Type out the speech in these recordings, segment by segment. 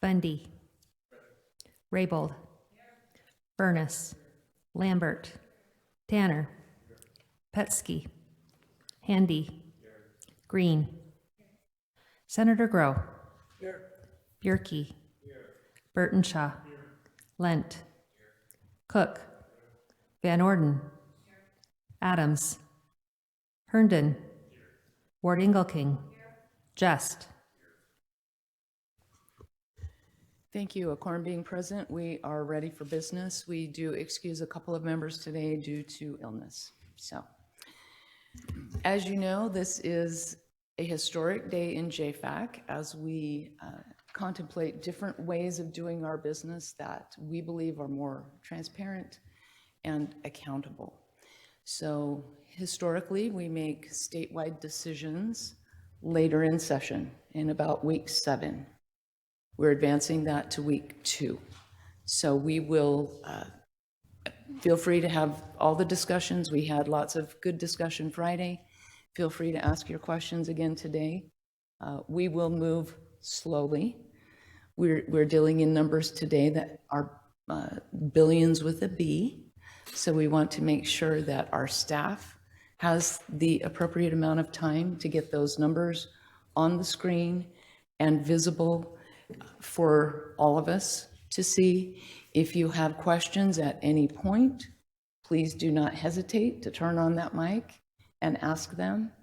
Bundy, Raybold, Furness, Lambert, Tanner, Petsky, Handy, Green, Senator Grow, Bierke, Burtonshaw, Lent, Cook, Van Orden, Adams, Herndon, Ward Ingleking, Just. Thank you. A quorum being present, we are ready for business. We do excuse a couple of members today due to illness. So, as you know, this is a historic day in JFAC as we contemplate different ways of doing our business that we believe are more transparent and accountable. So, historically, we make statewide decisions later in session in about week 7. We're advancing that to week 2. So we will feel free to have all the discussions. We had lots of good discussion Friday. Feel free to ask your questions again today. We will move slowly. We're dealing in numbers today that are billions with a B. So we want to make sure that our staff has the appropriate amount of time to get those numbers on the screen and visible for all of us to see. If you have questions at any point, please do not hesitate to turn on that mic and ask them.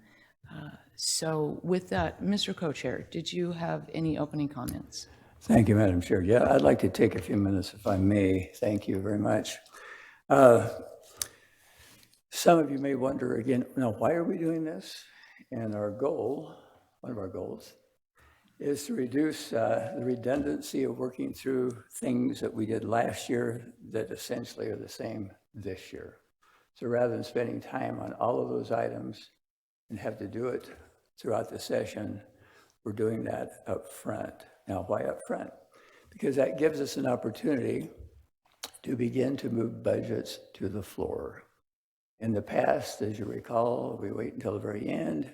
So with that, Mr. Co-Chair, did you have any opening comments? Thank you, Madam Chair. Yeah, I'd like to take a few minutes if I may. Thank you very much. Some of you may wonder again, why are we doing this? And our goal, one of our goals, is to reduce the redundancy of working through things that we did last year that essentially are the same this year. So rather than spending time on all of those items and have to do it throughout the session, we're doing that up front. Now, why up front? Because that gives us an opportunity to begin to move budgets to the floor. In the past, as you recall, we wait until the very end,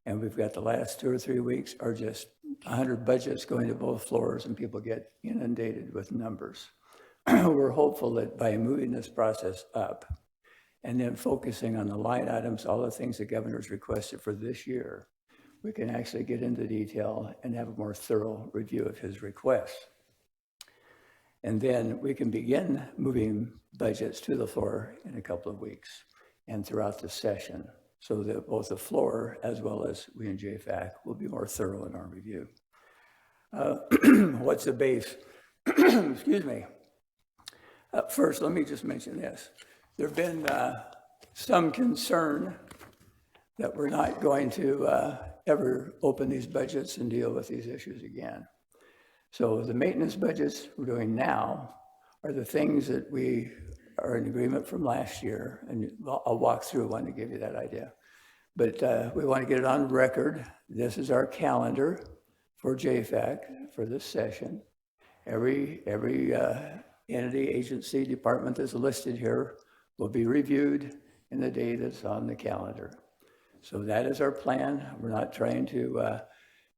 and we've got the last 2 or 3 weeks are just 100 budgets going to both floors and people get inundated with numbers. We're hopeful that by moving this process up and then focusing on the line items, all the things the governor's requested for this year, we can actually get into detail and have a more thorough review of his requests. And then we can begin moving budgets to the floor in a couple of weeks and throughout the session, so that both the floor as well as we in JFAC will be more thorough in our review. What's the base? Excuse me. First, let me just mention this. There have been some concern that we're not going to ever open these budgets and deal with these issues again. So the maintenance budgets we're doing now are the things that we are in agreement from last year, and I'll walk through one to give you that idea. But we want to get it on record. This is our calendar for JFAC for this session. Every entity, agency, department that's listed here will be reviewed in the day that's on the calendar. So that is our plan. We're not trying to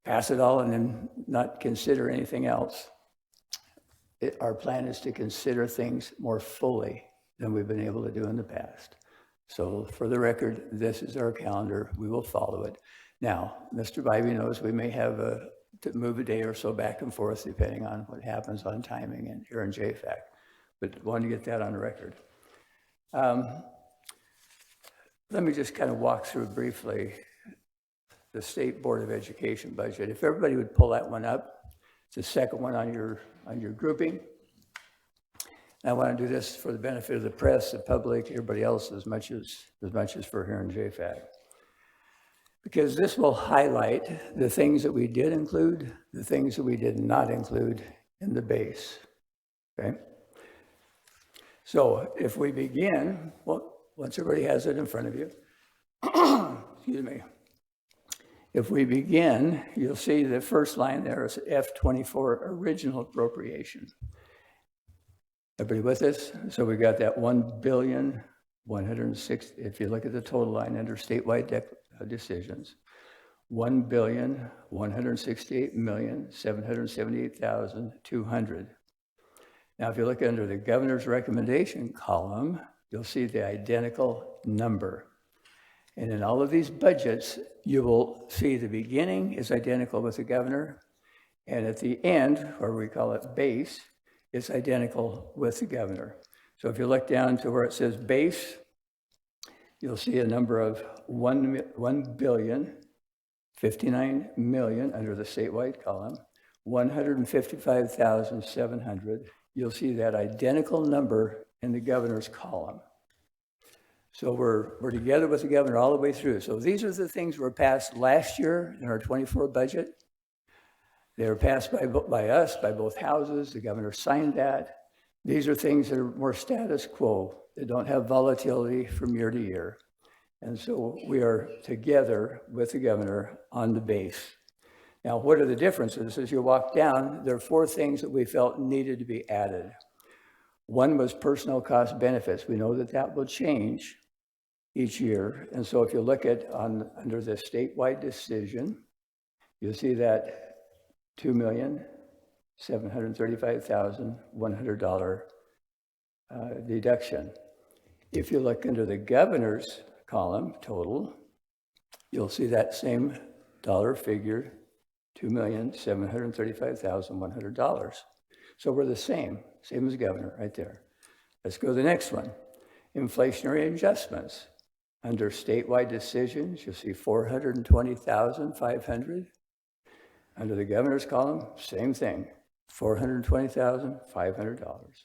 pass it all and then not consider anything else. Our plan is to consider things more fully than we've been able to do in the past. So for the record, this is our calendar. We will follow it. Now, Mr. Bybee knows we may have to move a day or so back and forth depending on what happens on timing and here in JFAC, but want to get that on record. Let me just kind of walk through briefly the State Board of Education budget. If everybody would pull that one up, it's the second one on your grouping. I want to do this for the benefit of the press, the public, everybody else, as much as for here in JFAC. Because this will highlight the things that we did include, the things that we did not include in the base, okay? So if we begin, well, once everybody has it in front of you, excuse me. If we begin, you'll see the first line there is F24 original appropriation. Everybody with us? So we got that 1,106,000,000. If you look at the total line under statewide decisions, $1,168,778,200. Now, if you look under the governor's recommendation column, you'll see the identical number. And in all of these budgets, you will see the beginning is identical with the governor, and at the end, or we call it base, it's identical with the governor. So if you look down to where it says base, you'll see a number of $1,059,000,000 under the statewide column, 155,700. You'll see that identical number in the governor's column. So we're together with the governor all the way through. So these are the things were passed last year in our 24 budget. They were passed by us, by both houses. The governor signed that. These are things that are more status quo. They don't have volatility from year to year. And so we are together with the governor on the base. Now, what are the differences? As you walk down, there are 4 things that we felt needed to be added. One was personnel cost benefits. We know that that will change each year. And so if you look at under the statewide decision, you'll see that $2,735,100 deduction. If you look under the governor's column total, you'll see that same dollar figure, $2,735,100. So we're the same as governor right there. Let's go to the next one. Inflationary adjustments. Under statewide decisions, you'll see $420,500. Under the governor's column, same thing, $420,500.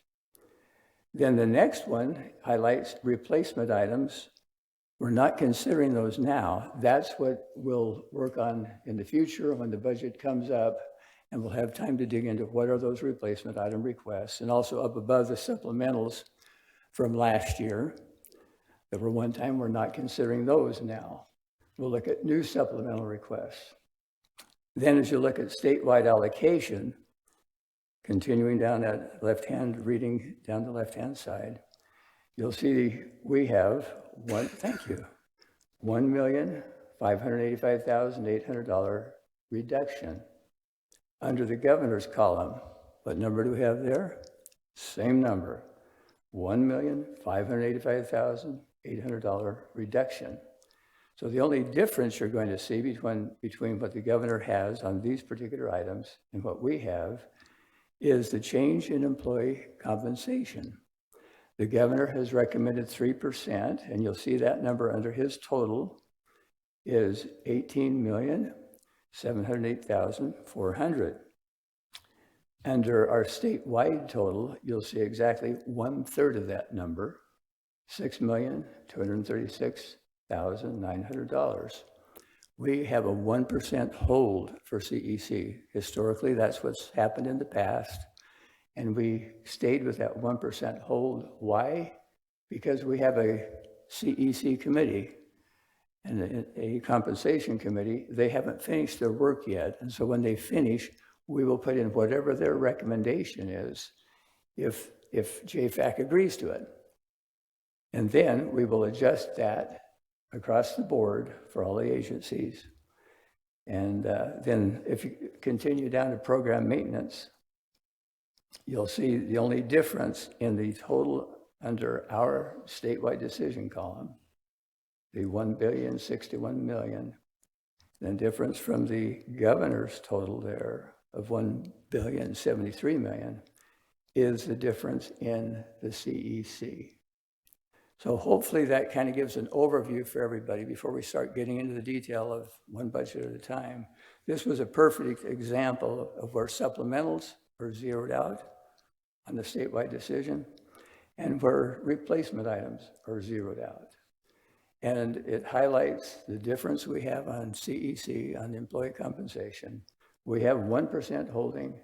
Then the next one highlights replacement items. We're not considering those now. That's what we'll work on in the future when the budget comes up, and we'll have time to dig into what are those replacement item requests, and also up above the supplementals from last year that were one time. We're not considering those now. We'll look at new supplemental requests. Then as you look at statewide allocation, continuing down that left-hand, reading down the left-hand side, you'll see we have $1,585,800 reduction. Under the governor's column, what number do we have there? Same number, $1,585,800 reduction. So the only difference you're going to see between what the governor has on these particular items and what we have is the change in employee compensation. The governor has recommended 3%, and you'll see that number under his total is $18,708,400. Under our statewide total, you'll see exactly 1/3 of that number, $6,236,900. We have a 1% hold for CEC. Historically, that's what's happened in the past. And we stayed with that 1% hold. Why? Because we have a CEC committee and a compensation committee. They haven't finished their work yet. And so when they finish, we will put in whatever their recommendation is if JFAC agrees to it. And then we will adjust that across the board for all the agencies. And then if you continue down to program maintenance, you'll see the only difference in the total under our statewide decision column, the $1,061,000,000, the difference from the governor's total there of $1,073,000,000 is the difference in the CEC. So hopefully that kind of gives an overview for everybody before we start getting into the detail of one budget at a time. This was a perfect example of where supplementals are zeroed out on the statewide decision and where replacement items are zeroed out. And it highlights the difference we have on CEC, on employee compensation. We have 1% holding.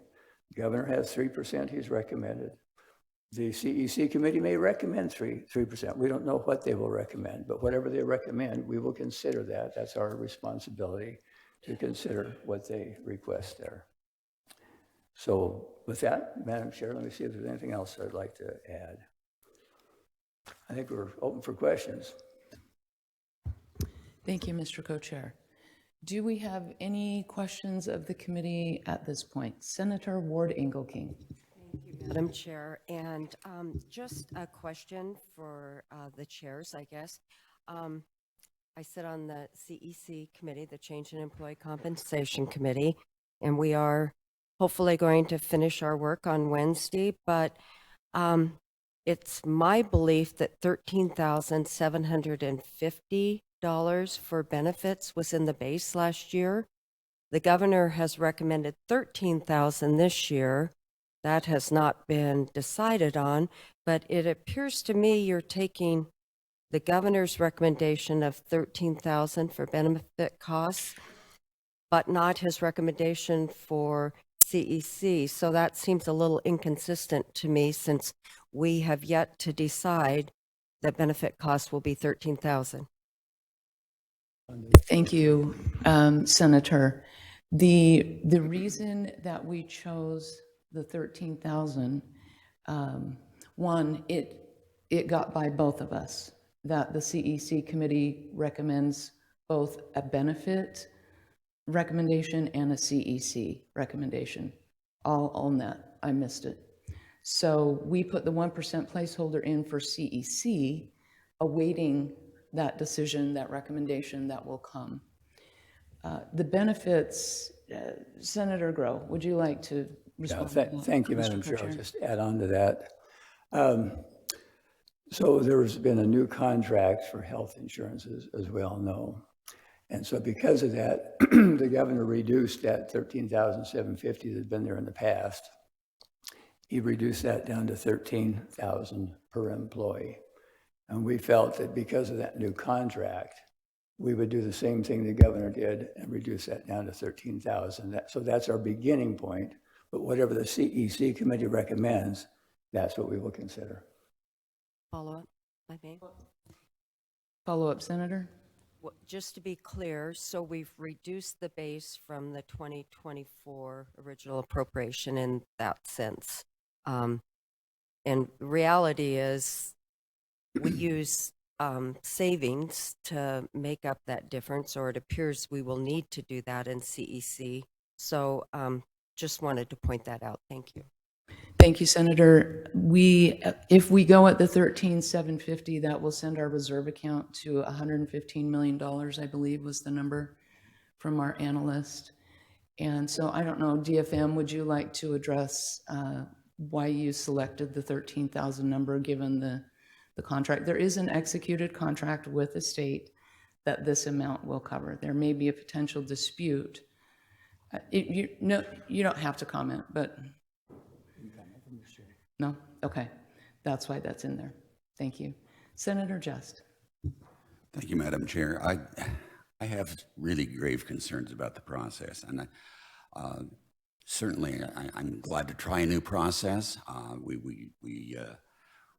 The governor has 3% he's recommended. The CEC committee may recommend 3%. We don't know what they will recommend, but whatever they recommend, we will consider that. That's our responsibility to consider what they request there. So with that, Madam Chair, let me see if there's anything else I'd like to add. I think we're open for questions. Thank you, Mr. Co-Chair. Do we have any questions of the committee at this point? Senator Ward Engelking. Madam Chair, and just a question for the chairs, I guess. I sit on the CEC committee, the Change in Employee Compensation Committee, and we are hopefully going to finish our work on Wednesday, but it's my belief that $13,750 for benefits was in the base last year. The governor has recommended $13,000 this year. That has not been decided on, but it appears to me you're taking the governor's recommendation of $13,000 for benefit costs, but not his recommendation for CEC. So that seems a little inconsistent to me, since we have yet to decide that benefit costs will be $13,000. Thank you, Senator. The reason that we chose the 13,000, one, it got by both of us, that the CEC committee recommends both a benefit recommendation and a CEC recommendation. I'll own that, I missed it. So we put the 1% placeholder in for CEC, awaiting that decision, that recommendation that will come. The benefits, Senator Grow, would you like to respond? Thank you, Madam Chair. I'll just add on to that. So there's been a new contract for health insurances, as we all know. And so because of that, the governor reduced that $13,750 that had been there in the past. He reduced that down to $13,000 per employee. And we felt that because of that new contract, we would do the same thing the governor did and reduce that down to $13,000. So that's our beginning point. But whatever the CEC committee recommends, that's what we will consider. Follow up, I think. Follow up, Senator? Well, just to be clear, so we've reduced the base from the 2024 original appropriation in that sense. And reality is we use savings to make up that difference, or it appears we will need to do that in CEC. So just wanted to point that out. Thank you. Thank you, Senator. If we go at the 13,750, that will send our reserve account to $115 million, I believe was the number from our analyst. And so I don't know, DFM, would you like to address why you selected the 13,000 number given the contract? There is an executed contract with the state that this amount will cover. There may be a potential dispute. You don't have to comment, but... No? Okay. That's why that's in there. Thank you. Senator Just. Thank you, Madam Chair. I have really grave concerns about the process, and certainly I'm glad to try a new process. We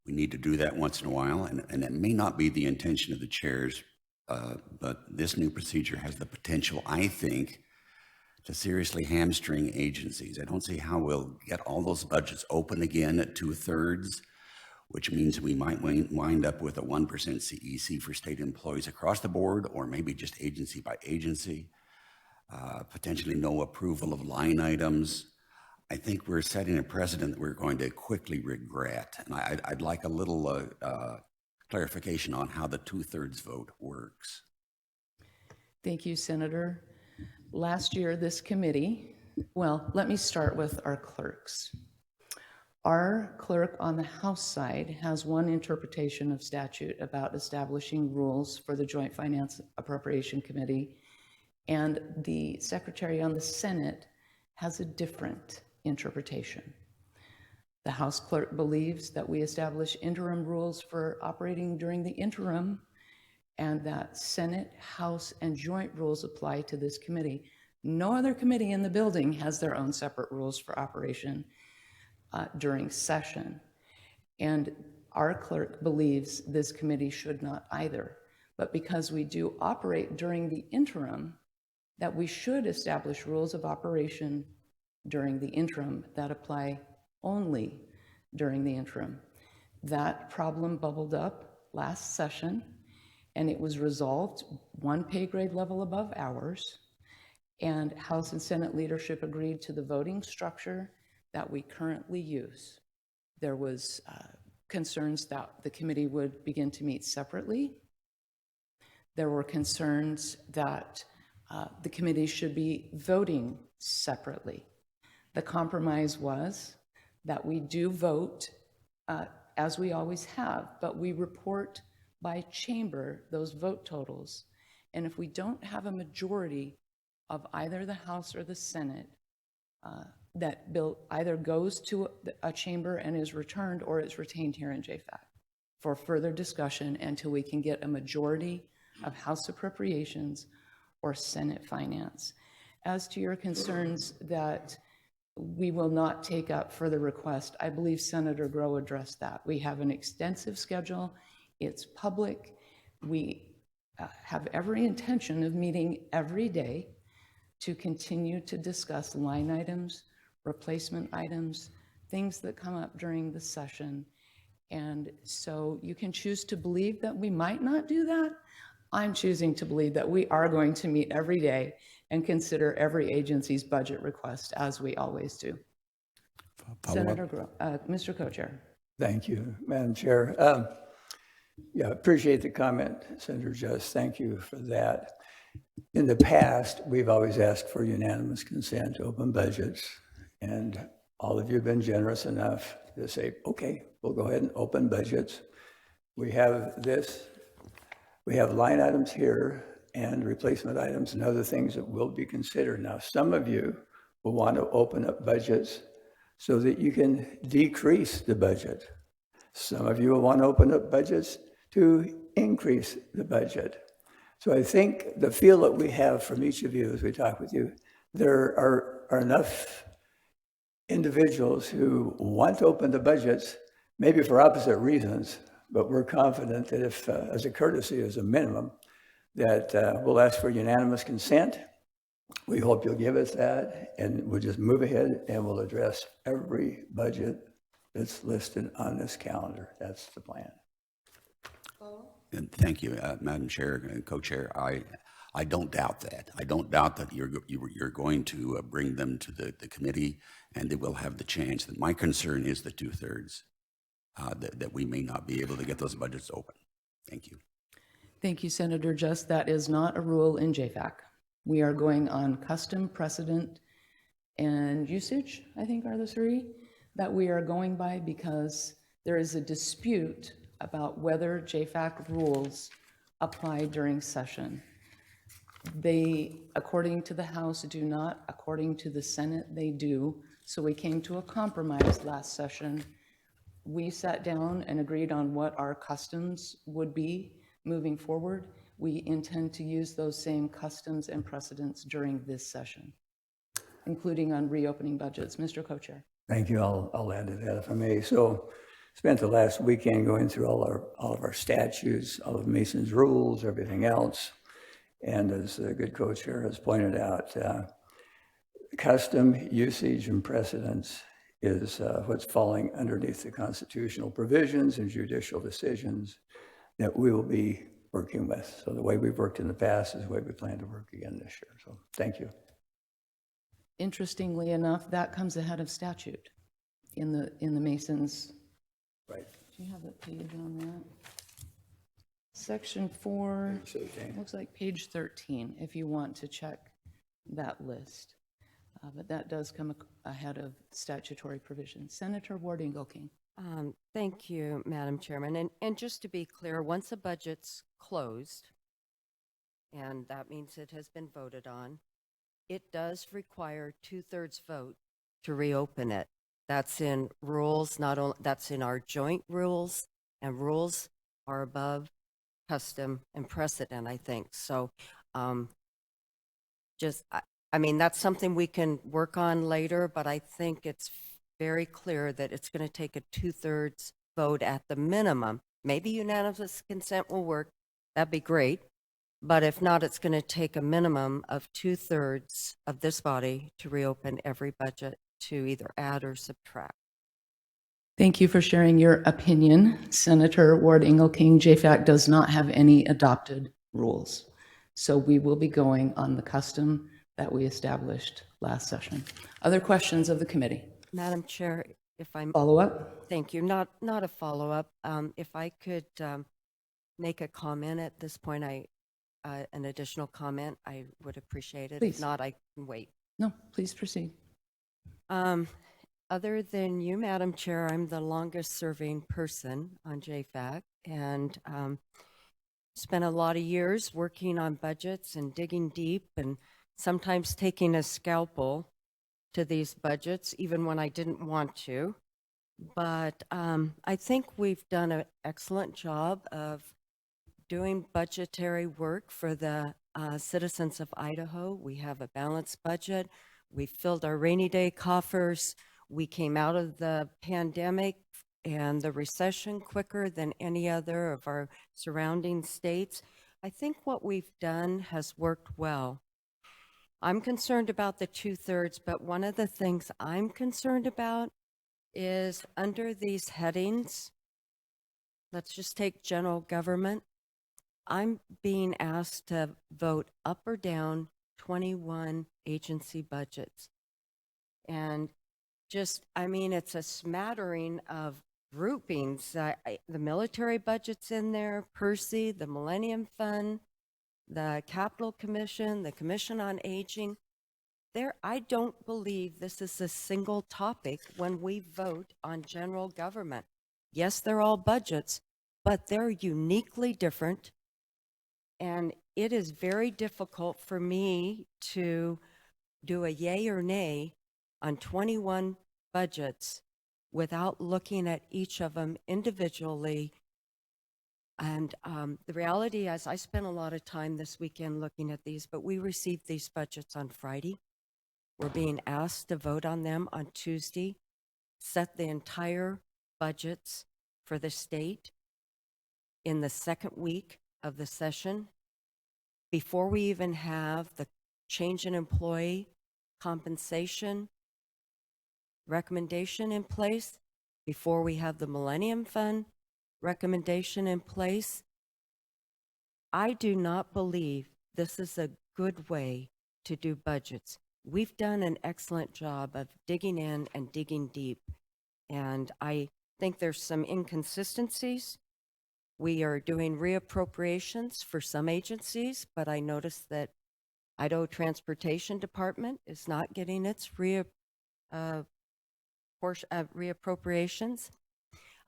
need to do that once in a while, and it may not be the intention of the chairs, but this new procedure has the potential, I think, to seriously hamstring agencies. I don't see how we'll get all those budgets open again at 2/3, which means we might wind up with a 1% CEC for state employees across the board, or maybe just agency by agency, potentially no approval of line items. I think we're setting a precedent that we're going to quickly regret. And I'd like a little clarification on how the 2/3 vote works. Thank you, Senator. Last year, this committee, well, let me start with our clerks. Our clerk on the House side has one interpretation of statute about establishing rules for the Joint Finance Appropriation Committee, and the secretary on the Senate has a different interpretation. The House clerk believes that we establish interim rules for operating during the interim, and that Senate, House, and joint rules apply to this committee. No other committee in the building has their own separate rules for operation during session. And our clerk believes this committee should not either. But because we do operate during the interim, that we should establish rules of operation during the interim that apply only during the interim. That problem bubbled up last session, and it was resolved one pay grade level above ours, and House and Senate leadership agreed to the voting structure that we currently use. There was concerns that the committee would begin to meet separately. There were concerns that the committee should be voting separately. The compromise was that we do vote as we always have, but we report by chamber those vote totals. And if we don't have a majority of either the House or the Senate, that bill either goes to a chamber and is returned, or it's retained here in JFAC for further discussion until we can get a majority of House appropriations or Senate finance. As to your concerns that we will not take up further requests, I believe Senator Grow addressed that. We have an extensive schedule. It's public. We have every intention of meeting every day to continue to discuss line items, replacement items, things that come up during the session. And so you can choose to believe that we might not do that. I'm choosing to believe that we are going to meet every day and consider every agency's budget request, as we always do. Senator Grow, Mr. Co-Chair. Thank you, Madam Chair. Yeah, appreciate the comment, Senator Just. Thank you for that. In the past, we've always asked for unanimous consent to open budgets, and all of you have been generous enough to say, okay, we'll go ahead and open budgets. We have this, we have line items here and replacement items and other things that will be considered. Now, some of you will want to open up budgets so that you can decrease the budget. Some of you will want to open up budgets to increase the budget. So I think the feel that we have from each of you as we talk with you, there are enough individuals who want to open the budgets, maybe for opposite reasons, but we're confident that if, as a courtesy, as a minimum, that we'll ask for unanimous consent. We hope you'll give us that, and we'll just move ahead and we'll address every budget that's listed on this calendar. That's the plan. And thank you, Madam Chair and Co-Chair. I don't doubt that. I don't doubt that you're going to bring them to the committee, and they will have the chance. My concern is the 2/3, that we may not be able to get those budgets open. Thank you. Thank you, Senator Just. That is not a rule in JFAC. We are going on custom, precedent, and usage, I think are the three that we are going by, because there is a dispute about whether JFAC rules apply during session. They, according to the House, do not. According to the Senate, they do. So we came to a compromise last session. We sat down and agreed on what our customs would be moving forward. We intend to use those same customs and precedents during this session, including on reopening budgets. Mr. Co-Chair. Thank you. I'll add to that if I may. So spent the last weekend going through all of our statutes, all of Mason's rules, everything else. And as the good co-chair has pointed out, custom, usage, and precedents is what's falling underneath the constitutional provisions and judicial decisions that we will be working with. So the way we've worked in the past is the way we plan to work again this year. So thank you. Interestingly enough, that comes ahead of statute in the Masons. Right. Do you have a page on that? Section 4, looks like page 13, if you want to check that list. But that does come ahead of statutory provisions. Senator Ward Engelking. Thank you, Madam Chairman. And just to be clear, once a budget's closed, and that means it has been voted on, it does require 2/3 vote to reopen it. That's in rules, not only, that's in our joint rules, and rules are above custom and precedent, I think. So I mean, that's something we can work on later, but I think it's very clear that it's going to take a 2/3 vote at the minimum. Maybe unanimous consent will work. That'd be great. But if not, it's going to take a minimum of 2/3 of this body to reopen every budget to either add or subtract. Thank you for sharing your opinion. Senator Ward Engelking. JFAC does not have any adopted rules. So we will be going on the custom that we established last session. Other questions of the committee? Madam Chair, if I'm, Follow up? thank you, not a follow-up. If I could make a comment at this point, an additional comment, I would appreciate it. Please. If not, I can wait. No, please proceed. Other than you, Madam Chair, I'm the longest-serving person on JFAC, and spent a lot of years working on budgets and digging deep and sometimes taking a scalpel to these budgets, even when I didn't want to. But I think we've done an excellent job of doing budgetary work for the citizens of Idaho. We have a balanced budget. We filled our rainy day coffers. We came out of the pandemic and the recession quicker than any other of our surrounding states. I think what we've done has worked well. I'm concerned about the 2/3, but one of the things I'm concerned about is under these headings, let's just take general government. I'm being asked to vote up or down 21 agency budgets. And just, I mean, it's a smattering of groupings. The military budget's in there, Percy, the Millennium Fund, the Capital Commission, the Commission on Aging. I don't believe this is a single topic when we vote on general government. Yes, they're all budgets, but they're uniquely different. And it is very difficult for me to do a yay or nay on 21 budgets without looking at each of them individually. And the reality is I spent a lot of time this weekend looking at these, but we received these budgets on Friday. We're being asked to vote on them on Tuesday, set the entire budgets for the state in the second week of the session before we even have the change in employee compensation recommendation in place, before we have the Millennium Fund recommendation in place. I do not believe this is a good way to do budgets. We've done an excellent job of digging in and digging deep, and I think there's some inconsistencies. We are doing reappropriations for some agencies, but I noticed that Idaho Transportation Department is not getting its reappropriations.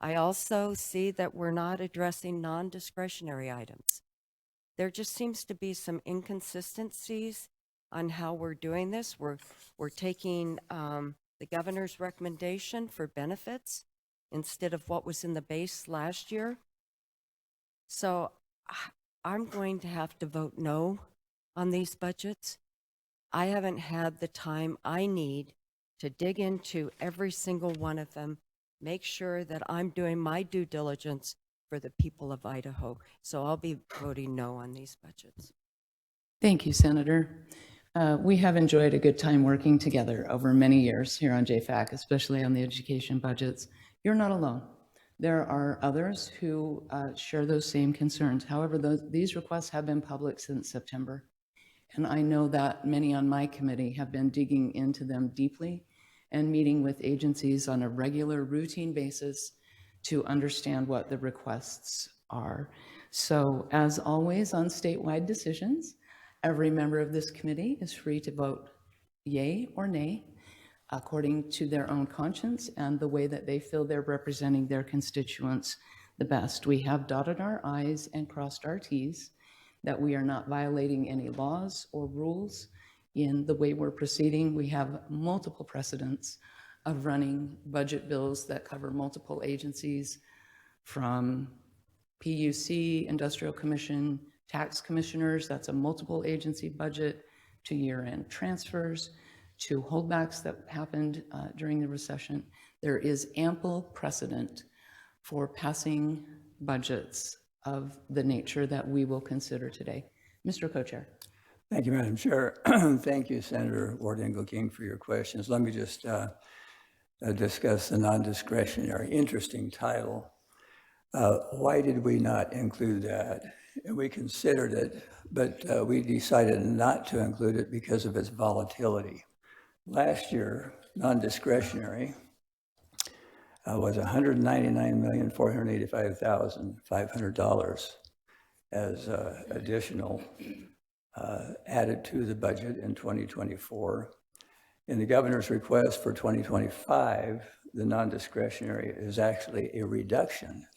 I also see that we're not addressing non-discretionary items. There just seems to be some inconsistencies on how we're doing this. We're taking the governor's recommendation for benefits instead of what was in the base last year. So I'm going to have to vote no on these budgets. I haven't had the time I need to dig into every single one of them, make sure that I'm doing my due diligence for the people of Idaho. So I'll be voting no on these budgets. Thank you, Senator. We have enjoyed a good time working together over many years here on JFAC, especially on the education budgets. You're not alone. There are others who share those same concerns. However, these requests have been public since September, and I know that many on my committee have been digging into them deeply and meeting with agencies on a regular, routine basis to understand what the requests are. So, as always on statewide decisions, every member of this committee is free to vote yay or nay according to their own conscience and the way that they feel they're representing their constituents the best. We have dotted our I's and crossed our T's that we are not violating any laws or rules in the way we're proceeding. We have multiple precedents of running budget bills that cover multiple agencies, from PUC, Industrial Commission, tax commissioners, that's a multiple agency budget, to year-end transfers, to holdbacks that happened during the recession. There is ample precedent for passing budgets of the nature that we will consider today. Mr. Co-Chair. Thank you, Madam Chair. Thank you, Senator Ward Engle-King, for your questions. Let me just discuss the non-discretionary. Interesting title. Why did we not include that and we considered it, but we decided not to include it because of its volatility. Last year, non-discretionary was $199,485,500 as additional added to the budget in 2024. In the governor's request for 2025, the non-discretionary is actually a reduction.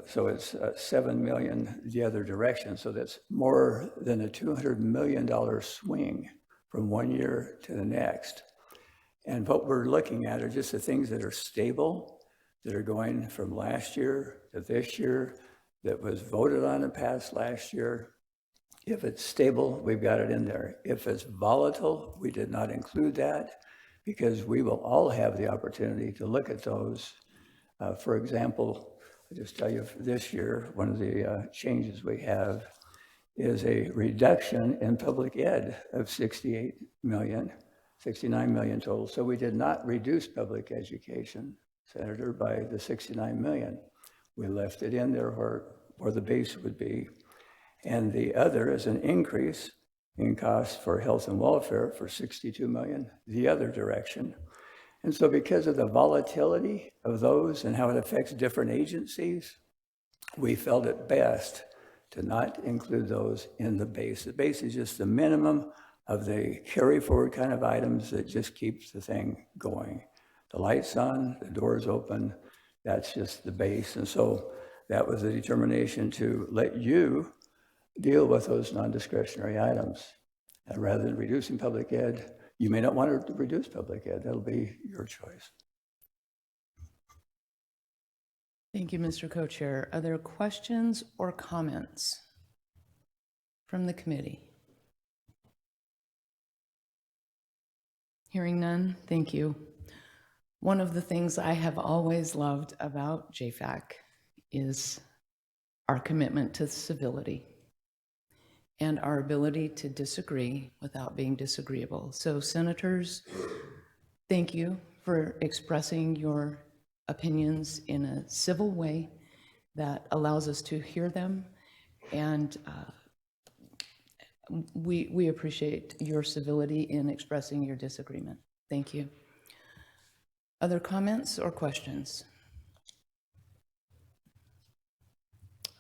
So it's 7 million the other direction. So that's more than a $200 million swing from one year to the next. And what we're looking at are just the things that are stable, that are going from last year to this year, that was voted on and passed last year. If it's stable, we've got it in there. If it's volatile, we did not include that because we will all have the opportunity to look at those. For example, I'll just tell you for this year, one of the changes we have is a reduction in public ed of 69 million total. So we did not reduce public education, Senator, by the 69 million. We left it in there where the base would be. And the other is an increase in costs for health and welfare for 62 million, the other direction. And so because of the volatility of those and how it affects different agencies, we felt it best to not include those in the base. The base is just the minimum of the carry forward kind of items that just keeps the thing going. The lights on, the doors open, that's just the base. And so that was the determination to let you deal with those non-discretionary items. And rather than reducing public ed, you may not want to reduce public ed. That'll be your choice. Thank you, Mr. Co-Chair. Are there questions or comments from the committee? Hearing none, thank you. One of the things I have always loved about JFAC is our commitment to civility and our ability to disagree without being disagreeable. So senators, thank you for expressing your opinions in a civil way that allows us to hear them. And we appreciate your civility in expressing your disagreement. Thank you. Other comments or questions?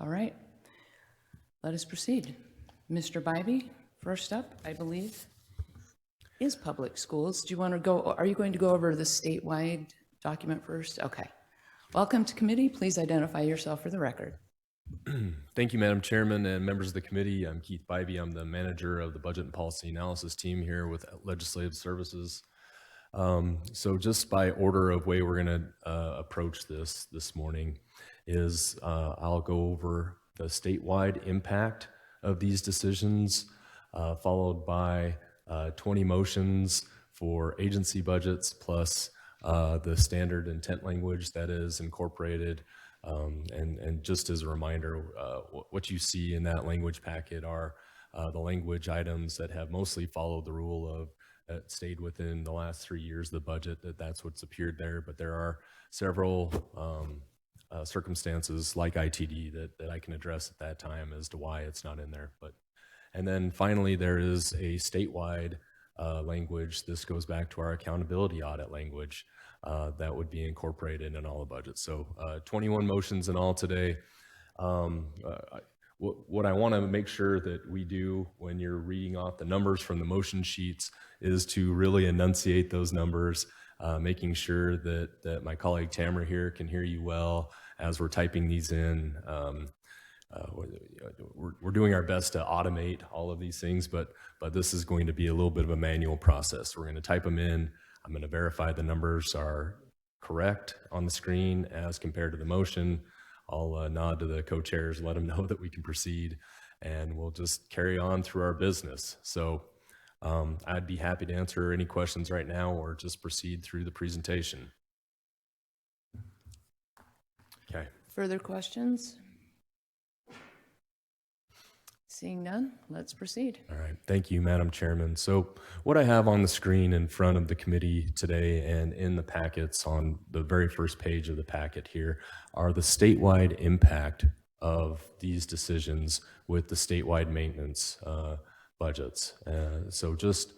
All right, let us proceed. Mr. Bybee, first up, I believe, is public schools. Do you want to go, are you going to go over the statewide document first? Okay. Welcome to committee. Please identify yourself for the record. Thank you, Madam Chairman and members of the committee. I'm Keith Bybee. I'm the manager of the Budget and Policy Analysis team here with Legislative Services. So just by order of way we're going to approach this morning is I'll go over the statewide impact of these decisions, followed by 20 motions for agency budgets plus the standard intent language that is incorporated. And just as a reminder, what you see in that language packet are the language items that have mostly followed the rule of stayed within the last 3 years of the budget, that's what's appeared there. But there are several circumstances like ITD that I can address at that time as to why it's not in there. And then finally, there is a statewide language. This goes back to our accountability audit language that would be incorporated in all the budgets. So 21 motions in all today. What I want to make sure that we do when you're reading off the numbers from the motion sheets is to really enunciate those numbers, making sure that my colleague Tamara here can hear you well as we're typing these in. We're doing our best to automate all of these things, but this is going to be a little bit of a manual process. We're going to type them in. I'm going to verify the numbers are correct on the screen as compared to the motion. I'll nod to the co-chairs, let them know that we can proceed, and we'll just carry on through our business. So I'd be happy to answer any questions right now or just proceed through the presentation. Okay. Further questions? Seeing none, let's proceed. All right. Thank you, Madam Chairman. So what I have on the screen in front of the committee today and in the packets on the very first page of the packet here are the statewide impact of these decisions with the statewide maintenance budgets. So just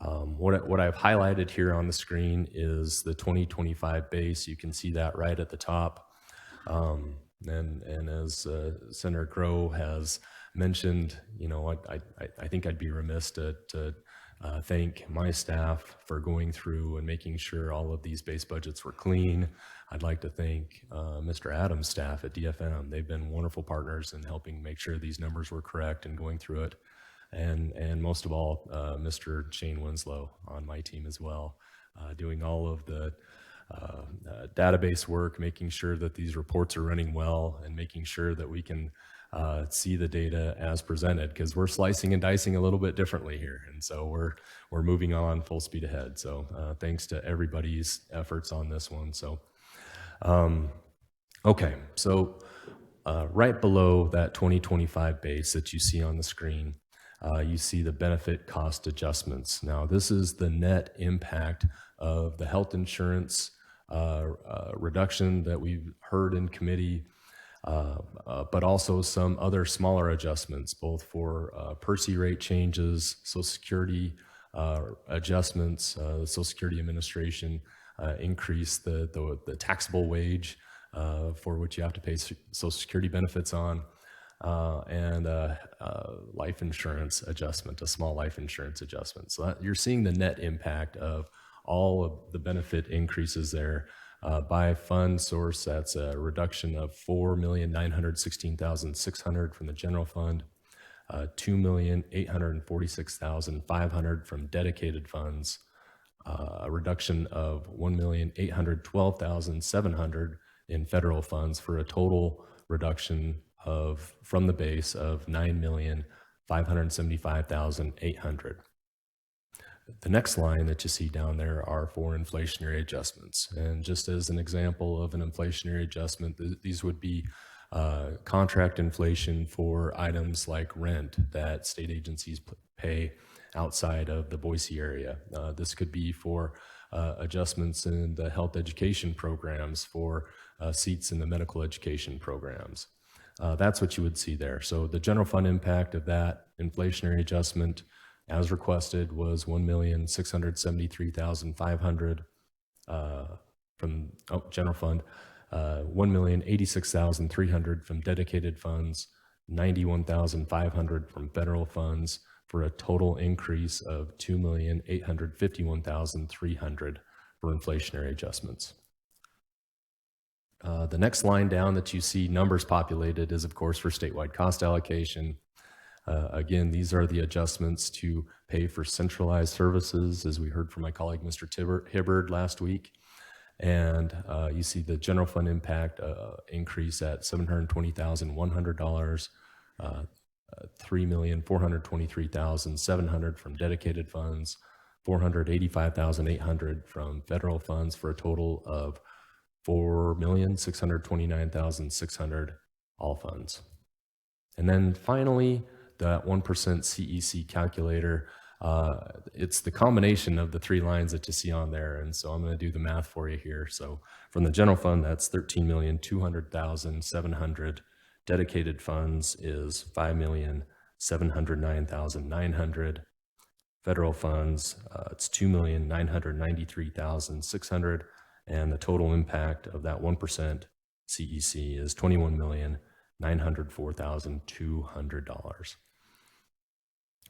what I've highlighted here on the screen is the 2025 base. You can see that right at the top. And as Senator Crow has mentioned, you know, I think I'd be remiss to thank my staff for going through and making sure all of these base budgets were clean. I'd like to thank Mr. Adams' staff at DFM. They've been wonderful partners in helping make sure these numbers were correct and going through it. And most of all, Mr. Shane Winslow on my team as well, doing all of the database work, making sure that these reports are running well, and making sure that we can see the data as presented, because we're slicing and dicing a little bit differently here, and so we're moving on full speed ahead. So thanks to everybody's efforts on this one. So okay, so right below that 2025 base that you see on the screen, you see the benefit cost adjustments. Now, this is the net impact of the health insurance reduction that we've heard in committee, but also some other smaller adjustments, both for PERSI rate changes, Social Security adjustments. The Social Security Administration increased the taxable wage for which you have to pay Social Security benefits on, and life insurance adjustment, a small life insurance adjustment. So you're seeing the net impact of all of the benefit increases there. By fund source, that's a reduction of $4,916,600 from the general fund, $2,846,500 from dedicated funds, a reduction of $1,812,700 in federal funds, for a total reduction of, from the base, of $9,575,800. The next line that you see down there are for inflationary adjustments. And just as an example of an inflationary adjustment, these would be contract inflation for items like rent that state agencies pay outside of the Boise area. This could be for adjustments in the health education programs, for seats in the medical education programs. That's what you would see there. So the general fund impact of that inflationary adjustment, as requested, was $1,673,500 from general fund, $1,086,300 from dedicated funds, $91,500 from federal funds, for a total increase of $2,851,300 for inflationary adjustments. The next line down that you see numbers populated is, of course, for statewide cost allocation. Again, these are the adjustments to pay for centralized services, as we heard from my colleague, Mr. Hibbard, last week. And you see the general fund impact increase at $720,100, $3,423,700 from dedicated funds, $485,800 from federal funds, for a total of $4,629,600, all funds. And then finally, that 1% CEC calculator, it's the combination of the three lines that you see on there. And so I'm going to do the math for you here. So from the general fund, that's $13,200,700. Dedicated funds is $5,709,900. Federal funds, it's $2,993,600. And the total impact of that 1% CEC is $21,904,200.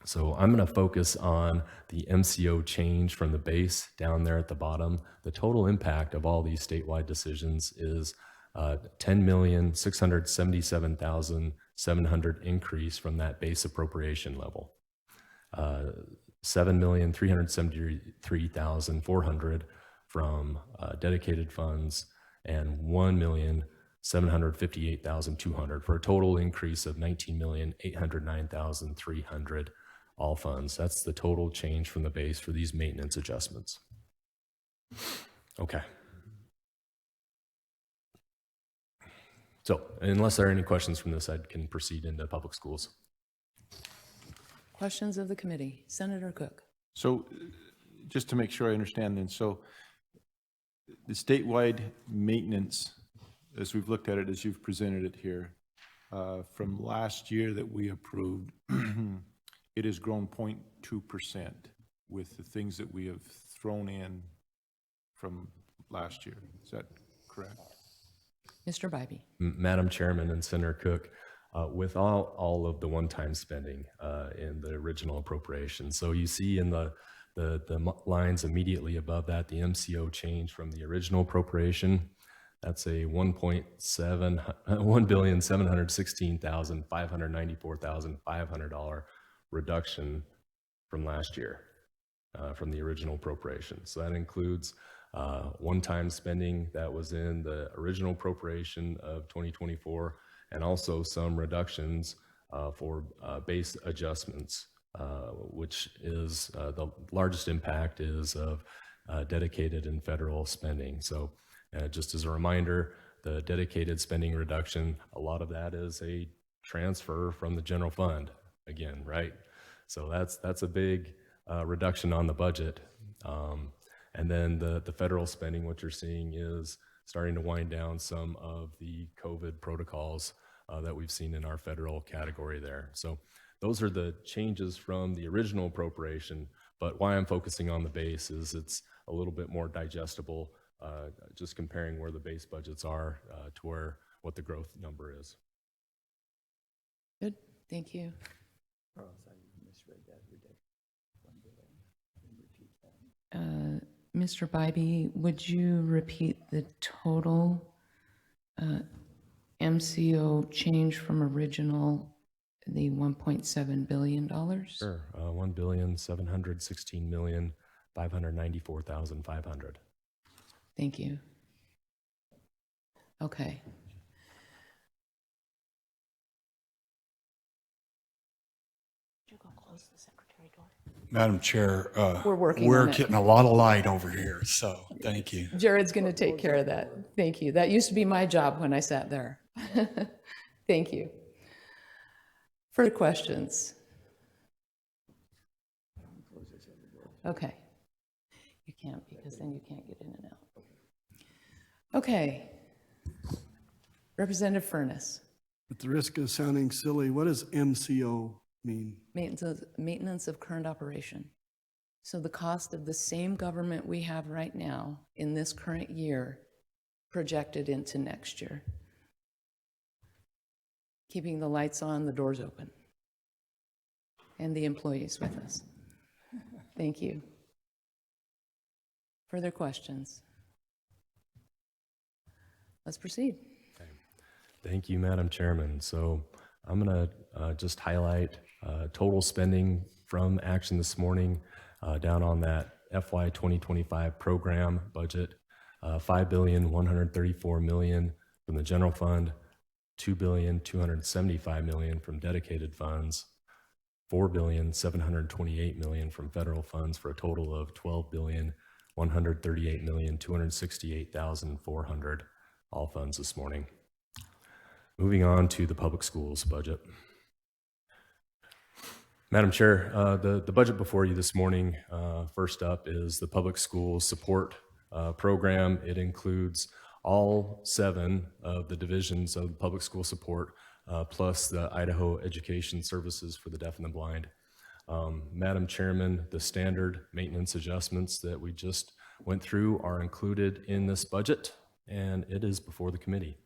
So I'm going to focus on the MCO change from the base down there at the bottom. The total impact of all these statewide decisions is $10,677,700 increase from that base appropriation level, $7,373,400 from dedicated funds, and $1,758,200, for a total increase of $19,809,300, all funds. That's the total change from the base for these maintenance adjustments. Okay. So unless there are any questions from this, I can proceed into public schools. Questions of the committee? Senator Cook. So just to make sure I understand then, so the statewide maintenance, as we've looked at it, as you've presented it here, from last year that we approved, it has grown 0.2% with the things that we have thrown in from last year. Is that correct? Mr. Bybee. Madam Chairman and Senator Cook, with all of the one-time spending in the original appropriation. So you see in the lines immediately above that, the MCO change from the original appropriation. That's a $1,716,594,500 reduction from last year, from the original appropriation. So that includes one-time spending that was in the original appropriation of 2024, and also some reductions for base adjustments, which is the largest impact is of dedicated and federal spending. So just as a reminder, the dedicated spending reduction, a lot of that is a transfer from the general fund again, right? So that's a big reduction on the budget. And then the federal spending, what you're seeing is starting to wind down some of the COVID protocols that we've seen in our federal category there. So those are the changes from the original appropriation, but why I'm focusing on the base is it's a little bit more digestible, just comparing where the base budgets are to what the growth number is. Good, thank you. Mr. Bybee, would you repeat the total MCO change from original, the $1.7 billion? Sure, $1,716,594,500. Thank you. Okay. Madam Chair, We're working we're on it. getting a lot of light over here, so thank you. Jared's going to take care of that. Thank you. That used to be my job when I sat there. Thank you. Further questions? Okay. You can't, because then you can't get in and out. Okay. Representative Furness. At the risk of sounding silly, what does MCO mean? Maintenance of current operation. So the cost of the same government we have right now in this current year projected into next year. Keeping the lights on, the doors open, and the employees with us. Thank you. Further questions? Let's proceed. Thank you, Madam Chairman. So I'm going to just highlight total spending from action this morning down on that FY 2025 program budget, $5,134,000,000 from the general fund, $2,275,000,000 from dedicated funds, $4,728,000,000 from federal funds, for a total of $12,138,268,400, all funds this morning. Moving on to the public schools budget. Madam Chair, the budget before you this morning, first up is the public schools support program. It includes all 7 of the divisions of public school support, plus the Idaho Education Services for the Deaf and the Blind. Madam Chairman, the standard maintenance adjustments that we just went through are included in this budget, and it is before the committee.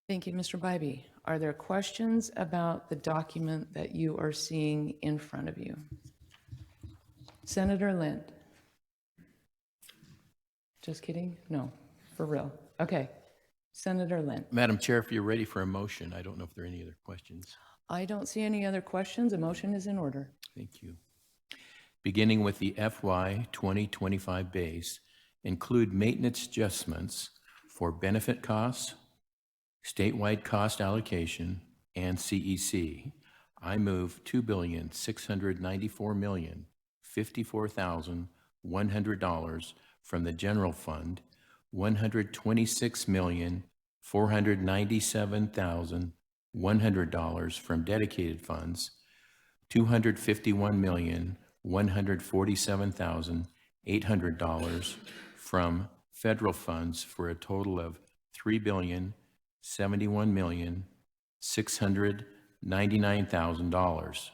Thank you, Mr. Bybee. Are there questions about the document that you are seeing in front of you? Senator Lind? Just kidding? No, for real. Okay. Senator Lind? Madam Chair, if you're ready for a motion, I don't know if there are any other questions. I don't see any other questions. A motion is in order. Thank you. Beginning with the FY 2025 base, include maintenance adjustments for benefit costs, statewide cost allocation, and CEC. I move $2,694,054,100 from the general fund, $126,497,100 from dedicated funds, $251,147,800 from federal funds, for a total of $3,071,268,400 $699,000.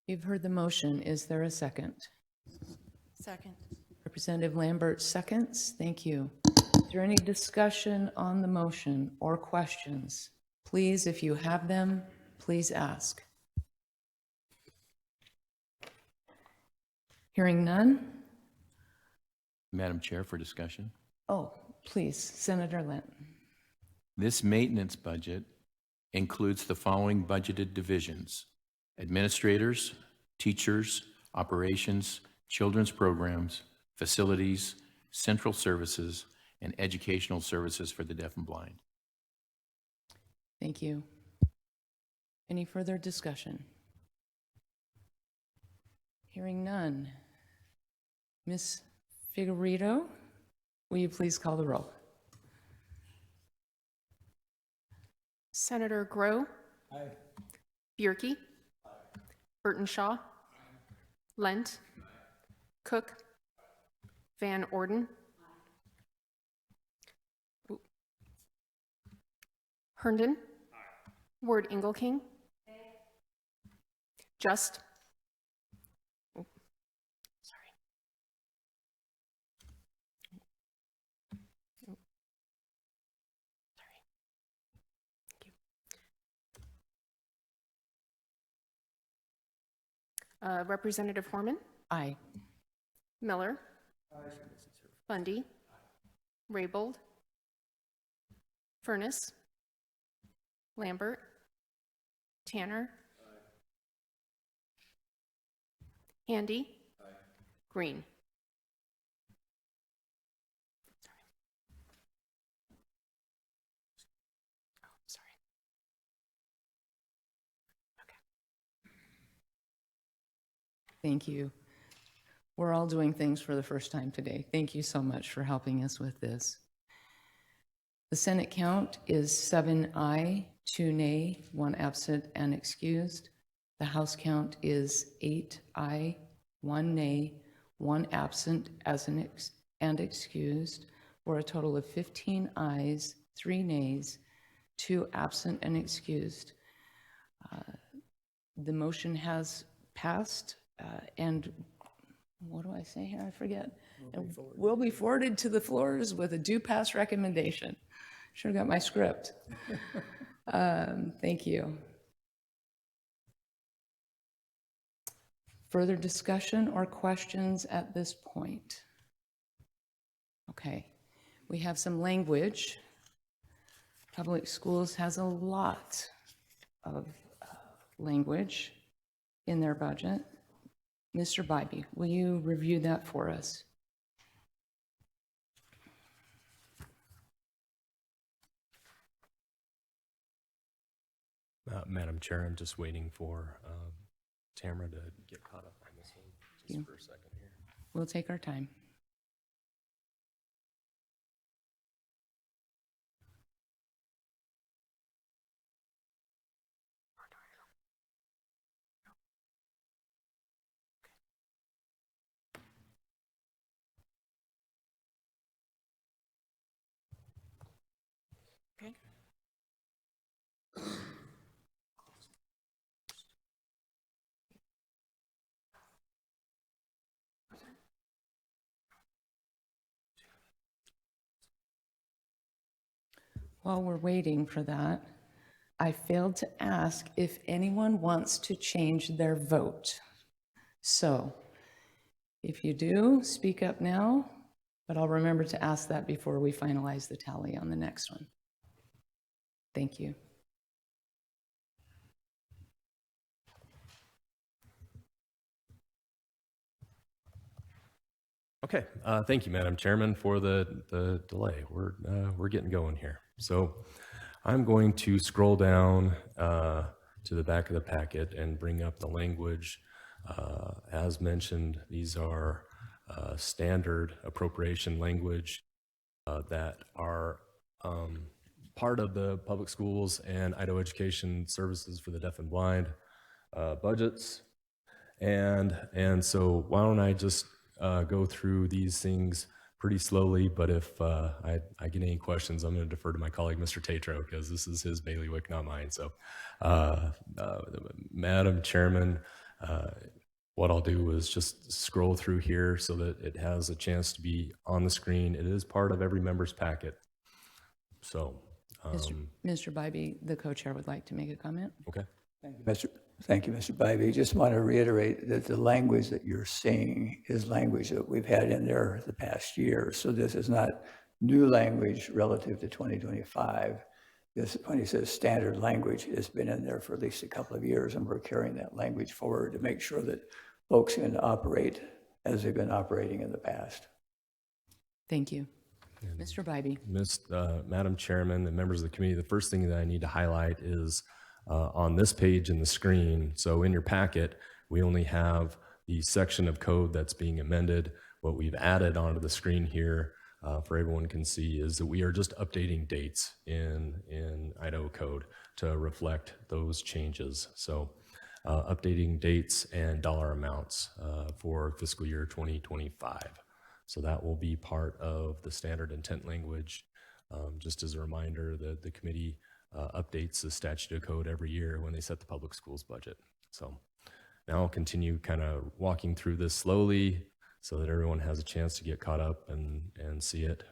You've heard the motion. Is there a second? Second. Representative Lambert seconds. Thank you. Is there any discussion on the motion or questions? Please, if you have them, please ask. Hearing none? Madam Chair, for discussion. Oh, please, Senator Lent. This maintenance budget includes the following budgeted divisions: administrators, teachers, operations, children's programs, facilities, central services, and educational services for the deaf and blind. Thank you. Any further discussion? Hearing none. Ms. Figueredo, will you please call the roll? Senator Grow. Aye. Bierke. Burton Shaw. Lent. Cook. Van Orden. Herndon. Ward Ingleking. Just. Oh, sorry. Oh, sorry. Thank you. Representative Horman. Aye. Miller. Bundy. Raybold. Furness. Lambert. Tanner. Handy. Green. Sorry. Okay. Thank you. We're all doing things for the first time today. Thank you so much for helping us with this. The Senate count is 7 aye, 2 nay, 1 absent and excused. The House count is 8 aye, 1 nay, 1 absent and excused, for a total of 15 ayes, 3 nays, 2 absent and excused. The motion has passed, and what do I say here? I forget. Will be forwarded to the floors with a due pass recommendation. Should have got my script. Thank you. Further discussion or questions at this point? Okay, we have some language. Public schools has a lot of language in their budget. Mr. Bybee, will you review that for us? Madam Chair, I'm just waiting for Tamara to get caught up on this one just for a second here. We'll take our time. Okay. While we're waiting for that, I failed to ask if anyone wants to change their vote. So if you do, speak up now, but I'll remember to ask that before we finalize the tally on the next one. Thank you. Okay, thank you, Madam Chairman, for the delay. We're getting going here. So I'm going to scroll down to the back of the packet and bring up the language. As mentioned, these are standard appropriation language that are part of the public schools and Idaho Education Services for the Deaf and Blind budgets. And so why don't I just go through these things pretty slowly, but if I get any questions, I'm going to defer to my colleague, Mr. Tatro, because this is his bailiwick, not mine. So, Madam Chairman, what I'll do is just scroll through here so that it has a chance to be on the screen. It is part of every member's packet. So, Mr. Bybee, the co-chair, would like to make a comment. okay. Thank you, Mr. Bybee. Just want to reiterate that the language that you're seeing is language that we've had in there the past year. So this is not new language relative to 2025. This, when he says standard language, has been in there for at least a couple of years, and we're carrying that language forward to make sure that folks can operate as they've been operating in the past. Thank you. Mr. Bybee. Madam Chairman and members of the committee, the first thing that I need to highlight is on this page in the screen. So in your packet, we only have the section of code that's being amended. What we've added onto the screen here for everyone can see is that we are just updating dates in Idaho code to reflect those changes. So updating dates and dollar amounts for fiscal year 2025. So that will be part of the standard intent language. Just as a reminder, the committee updates the statute of code every year when they set the public schools budget. So now I'll continue kind of walking through this slowly so that everyone has a chance to get caught up and see it.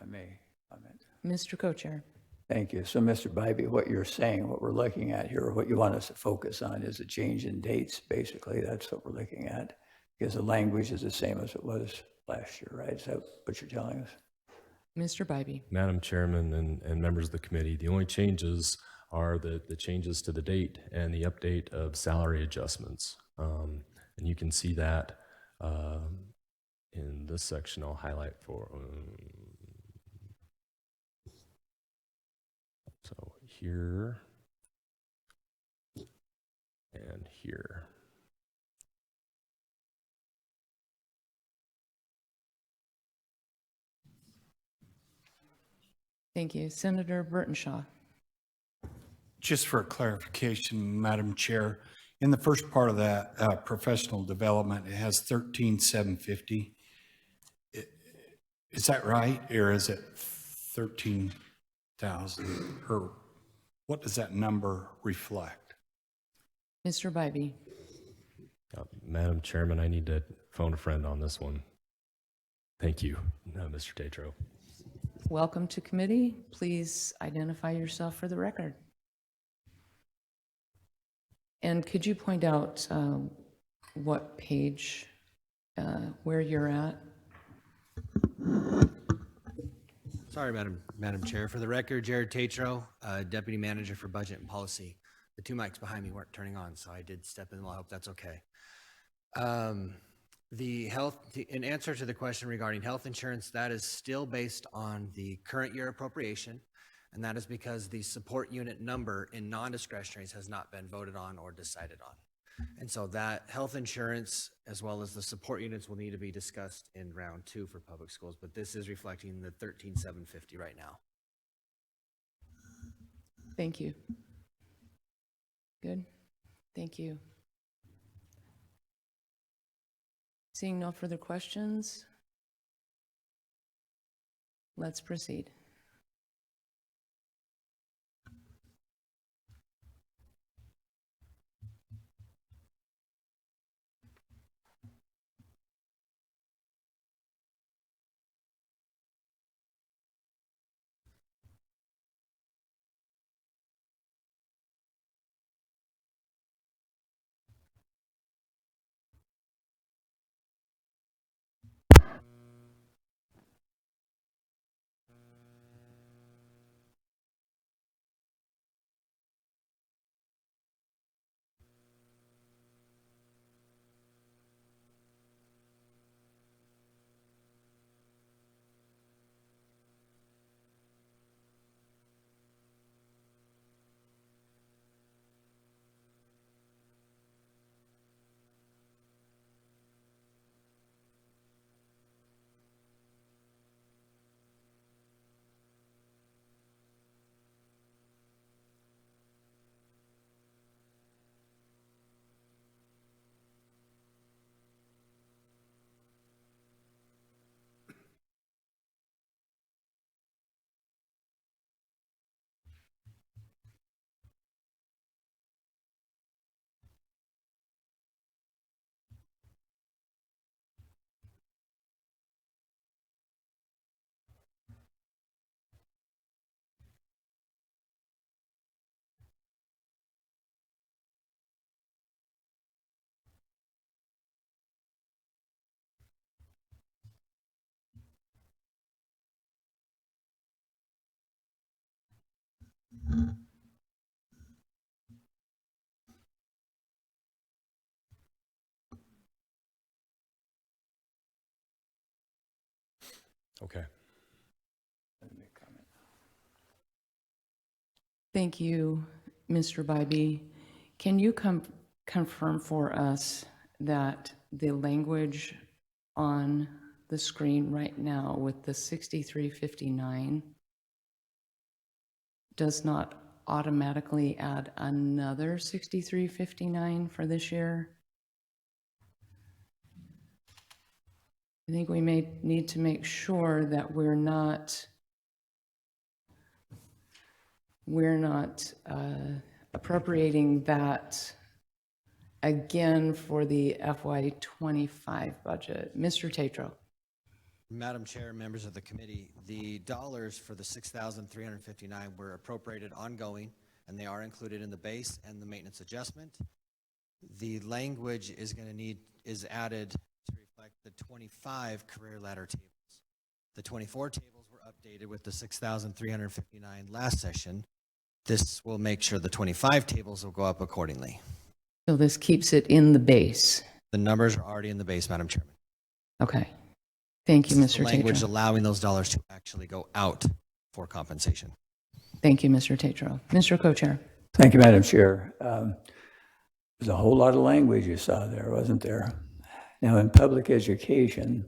I may comment. Mr. Co-chair. Thank you. So, Mr. Bybee, what you're saying, what we're looking at here, what you want us to focus on is a change in dates, basically. That's what we're looking at, because the language is the same as it was last year, right? Is that what you're telling us? Mr. Bybee. Madam Chairman and members of the committee, the only changes are the changes to the date and the update of salary adjustments. And you can see that in this section I'll highlight for. So here and here. Thank you. Senator Burtonshaw. Just for clarification, Madam Chair, in the first part of that professional development, it has 13,750. Is that right? Or is it 13,000? Or what does that number reflect? Mr. Bybee. Madam Chairman, I need to phone a friend on this one. Thank you, Mr. Tatro. Welcome to committee. Please identify yourself for the record. And could you point out what page, where you're at? Sorry, Madam Chair. For the record, Jared Tatro, Deputy Manager for Budget and Policy. The two mics behind me weren't turning on, so I did step in. I hope that's okay. In answer to the question regarding health insurance, that is still based on the current year appropriation, and that is because the support unit number in non-discretionaries has not been voted on or decided on. And so that health insurance, as well as the support units, will need to be discussed in round 2 for public schools, but this is reflecting the 13,750 right now. Thank you. Good. Thank you. Seeing no further questions, let's proceed. Okay. Thank you, Mr. Bybee. Can you confirm for us that the language on the screen right now with the 6359 does not automatically add another 6359 for this year? I think we may need to make sure that we're not appropriating that again for the FY25 budget. Mr. Tatro. Madam Chair, members of the committee, the dollars for the 6,359 were appropriated ongoing, and they are included in the base and the maintenance adjustment. The language is added to reflect the 25 career ladder tables. The 24 tables were updated with the 6,359 last session. This will make sure the 25 tables will go up accordingly. So this keeps it in the base. The numbers are already in the base, Madam Chairman. Okay. Thank you, Mr. The language Tatro. allowing those dollars to actually go out for compensation. Thank you, Mr. Tatro. Mr. Co-Chair. Thank you, Madam Chair. There's a whole lot of language you saw there, wasn't there? Now, in public education,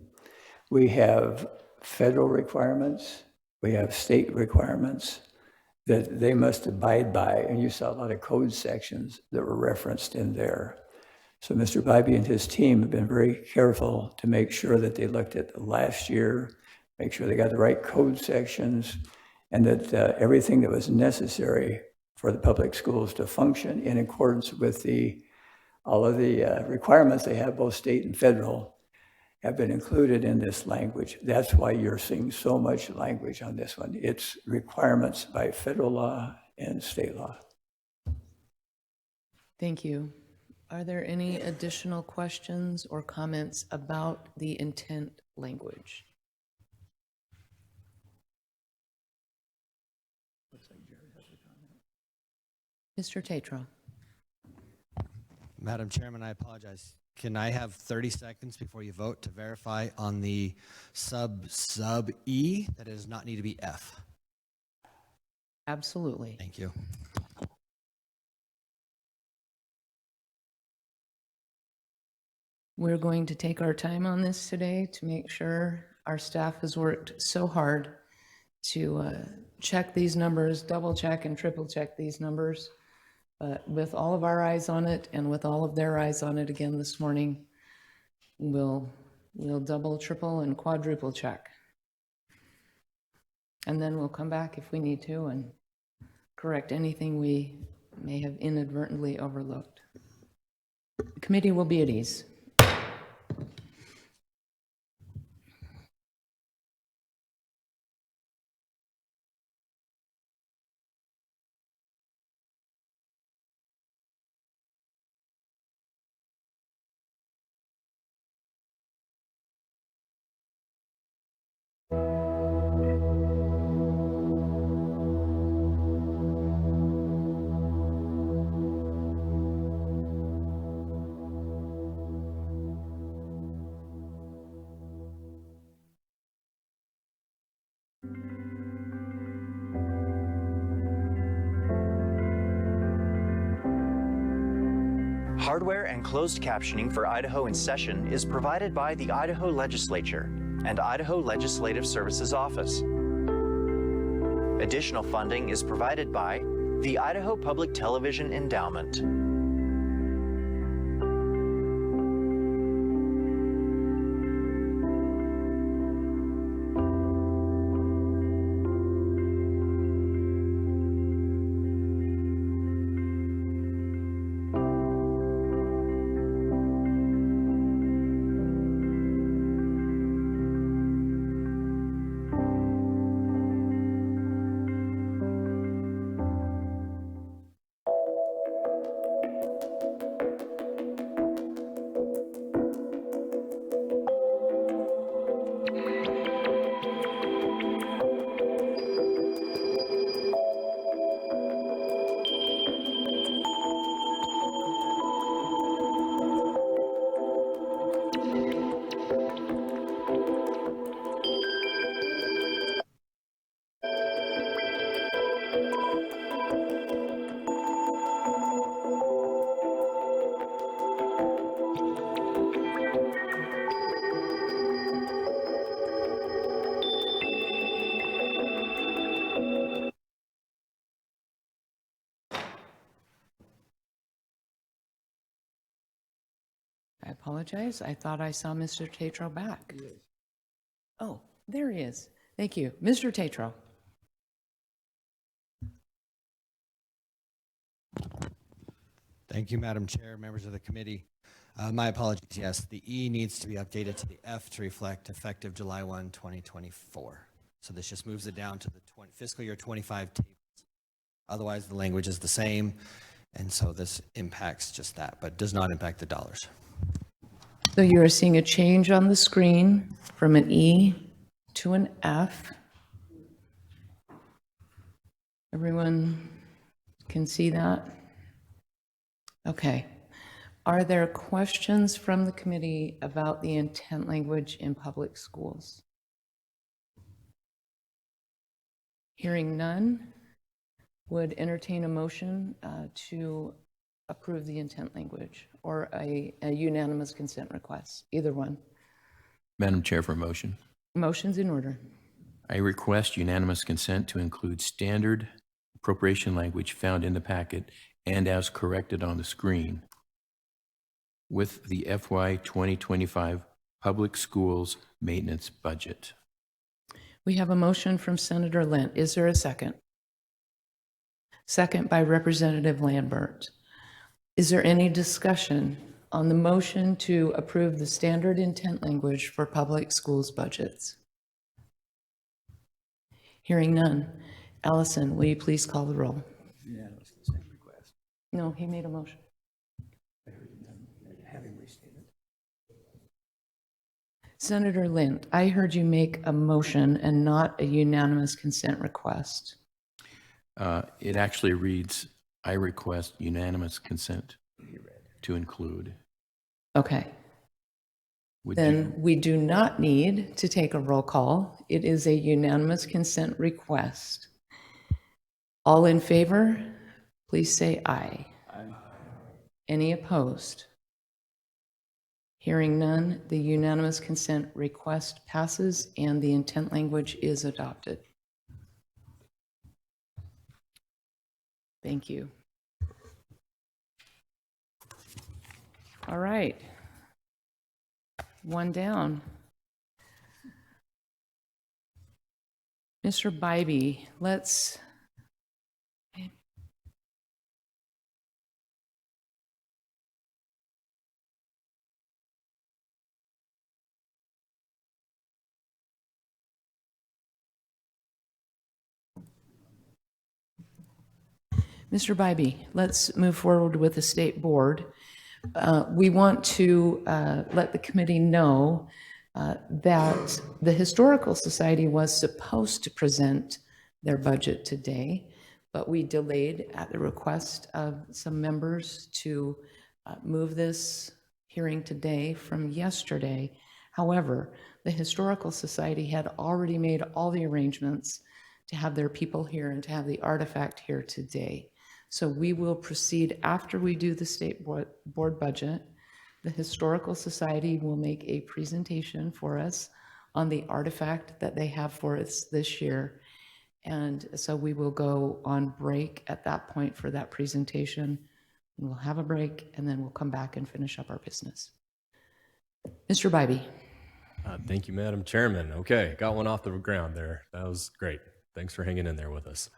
we have federal requirements, we have state requirements that they must abide by, and you saw a lot of code sections that were referenced in there. So Mr. Bybee and his team have been very careful to make sure that they looked at the last year, make sure they got the right code sections, and that everything that was necessary for the public schools to function in accordance with all of the requirements they have, both state and federal, have been included in this language. That's why you're seeing so much language on this one. It's requirements by federal law and state law. Thank you. Are there any additional questions or comments about the intent language? Mr. Tatro. Madam Chairman, I apologize. Can I have 30 seconds before you vote to verify on the sub E that it does not need to be F? Absolutely. Thank you. We're going to take our time on this today to make sure our staff has worked so hard to check these numbers, double check and triple check these numbers. But with all of our eyes on it and with all of their eyes on it again this morning, we'll double, triple, and quadruple check. And then we'll come back if we need to and correct anything we may have inadvertently overlooked. The committee will be at ease. Hardware and closed captioning for Idaho in Session is provided by the Idaho Legislature and Idaho Legislative Services Office. Additional funding is provided by the Idaho Public Television Endowment. apologize. I thought I saw Mr. Tatro back. Oh, there he is. Thank you. Mr. Tatro. Thank you, Madam Chair, members of the committee. My apologies, yes, the E needs to be updated to the F to reflect effective July 1, 2024. So this just moves it down to the fiscal year 25 tables. Otherwise, the language is the same, and so this impacts just that, but does not impact the dollars. So you are seeing a change on the screen from an E to an F. Everyone can see that? Okay. Are there questions from the committee about the intent language in public schools? Hearing none, would entertain a motion to approve the intent language or a unanimous consent request, either one. Madam Chair, for a motion. Motion's in order. I request unanimous consent to include standard appropriation language found in the packet and as corrected on the screen with the FY 2025 Public Schools Maintenance Budget. We have a motion from Senator Lent. Is there a second? Second by Representative Lambert. Is there any discussion on the motion to approve the standard intent language for public schools budgets? Hearing none. Allison, will you please call the roll? Unanimous consent request. No, he made a motion. Having restated. Senator Lent, I heard you make a motion and not a unanimous consent request. It actually reads, I request unanimous consent to include. Okay. Would Then you- we do not need to take a roll call. It is a unanimous consent request. All in favor, please say aye. Aye. Any opposed? Hearing none, the unanimous consent request passes and the intent language is adopted. Thank you. All right. One down. Mr. Bybee, let's. Mr. Bybee, let's move forward with the state board. We want to let the committee know that the Historical Society was supposed to present their budget today, but we delayed at the request of some members to move this hearing today from yesterday. However, the Historical Society had already made all the arrangements to have their people here and to have the artifact here today. So we will proceed after we do the state board budget. The Historical Society will make a presentation for us on the artifact that they have for us this year. And so we will go on break at that point for that presentation. And we'll have a break and then we'll come back and finish up our business. Mr. Bybee. Thank you, Madam Chairman. Okay, got one off the ground there. That was great. Thanks for hanging in there with us.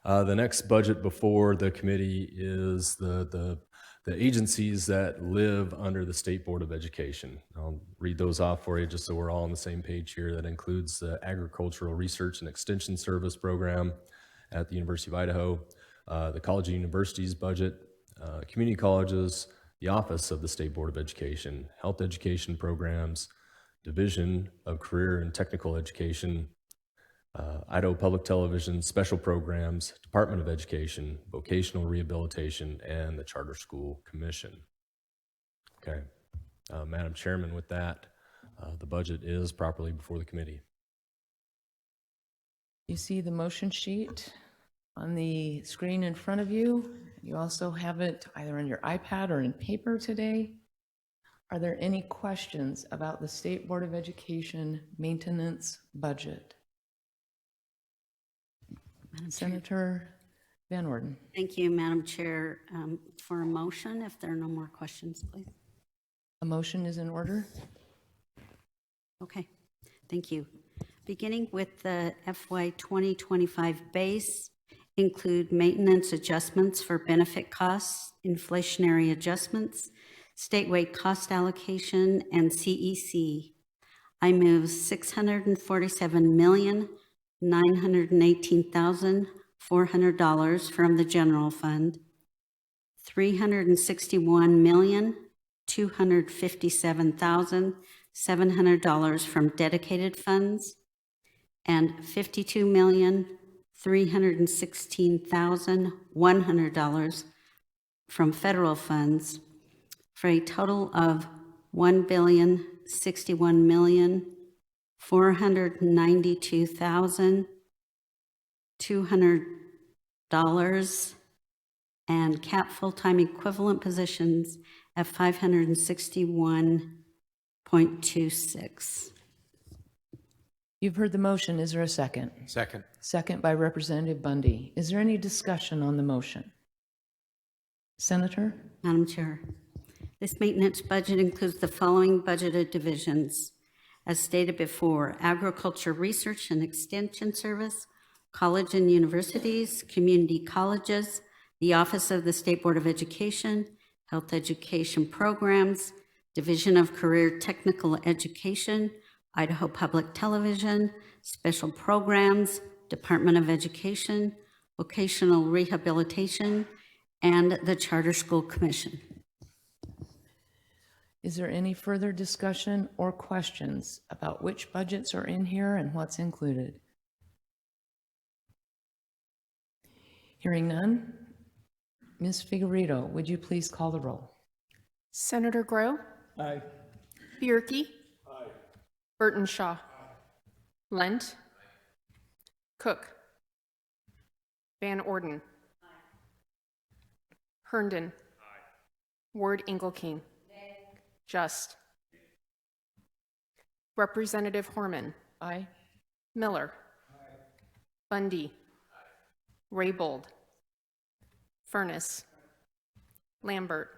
The next budget before the committee is the agencies that live under the State Board of Education. I'll read those off for you just so we're all on the same page here. That includes the Agricultural Research and Extension Service Program at the University of Idaho, the College and Universities budget, community colleges, the Office of the State Board of Education, health education programs, Division of Career and Technical Education, Idaho Public Television, special programs, Department of Education, vocational rehabilitation, and the Charter School Commission. Okay, Madam Chairman, with that, the budget is properly before the committee. You see the motion sheet on the screen in front of you. You also have it either on your iPad or in paper today. Are there any questions about the State Board of Education maintenance budget? Senator Van Orden. Thank you, Madam Chair. For a motion, if there are no more questions, please. A motion is in order. Okay, thank you. Beginning with the FY 2025 base, include maintenance adjustments for benefit costs, inflationary adjustments, statewide cost allocation, and CEC. I move $647,918,400 from the general fund, $361,257,700 from dedicated funds, and $52,316,100 from federal funds, for a total of $1,061,492,200 and cap full-time equivalent positions at 561.26. You've heard the motion. Is there a second? Second. Second by Representative Bundy. Is there any discussion on the motion? Senator? Madam Chair, this maintenance budget includes the following budgeted divisions. As stated before, agriculture research and extension service, college and universities, community colleges, the Office of the State Board of Education, health education programs, Division of Career Technical Education, Idaho Public Television, special programs, Department of Education, vocational rehabilitation, and the Charter School Commission. Is there any further discussion or questions about which budgets are in here and what's included? Hearing none, Ms. Figueredo, would you please call the roll? Senator Grow, Aye. Bierke, Burtonshaw, Lent, Cook, Van Orden, Herndon, Ward Engelking, Just, Representative Horman, Aye. Miller, Bundy, Raybold, Furness, Lambert,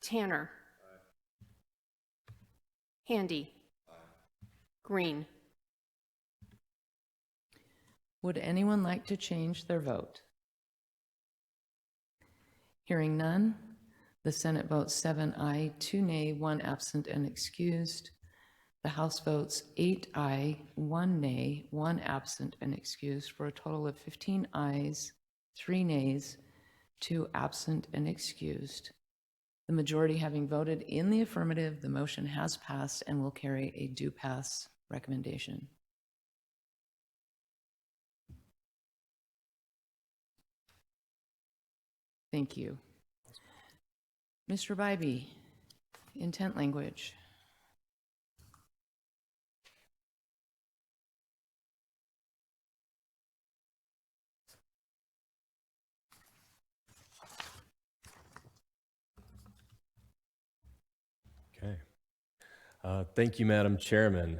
Tanner, Handy, Green. Would anyone like to change their vote? Hearing none, the Senate votes 7 aye, 2 nay, 1 absent and excused. The House votes 8 aye, 1 nay, 1 absent and excused, for a total of 15 ayes, 3 nays, 2 absent and excused. The majority having voted in the affirmative, the motion has passed and will carry a do pass recommendation. Thank you. Mr. Bybee, intent language. Okay. Thank you, Madam Chairman.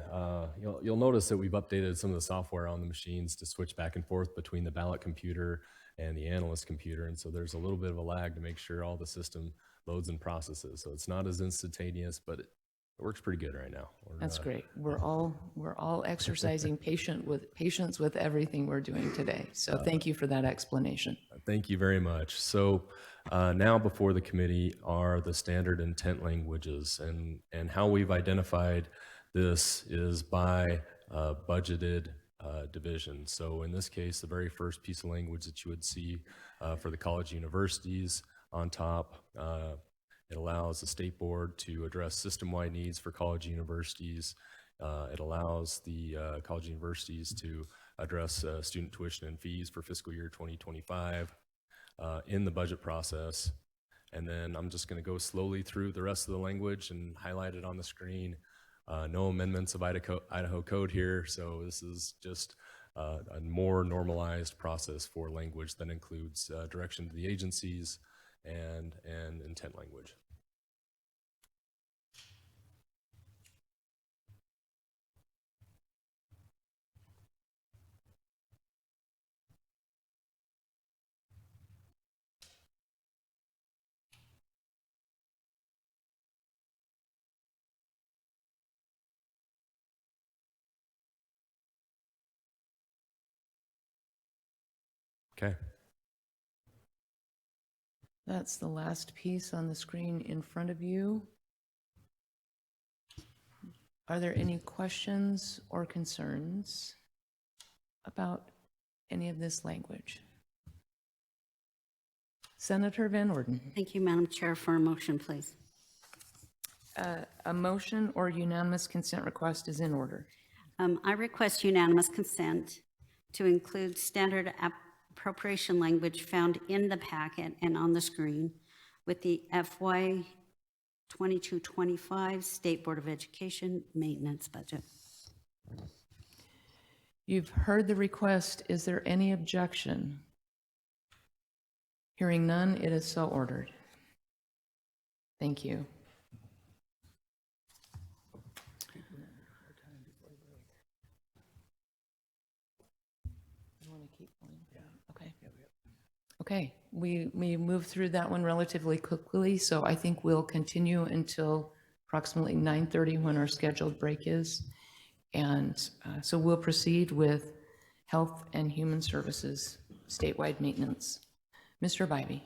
You'll notice that we've updated some of the software on the machines to switch back and forth between the ballot computer and the analyst computer, and so there's a little bit of a lag to make sure all the system loads and processes. So it's not as instantaneous, but it works pretty good right now. That's great. We're all exercising patience with everything we're doing today. So thank you for that explanation. Thank you very much. So now before the committee are the standard intent languages, and how we've identified this is by budgeted division. So in this case, the very first piece of language that you would see for the college universities on top, it allows the state board to address system-wide needs for college universities. It allows the college universities to address student tuition and fees for fiscal year 2025 in the budget process. And then I'm just going to go slowly through the rest of the language and highlight it on the screen. No amendments of Idaho code here, so this is just a more normalized process for language that includes direction to the agencies and intent language. Okay. That's the last piece on the screen in front of you. Are there any questions or concerns about any of this language? Senator Van Orden. Thank you, Madam Chair, for a motion, please. A motion or unanimous consent request is in order. I request unanimous consent to include standard appropriation language found in the packet and on the screen with the FY 22-25 State Board of Education maintenance budget. You've heard the request. Is there any objection? Hearing none, it is so ordered. Thank you. Okay. Okay, we moved through that one relatively quickly, so I think we'll continue until approximately 9:30 when our scheduled break is. And so we'll proceed with Health and Human Services statewide maintenance. Mr. Bybee.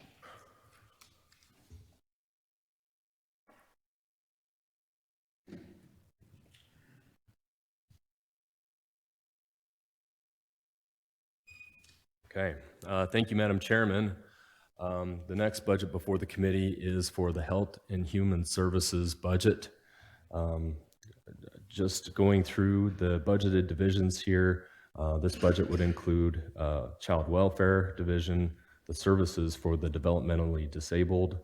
Okay, thank you, Madam Chairman. The next budget before the committee is for the Health and Human Services budget. Just going through the budgeted divisions here, this budget would include Child Welfare Division, the services for the developmentally disabled,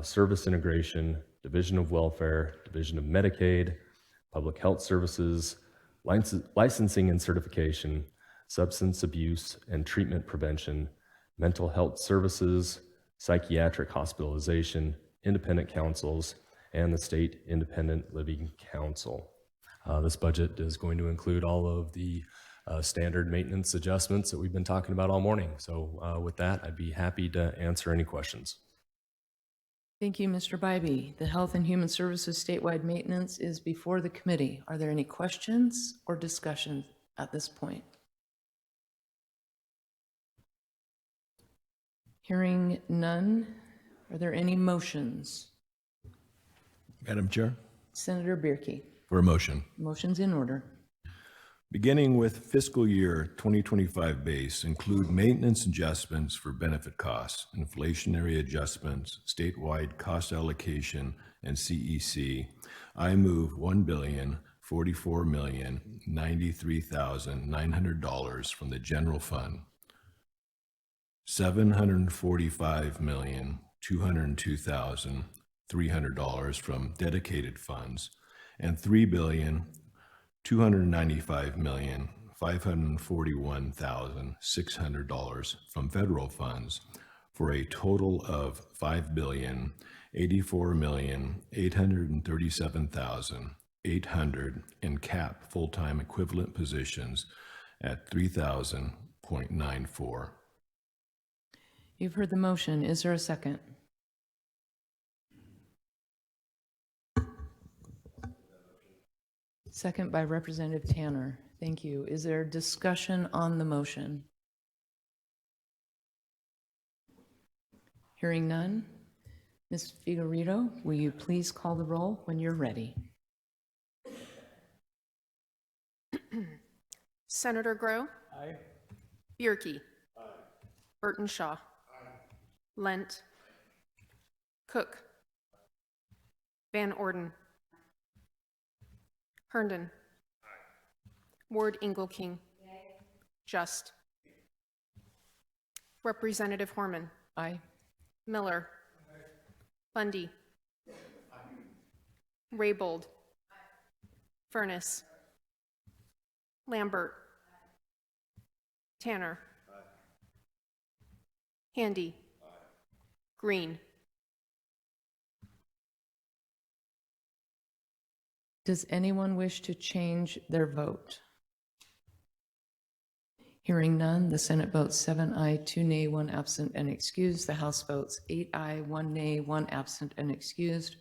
Service Integration, Division of Welfare, Division of Medicaid, Public Health Services, Licensing and Certification, Substance Abuse and Treatment Prevention, Mental Health Services, Psychiatric Hospitalization, Independent Councils, and the State Independent Living Council. This budget is going to include all of the standard maintenance adjustments that we've been talking about all morning. So with that, I'd be happy to answer any questions. Thank you, Mr. Bybee. The Health and Human Services statewide maintenance is before the committee. Are there any questions or discussion at this point? Hearing none, are there any motions? Madam Chair, Senator Bierke. for a motion. Motion's in order. Beginning with fiscal year 2025 base, include maintenance adjustments for benefit costs, inflationary adjustments, statewide cost allocation, and CEC. I move $1,044,093,900 from the general fund, $745,202,300 from dedicated funds, and $3,295,541,600 from federal funds, for a total of $5,084,837,800 in cap full-time equivalent positions at 3,000.94. You've heard the motion. Is there a second? Second by Representative Tanner. Thank you. Is there discussion on the motion? Hearing none. Ms. Figueredo, will you please call the roll when you're ready? Senator Grow? Aye. Bierke? Aye. Burton Shaw? Aye. Lent? Cook? Van Orden? Herndon? Aye. Ward Engelking? Aye. Just? Representative Horman? Aye. Miller? Aye. Bundy? Aye. Raybold? Aye. Furness? Aye. Lambert? Aye. Tanner? Aye. Handy? Aye. Green? Does anyone wish to change their vote? Hearing none, the Senate votes 7 aye, 2 nay, 1 absent and excused. The House votes 8 aye, 1 nay, 1 absent and excused,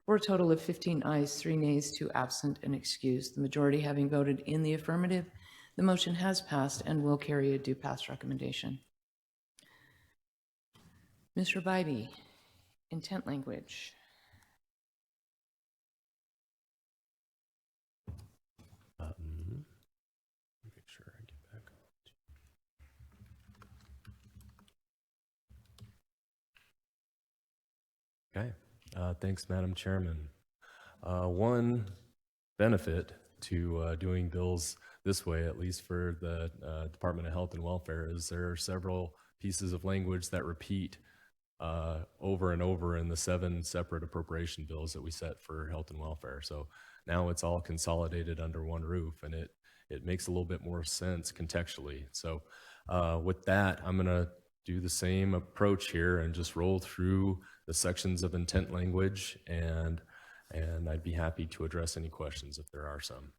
for a total of 15 ayes, 3 nays, 2 absent and excused. The majority having voted in the affirmative, the motion has passed and will carry a due pass recommendation. Mr. Bybee, intent language. Make sure I get back on. Okay, thanks, Madam Chairman. One benefit to doing bills this way, at least for the Department of Health and Welfare, is there are several pieces of language that repeat over and over in the 7 separate appropriation bills that we set for health and welfare. So now it's all consolidated under one roof, and it makes a little bit more sense contextually. So with that, I'm going to do the same approach here and just roll through the sections of intent language, and I'd be happy to address any questions if there are some.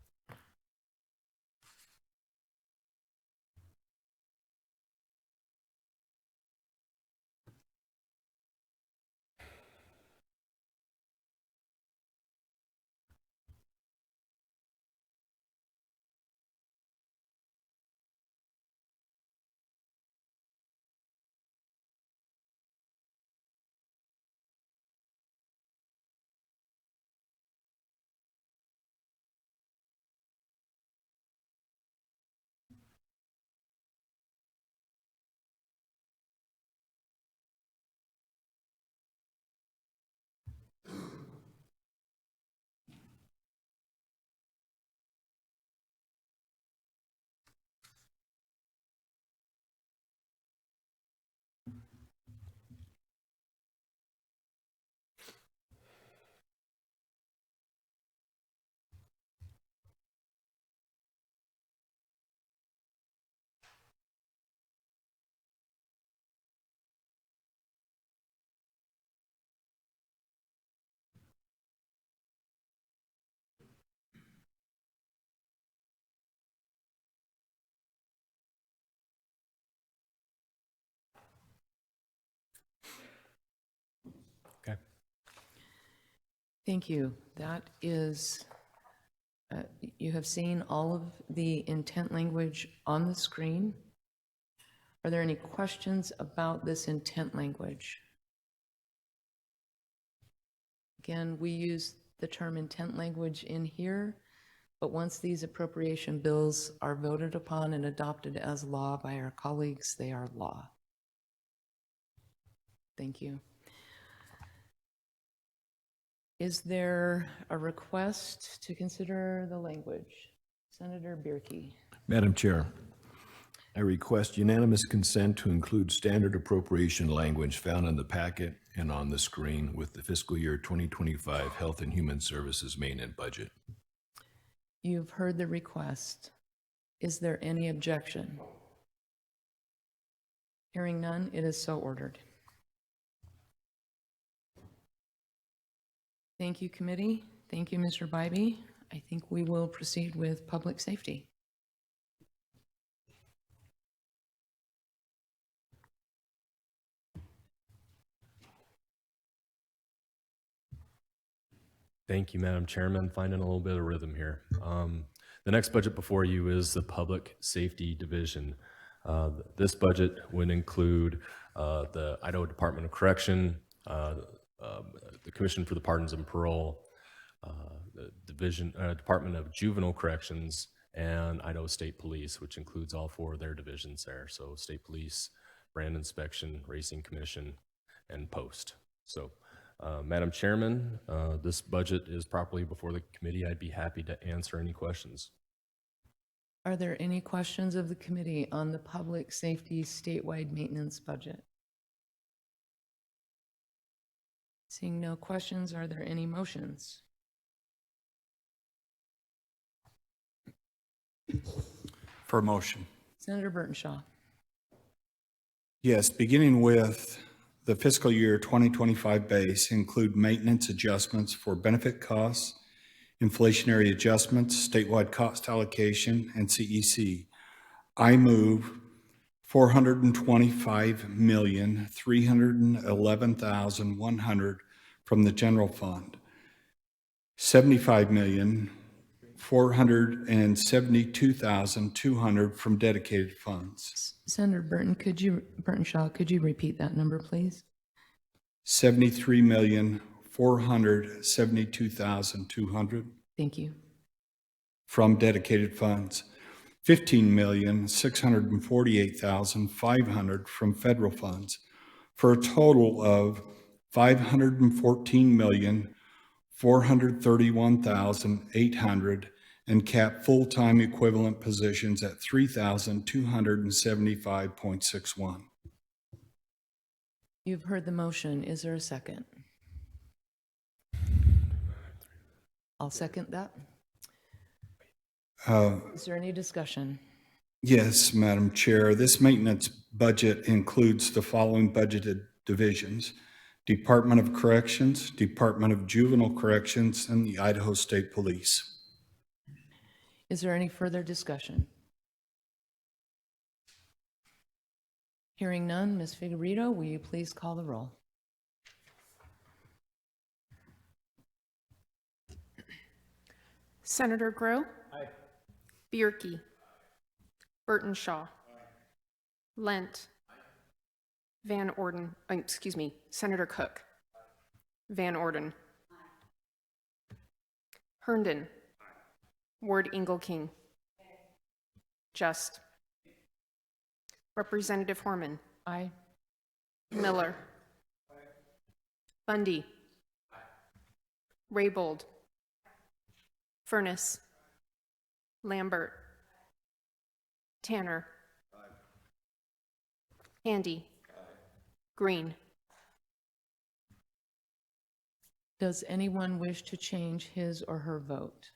Okay. Thank you. That is, you have seen all of the intent language on the screen. Are there any questions about this intent language? Again, we use the term intent language in here, but once these appropriation bills are voted upon and adopted as law by our colleagues, they are law. Thank you. Is there a request to consider the language? Senator Bierke. Madam Chair, I request unanimous consent to include standard appropriation language found in the packet and on the screen with the fiscal year 2025 Health and Human Services maintenance budget. You've heard the request. Is there any objection? Hearing none, it is so ordered. Thank you, committee. Thank you, Mr. Bybee. I think we will proceed with public safety. Thank you, Madam Chairman. Finding a little bit of rhythm here. The next budget before you is the Public Safety Division. This budget would include the Idaho Department of Correction, the Commission for the Pardons and Parole, the Department of Juvenile Corrections, and Idaho State Police, which includes all 4 of their divisions there. So State Police, Brand Inspection, Racing Commission, and Post. So Madam Chairman, this budget is properly before the committee. I'd be happy to answer any questions. Are there any questions of the committee on the public safety statewide maintenance budget? Seeing no questions, are there any motions? For a motion. Senator Burtonshaw. Yes, beginning with the fiscal year 2025 base, include maintenance adjustments for benefit costs, inflationary adjustments, statewide cost allocation, and CEC. I move $425,311,100 from the general fund, $75,472,200 from dedicated funds. Senator Burtonshaw, could you repeat that number, please? $73,472,200. Thank you. From dedicated funds, $15,648,500 from federal funds, for a total of $514,431,800, and cap full-time equivalent positions at 3,275.61. You've heard the motion. Is there a second? I'll second that. Is there any discussion? Yes, Madam Chair. This maintenance budget includes the following budgeted divisions: Department of Corrections, Department of Juvenile Corrections, and the Idaho State Police. Is there any further discussion? Hearing none, Ms. Figueredo, will you please call the roll? Senator Grow. Aye. Bierke. Burtonshaw. Lent. Van Orden, Senator Cook. Van Orden. Herndon. Ward Engelking. Just. Representative Horman. Aye. Miller. Bundy. Raybold. Furness. Lambert. Tanner. Handy. Green. Does anyone wish to change his or her vote?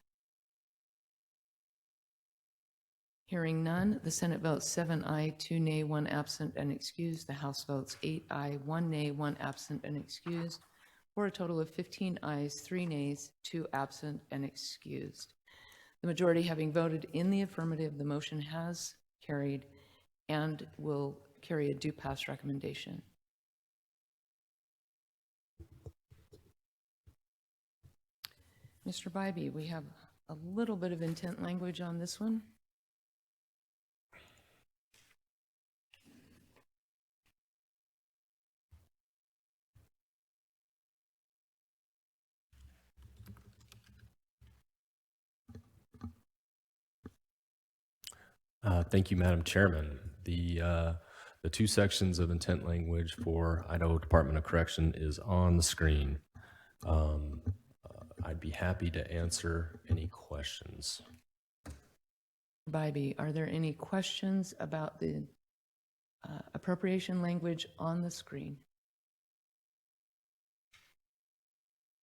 Hearing none, the Senate votes 7 aye, 2 nay, 1 absent and excused. The House votes 8 aye, 1 nay, 1 absent and excused, for a total of 15 ayes, 3 nays, 2 absent and excused. The majority having voted in the affirmative, the motion has carried and will carry a due pass recommendation. Mr. Bybee, we have a little bit of intent language on this one. Thank you, Madam Chairman. The two sections of intent language for Idaho Department of Correction is on the screen. I'd be happy to answer any questions. Bybee, are there any questions about the appropriation language on the screen?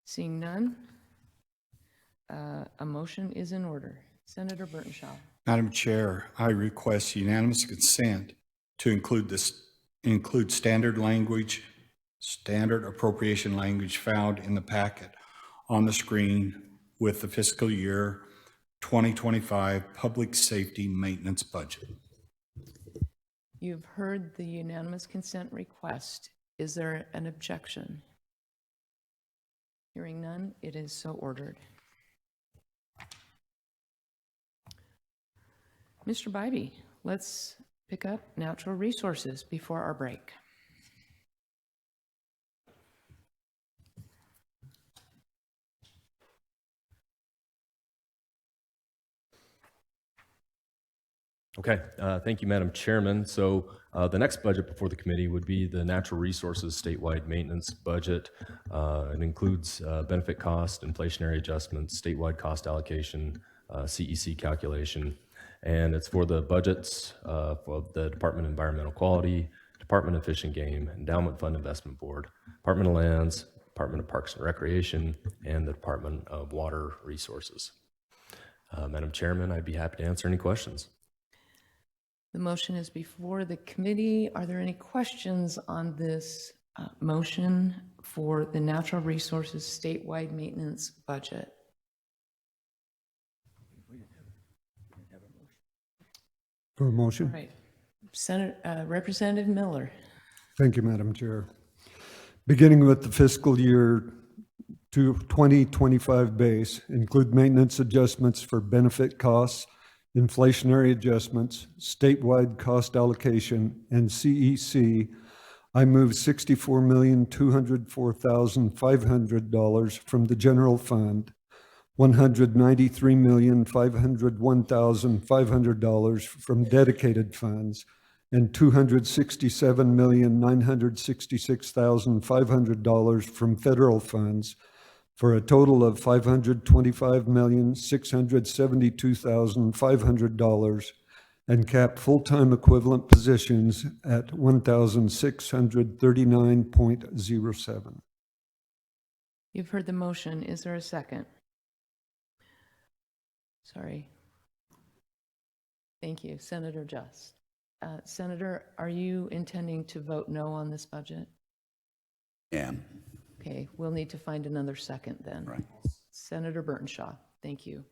Seeing none, a motion is in order. Senator Burtonshaw. Madam Chair, I request unanimous consent to include standard appropriation language found in the packet on the screen with the fiscal year 2025 public safety maintenance budget. You've heard the unanimous consent request. Is there an objection? Hearing none, it is so ordered. Mr. Bybee, let's pick up natural resources before our break. Okay, thank you, Madam Chairman. So the next budget before the committee would be the natural resources statewide maintenance budget. It includes benefit cost, inflationary adjustments, statewide cost allocation, CEC calculation, and it's for the budgets for the Department of Environmental Quality, Department of Fish and Game, Endowment Fund Investment Board, Department of Lands, Department of Parks and Recreation, and the Department of Water Resources. Madam Chairman, I'd be happy to answer any questions. The motion is before the committee. Are there any questions on this motion for the natural resources statewide maintenance budget? For a motion? All right. Representative Miller. Thank you, Madam Chair. Beginning with the fiscal year 2025 base, include maintenance adjustments for benefit costs, inflationary adjustments, statewide cost allocation, and CEC I move $64,204,500 from the general fund, $193,501,500 from dedicated funds, and $267,966,500 from federal funds, for a total of $525,672,500, and cap full-time equivalent positions at 1,639.07. You've heard the motion. Is there a second? Sorry. Thank you. Senator Just. Senator, are you intending to vote no on this budget? Yeah. Okay, we'll need to find another second then. Right. Senator Burtonshaw, thank you.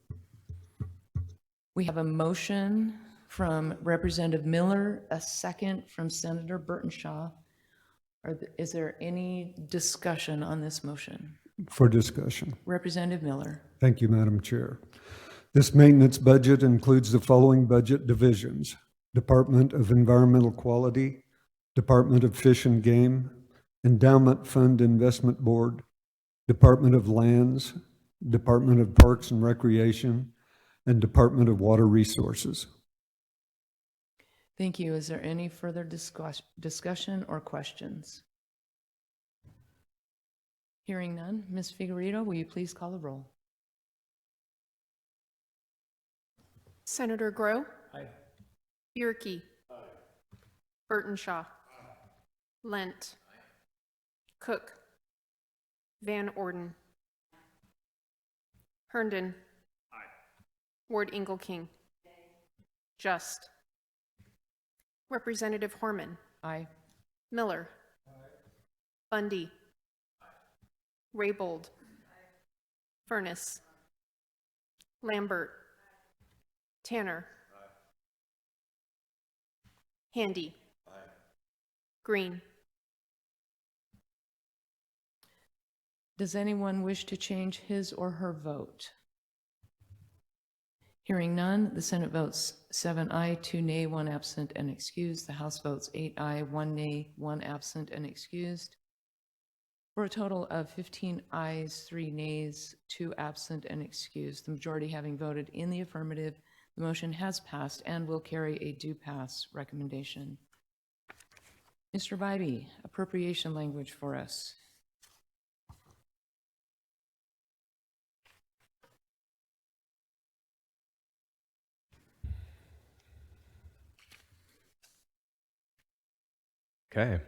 We have a motion from Representative Miller, a second from Senator Burtonshaw. Is there any discussion on this motion? For discussion. Representative Miller. Thank you, Madam Chair. This maintenance budget includes the following budget divisions: Department of Environmental Quality, Department of Fish and Game, Endowment Fund Investment Board, Department of Lands, Department of Parks and Recreation, and Department of Water Resources. Thank you. Is there any further discussion or questions? Hearing none, Ms. Figueredo, will you please call the roll? Senator Grow? Aye. Bierke? Aye. Burtonshaw? Aye. Lent? Aye. Cook? Van Orden? Herndon? Aye. Ward Ingle-King? Just? Representative Horman? Aye. Miller? Aye. Bundy? Aye. Raybold? Aye. Furness? Lambert? Tanner? Aye. Handy? Aye. Green? Does anyone wish to change his or her vote? Hearing none, the Senate votes 7 aye, 2 nay, 1 absent and excused. The House votes 8 aye, 1 nay, 1 absent and excused, for a total of 15 ayes, 3 nays, 2 absent and excused. The majority having voted in the affirmative, the motion has passed and will carry a do pass recommendation. Mr. Bybee, appropriation language for us. Okay.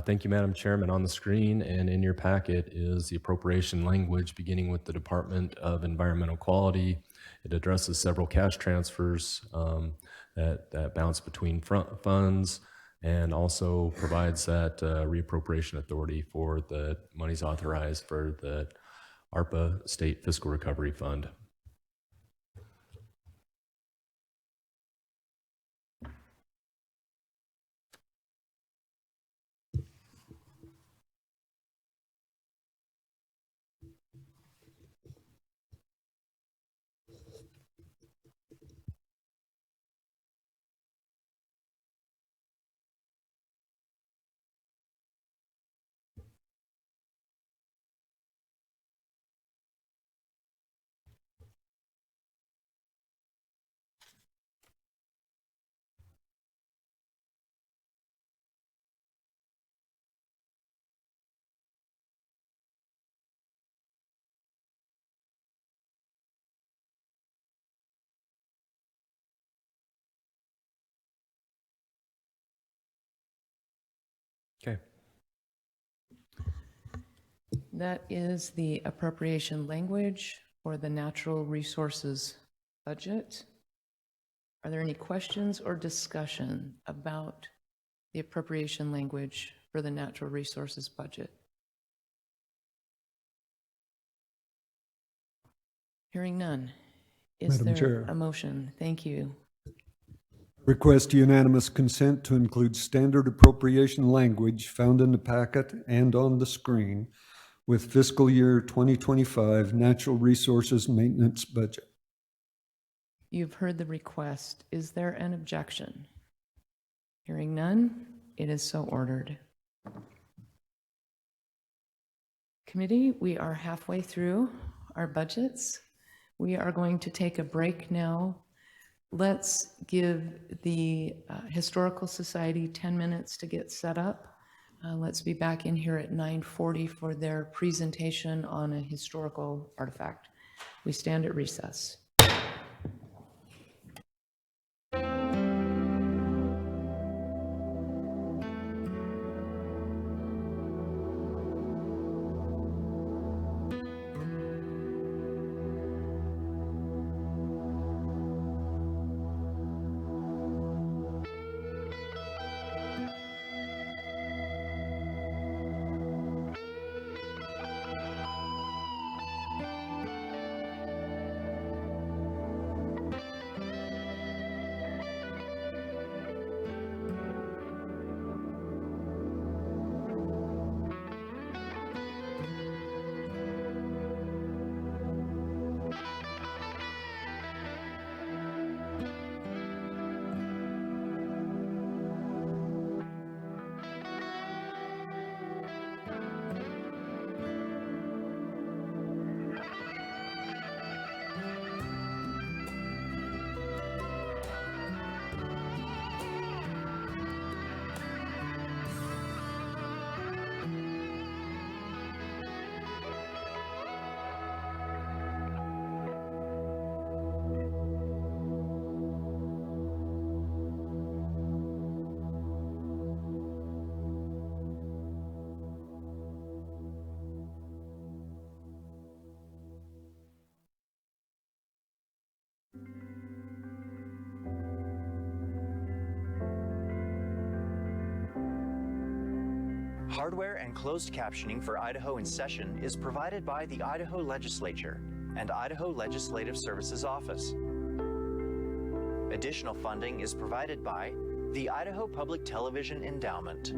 Thank you, Madam Chairman. On the screen and in your packet is the appropriation language beginning with the Department of Environmental Quality. It addresses several cash transfers that bounce between funds, and also provides that reappropriation authority for the monies authorized for the ARPA State Fiscal Recovery Fund. Okay. That is the appropriation language for the natural resources budget. Are there any questions or discussion about the appropriation language for the natural resources budget? Hearing none. Is Madam there Chair. a motion? Thank you. Request unanimous consent to include standard appropriation language found in the packet and on the screen with fiscal year 2025 natural resources maintenance budget. You've heard the request. Is there an objection? Hearing none, it is so ordered. Committee, we are halfway through our budgets. We are going to take a break now. Let's give the Historical Society 10 minutes to get set up. Let's be back in here at 9:40 for their presentation on a historical artifact. We stand at recess. Hardware and closed captioning for Idaho in Session is provided by the Idaho Legislature and Idaho Legislative Services Office. Additional funding is provided by the Idaho Public Television Endowment.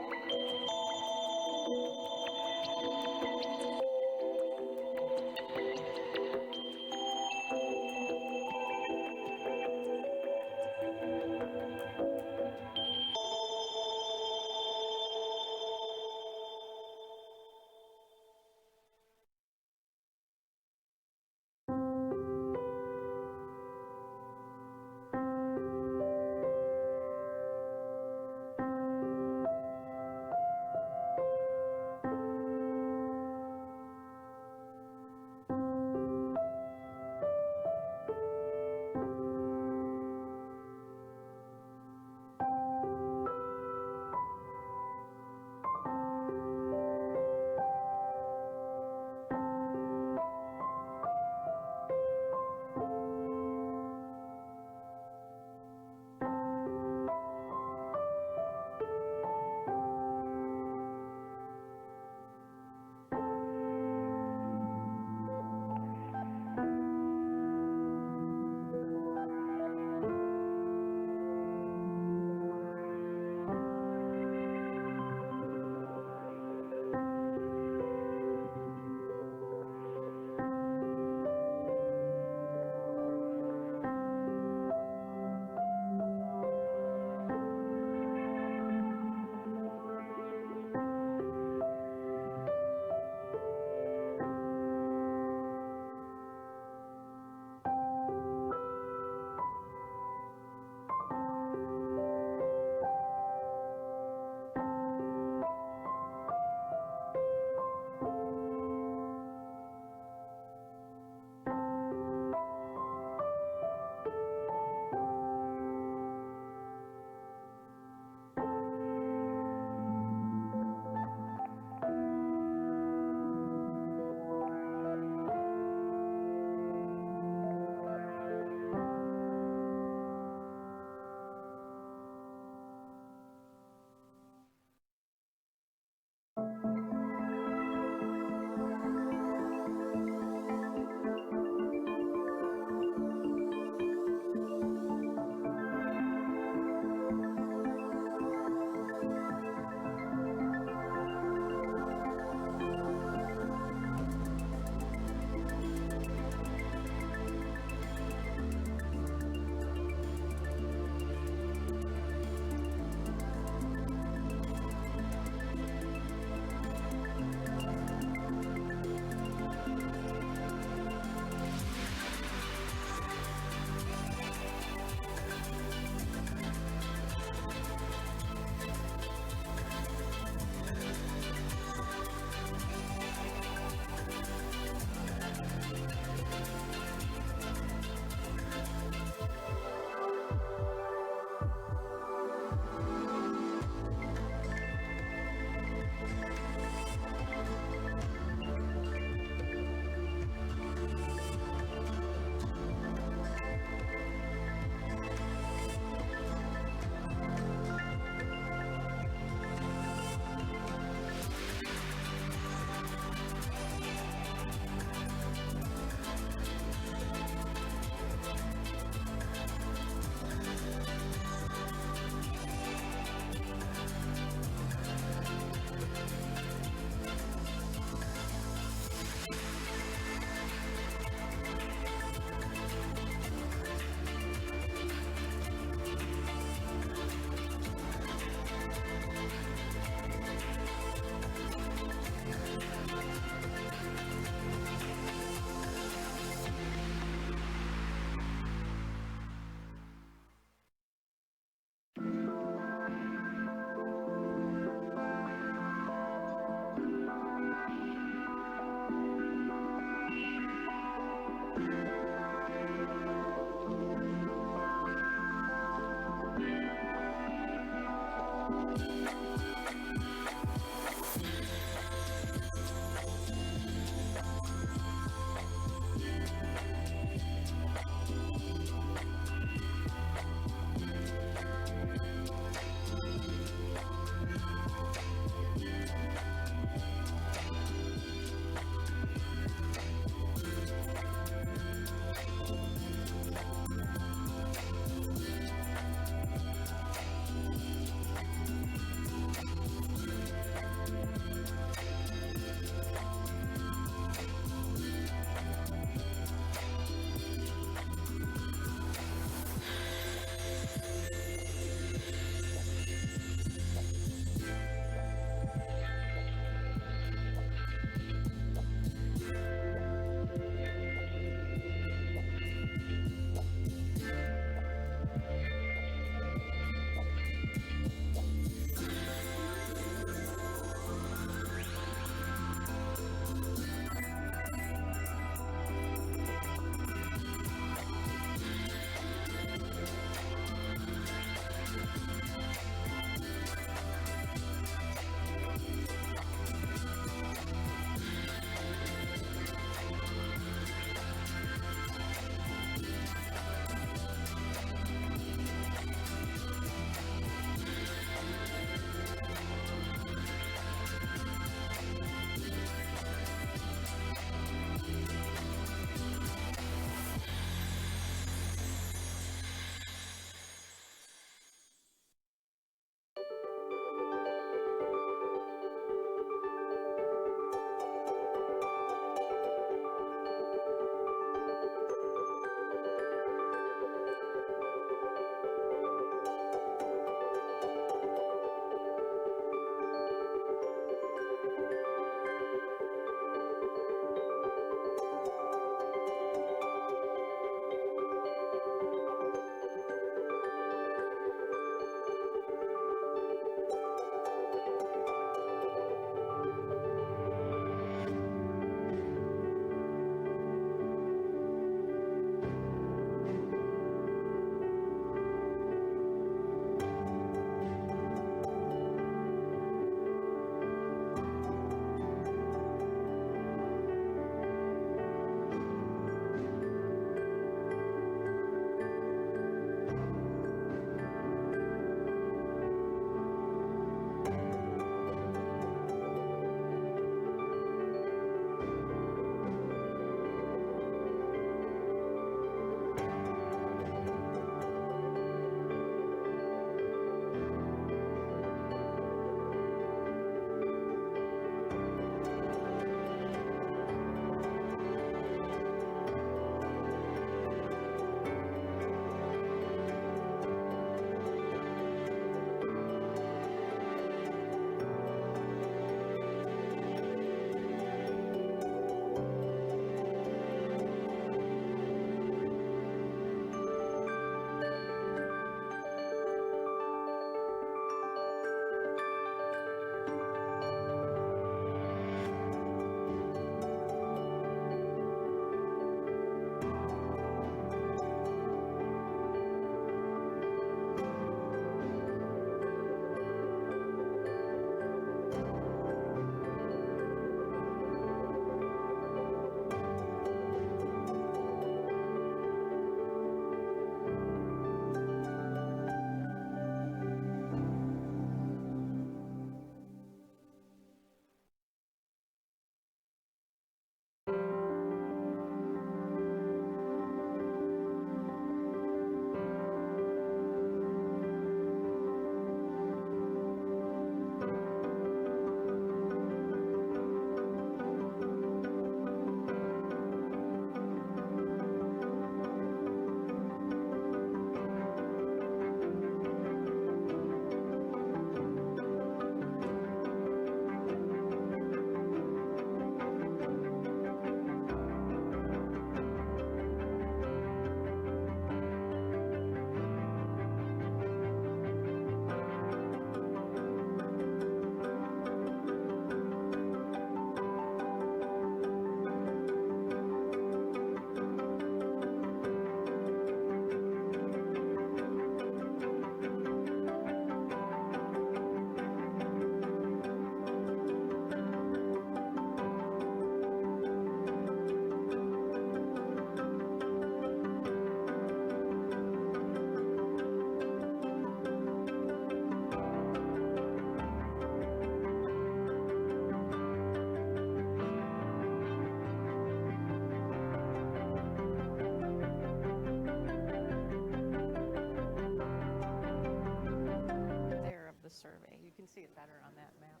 see it better on that map.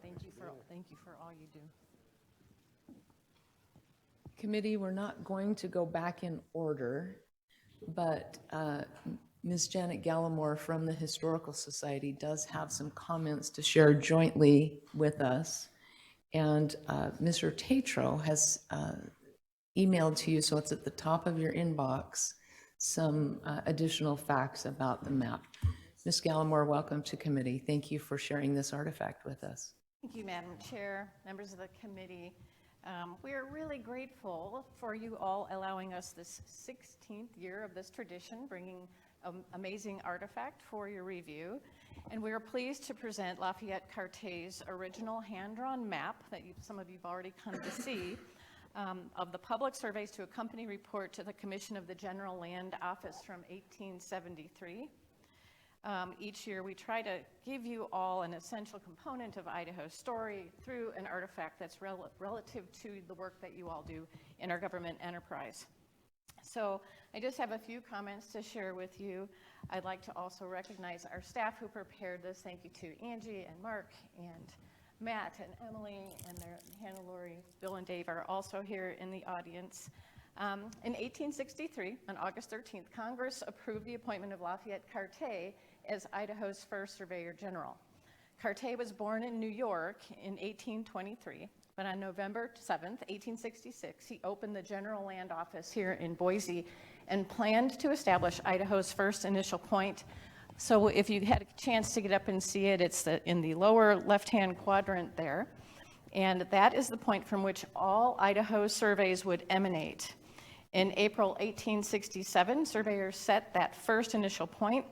Thank you for all you do. Committee, we're not going to go back in order, but Ms. Janet Gallimore from the Historical Society does have some comments to share jointly with us. And Mr. Tatro has emailed to you, so it's at the top of your inbox, some additional facts about the map. Ms. Gallimore, welcome to committee. Thank you for sharing this artifact with us. Thank you, Madam Chair, members of the committee. We are really grateful for you all allowing us this 16th year of this tradition, bringing an amazing artifact for your review. And we are pleased to present Lafayette Cartay's original hand-drawn map that some of you have already come to see of the public surveys to accompany report to the Commission of the General Land Office from 1873. Each year we try to give you all an essential component of Idaho's story through an artifact that's relative to the work that you all do in our government enterprise. So I just have a few comments to share with you. I'd like to also recognize our staff who prepared this. Thank you to Angie and Mark and Matt and Emily and Hannah, Lori, Bill, and Dave are also here in the audience. In 1863, on August 13th, Congress approved the appointment of Lafayette Cartay as Idaho's first Surveyor General. Cartay was born in New York in 1823, but on November 7th, 1866, he opened the General Land Office here in Boise and planned to establish Idaho's first initial point. So if you had a chance to get up and see it, it's in the lower left-hand quadrant there. And that is the point from which all Idaho surveys would emanate. In April 1867, surveyors set that first initial point,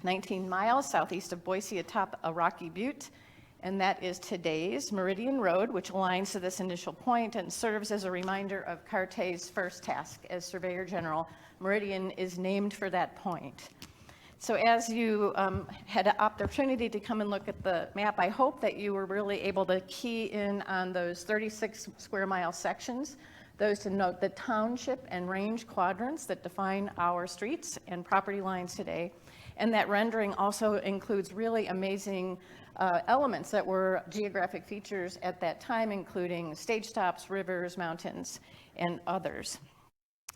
19 miles southeast of Boise atop a rocky butte, and that is today's Meridian Road, which aligns to this initial point and serves as a reminder of Cartay's first task as Surveyor General. Meridian is named for that point. So as you had an opportunity to come and look at the map, I hope that you were really able to key in on those 36 square mile sections, those to note the township and range quadrants that define our streets and property lines today. And that rendering also includes really amazing elements that were geographic features at that time, including stage stops, rivers, mountains, and others.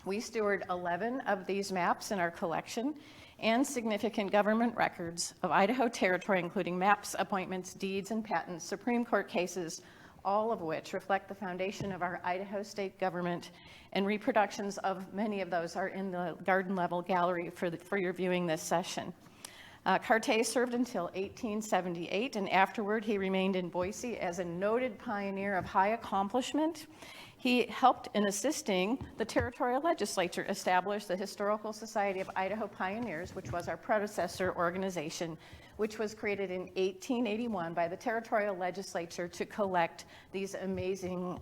We steward 11 of these maps in our collection and significant government records of Idaho territory, including maps, appointments, deeds, and patents, Supreme Court cases, all of which reflect the foundation of our Idaho state government, and reproductions of many of those are in the garden level gallery for your viewing this session. Cartay served until 1878, and afterward he remained in Boise as a noted pioneer of high accomplishment. He helped in assisting the territorial legislature establish the Historical Society of Idaho Pioneers, which was our predecessor organization, which was created in 1881 by the territorial legislature to collect these amazing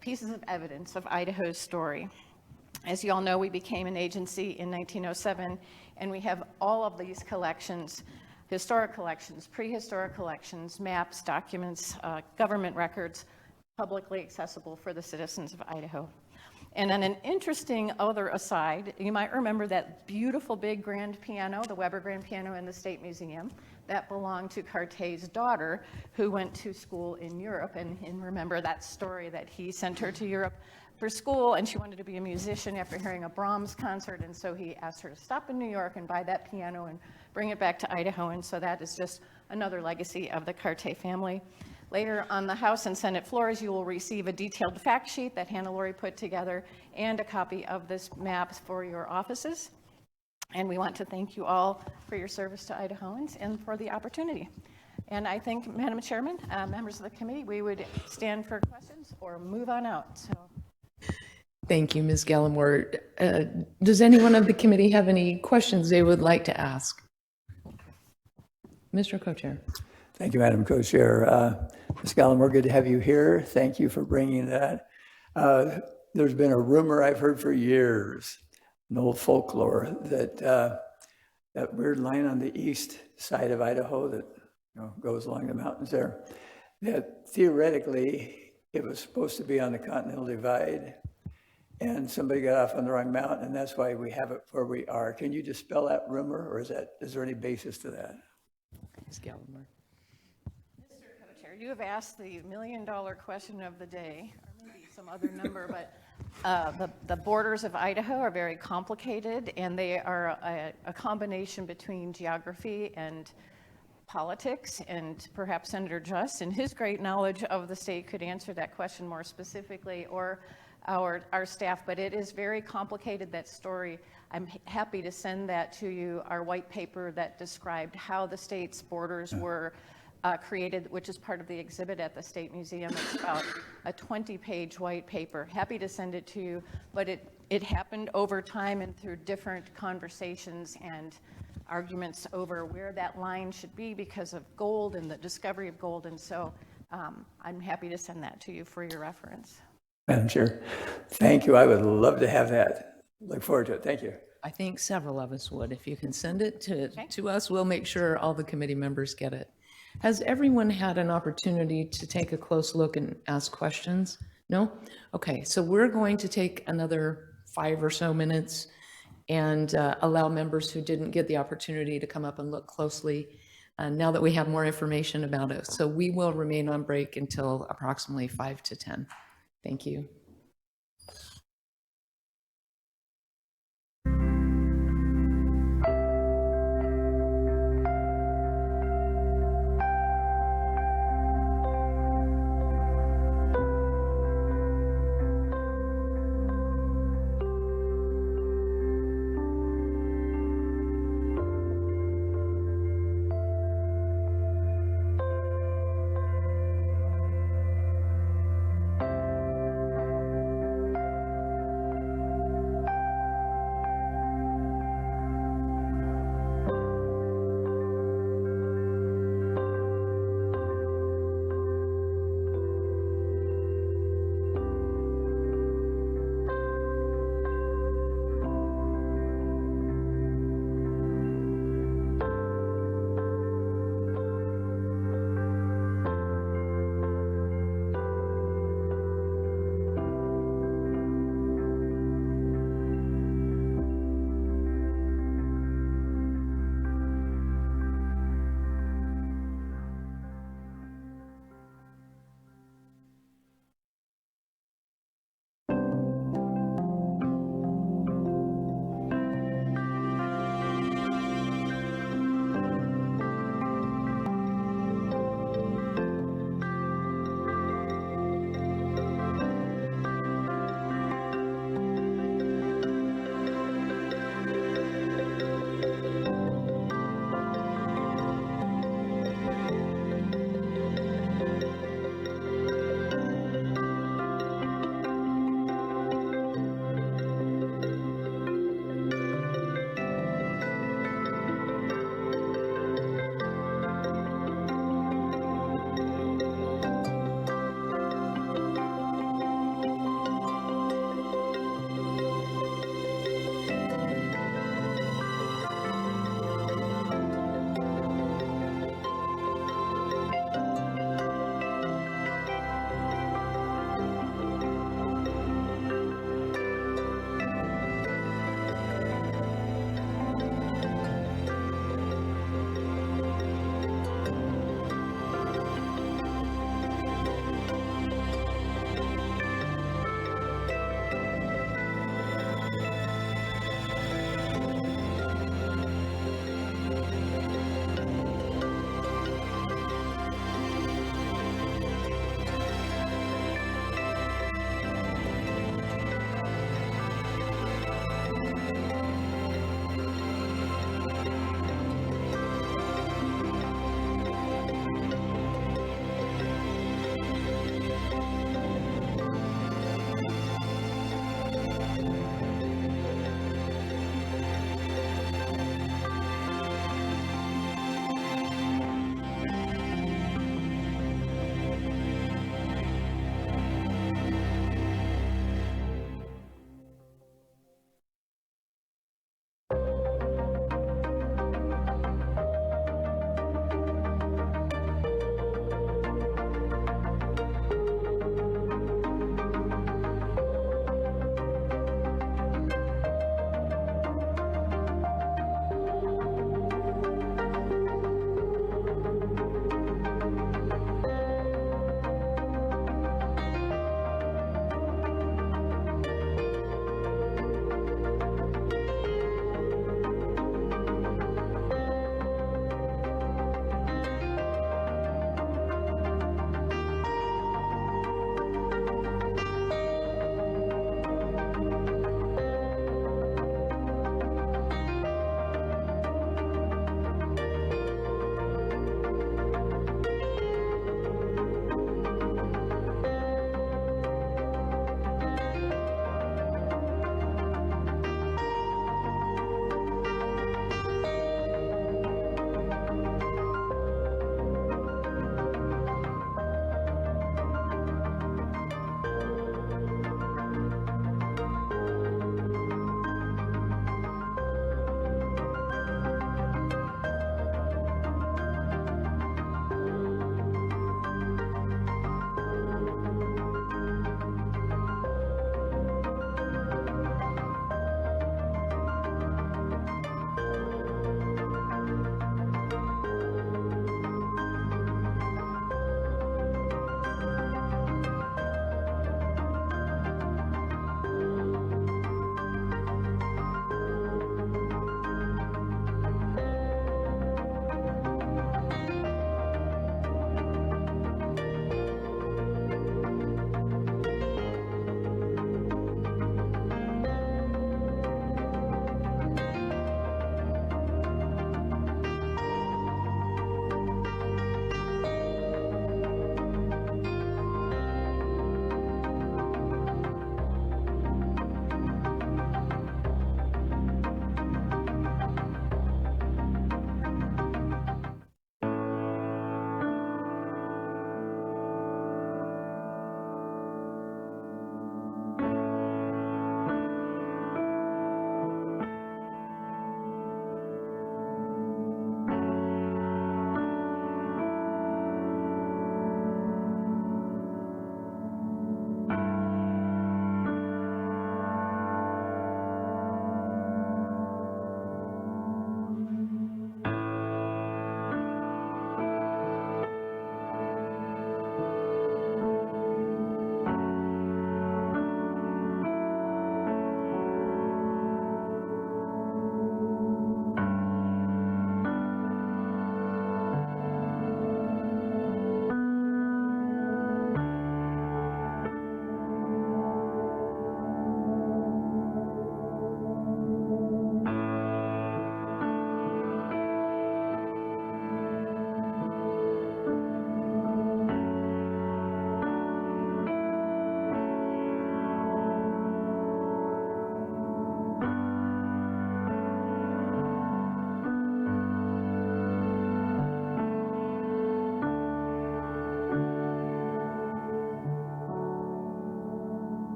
pieces of evidence of Idaho's story. As you all know, we became an agency in 1907, and we have all of these collections, historic collections, prehistoric collections, maps, documents, government records, publicly accessible for the citizens of Idaho. And on an interesting other aside, you might remember that beautiful big grand piano, the Weber Grand Piano in the State Museum, that belonged to Cartay's daughter, who went to school in Europe. And remember that story that he sent her to Europe for school, and she wanted to be a musician after hearing a Brahms concert, and so he asked her to stop in New York and buy that piano and bring it back to Idaho. And so that is just another legacy of the Cartay family. Later on the House and Senate floors, you will receive a detailed fact sheet that Hannah Lori put together and a copy of this map for your offices. And we want to thank you all for your service to Idahoans and for the opportunity. And I think, Madam Chairman, members of the committee, we would stand for questions or move on out. So. Thank you, Ms. Gallimore. Does anyone of the committee have any questions they would like to ask? Mr. Co-Chair. Thank you, Madam Co-Chair. Ms. Gallimore, good to have you here. Thank you for bringing that. There's been a rumor I've heard for years, an old folklore, that that weird line on the east side of Idaho that goes along the mountains there, that theoretically it was supposed to be on the Continental Divide, and somebody got off on the wrong mountain, and that's why we have it where we are. Can you dispel that rumor, or is there any basis to that? Ms. Gallimore. Mr. Co-Chair, you have asked the million-dollar question of the day, or maybe some other number, but the borders of Idaho are very complicated, and they are a combination between geography and politics, and perhaps Senator Just, in his great knowledge of the state, could answer that question more specifically, or our staff, but it is very complicated, that story. I'm happy to send that to you, our white paper that described how the state's borders were created, which is part of the exhibit at the State Museum. It's about a 20-page white paper. Happy to send it to you, but it happened over time and through different conversations and arguments over where that line should be because of gold and the discovery of gold. And so I'm happy to send that to you for your reference. Madam Chair, thank you. I would love to have that. Look forward to it. Thank you. I think several of us would. If you can send it to us, we'll make sure all the committee members get it. Has everyone had an opportunity to take a close look and ask questions? No? Okay, so we're going to take another 5 or so minutes and allow members who didn't get the opportunity to come up and look closely now that we have more information about it. So we will remain on break until approximately 5 to 10. Thank you.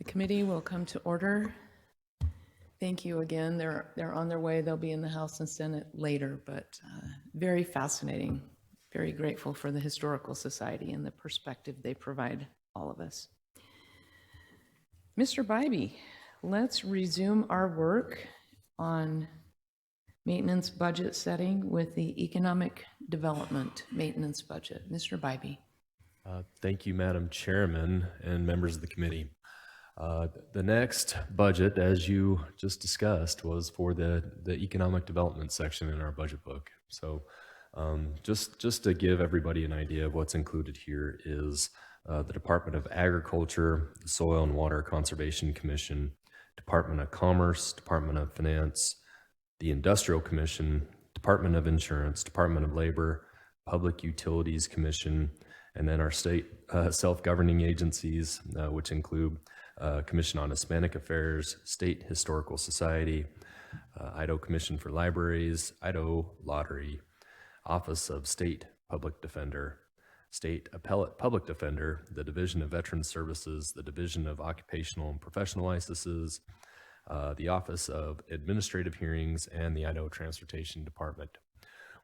The committee will come to order. Thank you again. They're on their way. They'll be in the House and Senate later, but very fascinating. Very grateful for the Historical Society and the perspective they provide all of us. Mr. Bybee, let's resume our work on maintenance budget setting with the economic development maintenance budget. Mr. Bybee. Thank you, Madam Chairman and members of the committee. The next budget, as you just discussed, was for the economic development section in our budget book. So just to give everybody an idea of what's included here is the Department of Agriculture, the Soil and Water Conservation Commission, Department of Commerce, Department of Finance, the Industrial Commission, Department of Insurance, Department of Labor, Public Utilities Commission, and then our state self-governing agencies, which include Commission on Hispanic Affairs, State Historical Society, Idaho Commission for Libraries, Idaho Lottery, Office of State Public Defender, State Appellate Public Defender, the Division of Veterans Services, the Division of Occupational and Professional Licenses, the Office of Administrative Hearings, and the Idaho Transportation Department.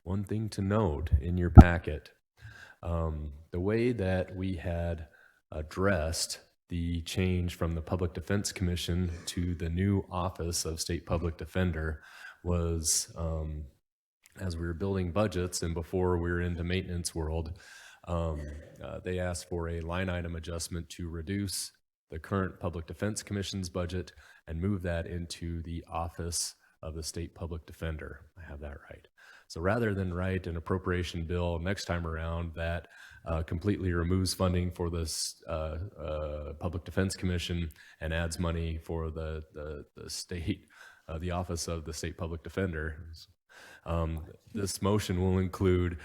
One thing to note in your packet, the way that we had addressed the change from the Public Defense Commission to the new Office of State Public Defender was, as we were building budgets and before we were into maintenance world, they asked for a line item adjustment to reduce the current Public Defense Commission's budget and move that into the Office of the State Public Defender. I have that right. So rather than write an appropriation bill next time around that completely removes funding for this Public Defense Commission and adds money for the state, the Office of the State Public Defender, this motion will include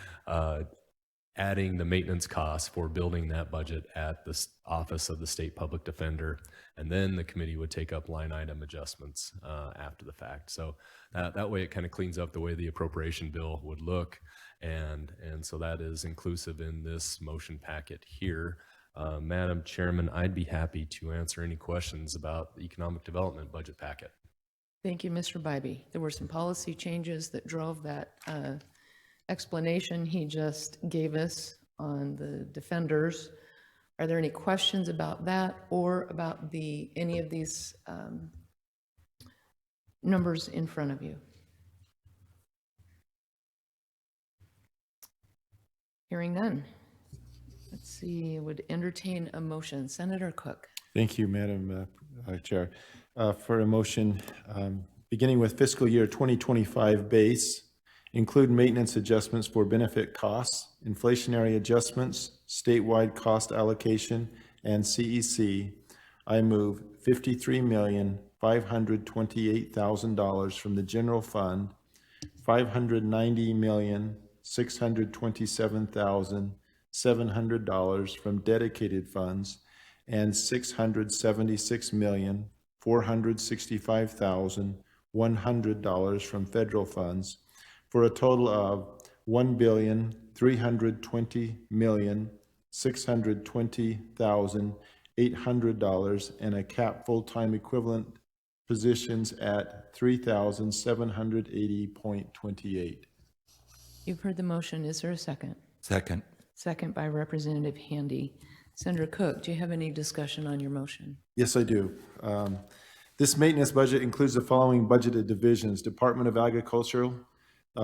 adding the maintenance costs for building that budget at the Office of the State Public Defender, and then the committee would take up line item adjustments after the fact. So that way it kind of cleans up the way the appropriation bill would look, and so that is inclusive in this motion packet here. Madam Chairman, I'd be happy to answer any questions about the economic development budget packet. Thank you, Mr. Bybee. There were some policy changes that drove that explanation he just gave us on the defenders. Are there any questions about that or about any of these numbers in front of you? Hearing none. Let's see, would entertain a motion. Senator Cook. Thank you, Madam Chair. For a motion, beginning with fiscal year 2025 base, include maintenance adjustments for benefit costs, inflationary adjustments, statewide cost allocation, and CEC. I move $53,528,000 from the general fund, $590,627,700 from dedicated funds, and $676,465,100 from federal funds, for a total of $1,320,620,800 and a cap full-time equivalent positions at 3,780.28. You've heard the motion. Is there a second? Second. Second by Representative Handy. Senator Cook, do you have any discussion on your motion? Yes, I do. This maintenance budget includes the following budgeted divisions: Department of Agriculture,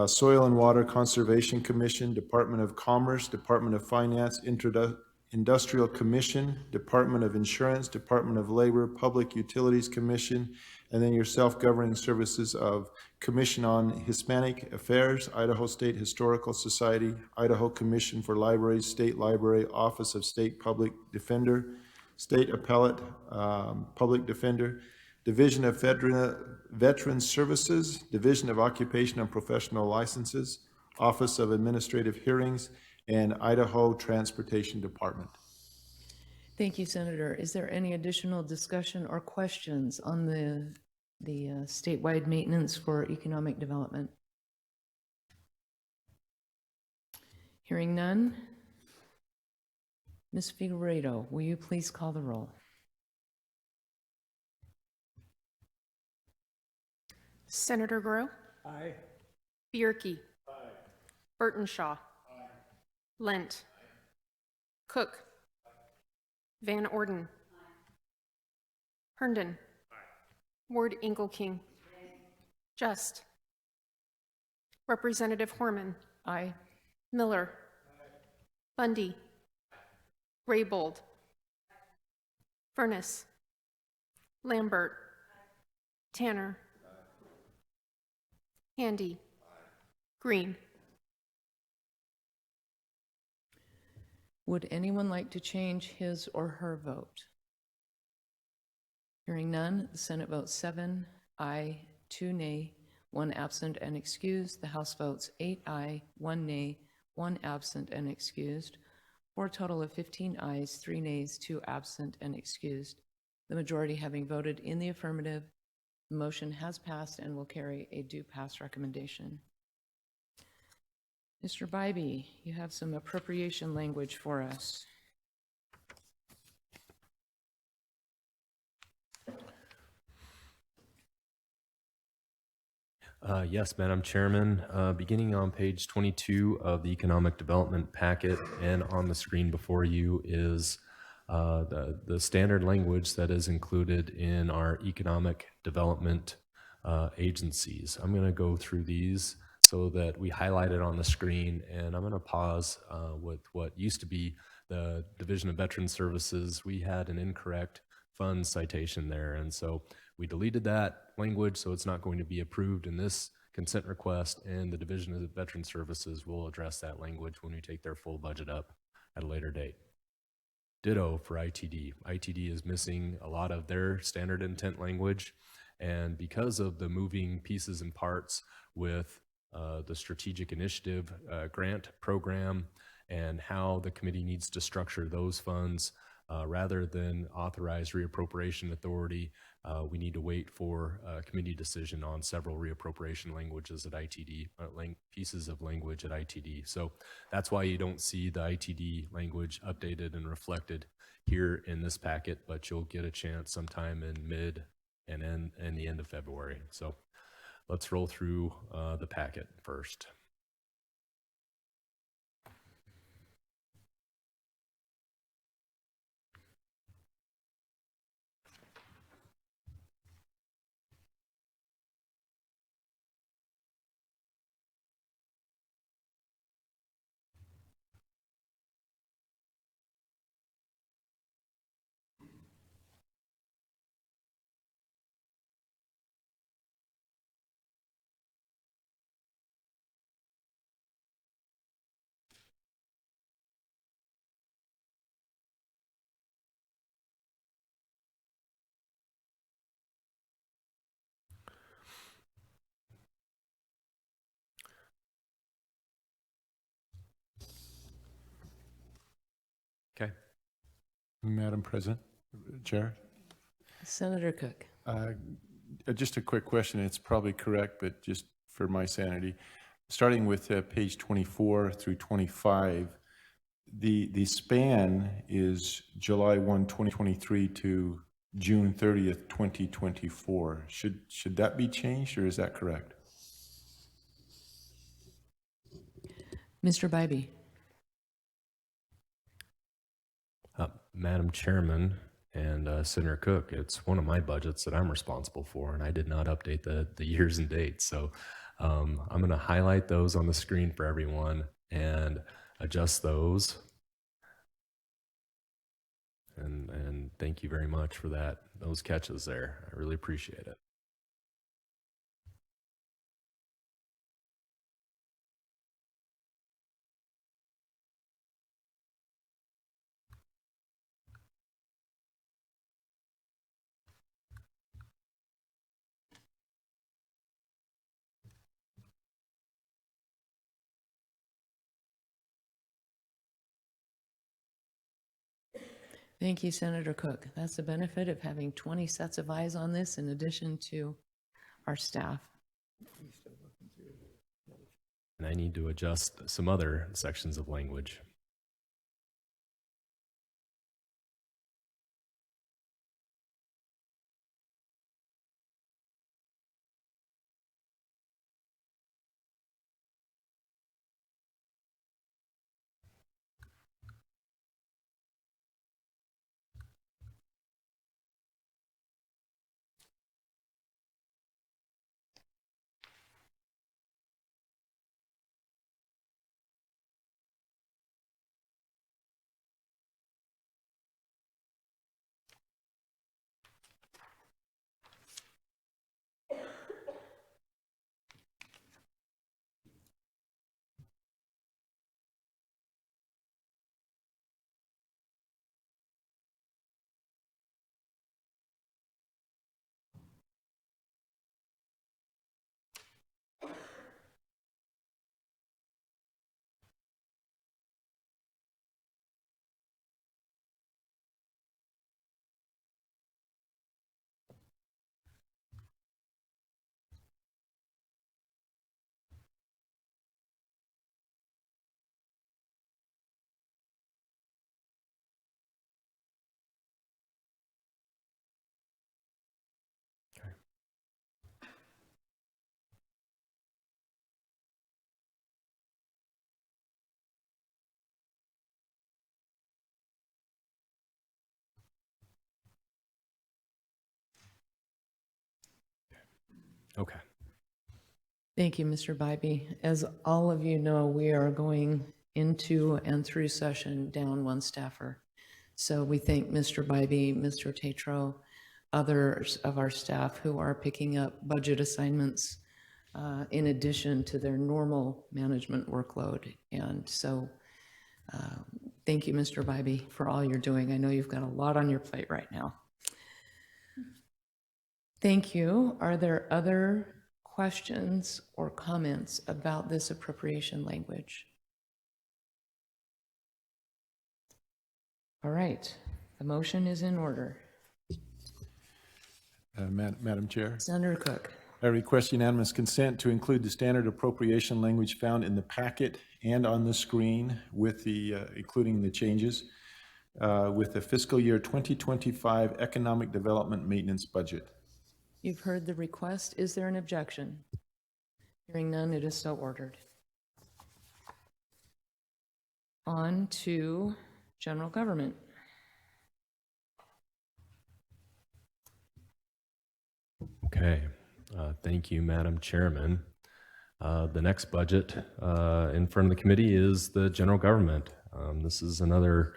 Soil and Water Conservation Commission, Department of Commerce, Department of Finance, Industrial Commission, Department of Insurance, Department of Labor, Public Utilities Commission, and then your self-governing services of Commission on Hispanic Affairs, Idaho State Historical Society, Idaho Commission for Libraries, State Library, Office of State Public Defender, State Appellate Public Defender, Division of Veterans Services, Division of Occupation and Professional Licenses, Office of Administrative Hearings, and Idaho Transportation Department. Thank you, Senator. Is there any additional discussion or questions on the statewide maintenance for economic development? Hearing none. Ms. Figueredo, will you please call the roll? Senator Grow. Aye. Bierke. Burtonshaw. Lent. Cook. Van Orden. Herndon. Ward Engelking. Just. Representative Horman. Aye. Miller. Bundy. Raybold. Furness. Lambert. Tanner. Handy. Green. Would anyone like to change his or her vote? Hearing none, the Senate votes 7 aye, 2 nay, 1 absent and excused. The House votes 8 aye, 1 nay, 1 absent and excused, for a total of 15 ayes, 3 nays, 2 absent and excused. The majority having voted in the affirmative, the motion has passed and will carry a do pass recommendation. Mr. Bybee, you have some appropriation language for us. Yes, Madam Chairman. Beginning on page 22 of the Economic Development Packet, and on the screen before you is the standard language that is included in our economic development agencies. I'm going to go through these so that we highlight it on the screen, and I'm going to pause with what used to be the Division of Veterans Services. We had an incorrect fund citation there, and so we deleted that language, so it's not going to be approved in this consent request, and the Division of Veterans Services will address that language when we take their full budget up at a later date. Ditto for ITD. ITD is missing a lot of their standard intent language, and because of the moving pieces and parts with the strategic initiative grant program and how the committee needs to structure those funds, rather than authorize reappropriation authority, we need to wait for a committee decision on several reappropriation languages at ITD, pieces of language at ITD. So that's why you don't see the ITD language updated and reflected here in this packet, but you'll get a chance sometime in mid and the end of February. So let's roll through the packet first. Okay. Madam President, Chair. Senator Cook. Just a quick question. It's probably correct, but just for my sanity, starting with page 24 through 25, the span is July 1, 2023 to June 30th, 2024. Should that be changed, or is that correct? Mr. Bybee. Madam Chairman and Senator Cook, it's one of my budgets that I'm responsible for, and I did not update the years and dates. So I'm going to highlight those on the screen for everyone and adjust those. And thank you very much for those catches there. I really appreciate it. Thank you, Senator Cook. That's the benefit of having 20 sets of eyes on this in addition to our staff. And I need to adjust some other sections of language. Okay. Thank you, Mr. Bybee. As all of you know, we are going into and through session down one staffer. So we thank Mr. Bybee, Mr. Tatro, others of our staff who are picking up budget assignments in addition to their normal management workload. And so thank you, Mr. Bybee, for all you're doing. I know you've got a lot on your plate right now. Thank you. Are there other questions or comments about this appropriation language? All right, the motion is in order. Madam Chair, Senator Cook. I request unanimous consent to include the standard appropriation language found in the packet and on the screen with the, including the changes, with the fiscal year 2025 economic development maintenance budget. You've heard the request. Is there an objection? Hearing none, it is so ordered. On to general government. Okay. Thank you, Madam Chairman. The next budget in front of the committee is the general government. This is another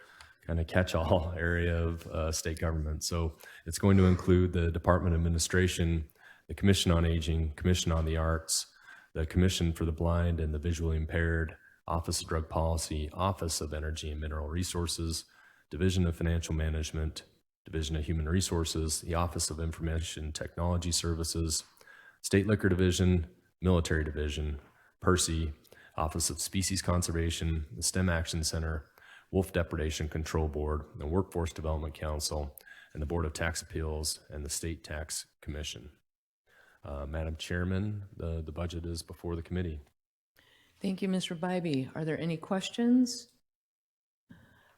kind of catch-all area of state government. So it's going to include the Department of Administration, the Commission on Aging, Commission on the Arts, the Commission for the Blind and the Visually Impaired, Office of Drug Policy, Office of Energy and Mineral Resources, Division of Financial Management, Division of Human Resources, the Office of Information Technology Services, State Liquor Division, Military Division, PERSI, Office of Species Conservation, the STEM Action Center, Wolf Depredation Control Board, the Workforce Development Council, and the Board of Tax Appeals and the State Tax Commission. Madam Chairman, the budget is before the committee. Thank you, Mr. Bybee. Are there any questions?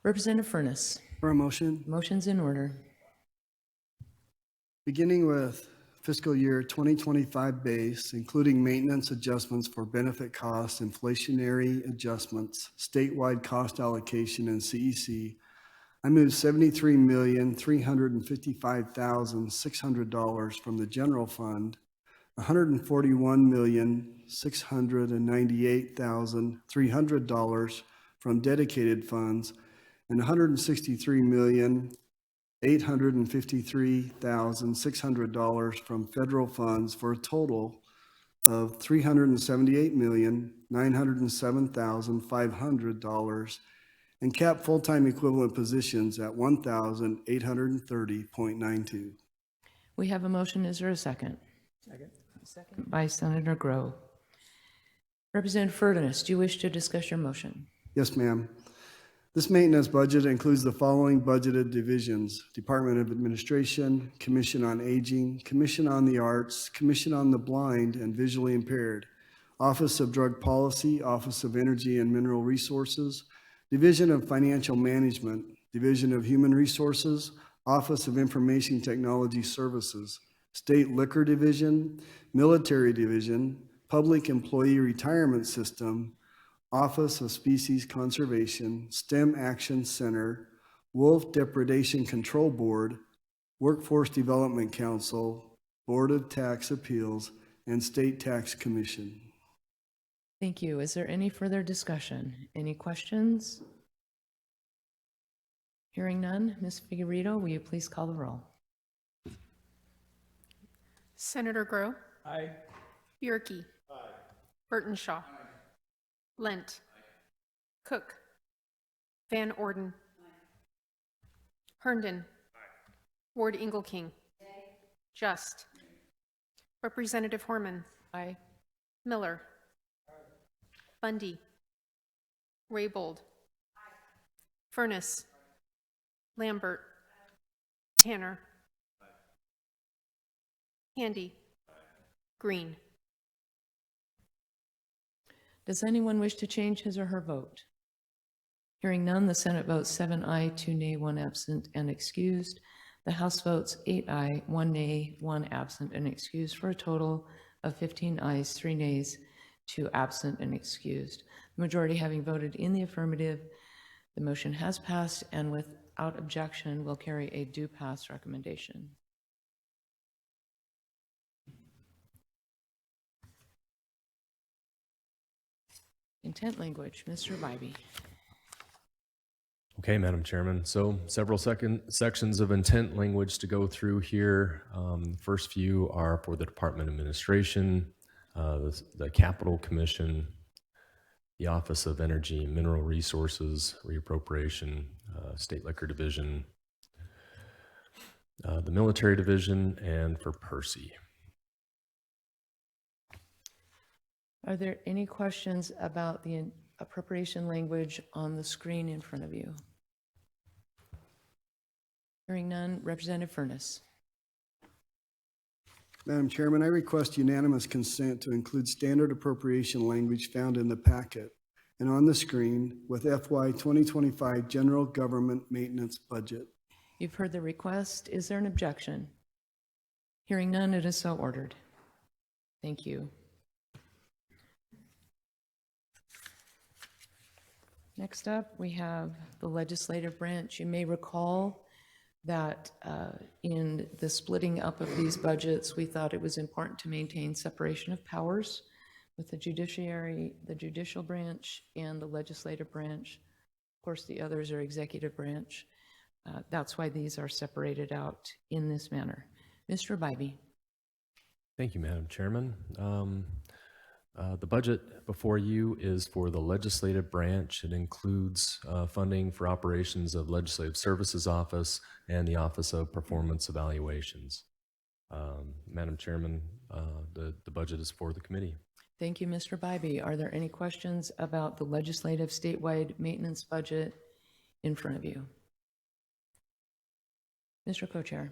Representative Furness. For a motion. Motion's in order. Beginning with fiscal year 2025 base, including maintenance adjustments for benefit costs, inflationary adjustments, statewide cost allocation, and CEC, I move $73,355,600 from the general fund, $141,698,300 from dedicated funds, and $163,853,600 from federal funds for a total of $378,907,500 and cap full-time equivalent positions at 1,830.92. We have a motion. Is there a second? Second by Senator Grow. Representative Furness, do you wish to discuss your motion? Yes, ma'am. This maintenance budget includes the following budgeted divisions: Department of Administration, Commission on Aging, Commission on the Arts, Commission on the Blind and Visually Impaired, Office of Drug Policy, Office of Energy and Mineral Resources, Division of Financial Management, Division of Human Resources, Office of Information Technology Services, State Liquor Division, Military Division, Public Employee Retirement System, Office of Species Conservation, STEM Action Center, Wolf Depredation Control Board, Workforce Development Council, Board of Tax Appeals, and State Tax Commission. Thank you. Is there any further discussion? Any questions? Hearing none, Ms. Figueredo, will you please call the roll? Senator Grow. Aye. Bierke. Aye. Burtonshaw. Aye. Lent. Aye. Cook. Van Orden. Aye. Herndon. Aye. Ward Ingleking. Aye. Just. Aye. Representative Horman. Aye. Miller. Aye. Bundy. Raybold. Aye. Furness. Aye. Lambert. Aye. Tanner. Aye. Handy. Aye. Green. Does anyone wish to change his or her vote? Hearing none, the Senate votes 7 aye, 2 nay, 1 absent and excused. The House votes 8 aye, 1 nay, 1 absent and excused for a total of 15 ayes, 3 nays, 2 absent and excused. The majority having voted in the affirmative, the motion has passed and without objection will carry a do pass recommendation. Intent language, Mr. Bybee. Okay, Madam Chairman. So several sections of intent language to go through here. The first few are for the Department of Administration, the Capital Commission, the Office of Energy and Mineral Resources, Reappropriation, State Liquor Division, the Military Division, and for Percy. Are there any questions about the appropriation language on the screen in front of you? Hearing none, Representative Furness. Madam Chairman, I request unanimous consent to include standard appropriation language found in the packet and on the screen with FY 2025 General Government Maintenance Budget. You've heard the request. Is there an objection? Hearing none, it is so ordered. Thank you. Next up, we have the legislative branch. You may recall that in the splitting up of these budgets, we thought it was important to maintain separation of powers with the judiciary, the judicial branch, and the legislative branch. Of course, the others are executive branch. That's why these are separated out in this manner. Mr. Bybee. Thank you, Madam Chairman. The budget before you is for the legislative branch. It includes funding for operations of Legislative Services Office and the Office of Performance Evaluations. Madam Chairman, the budget is for the committee. Thank you, Mr. Bybee. Are there any questions about the legislative statewide maintenance budget in front of you? Mr. Co-Chair.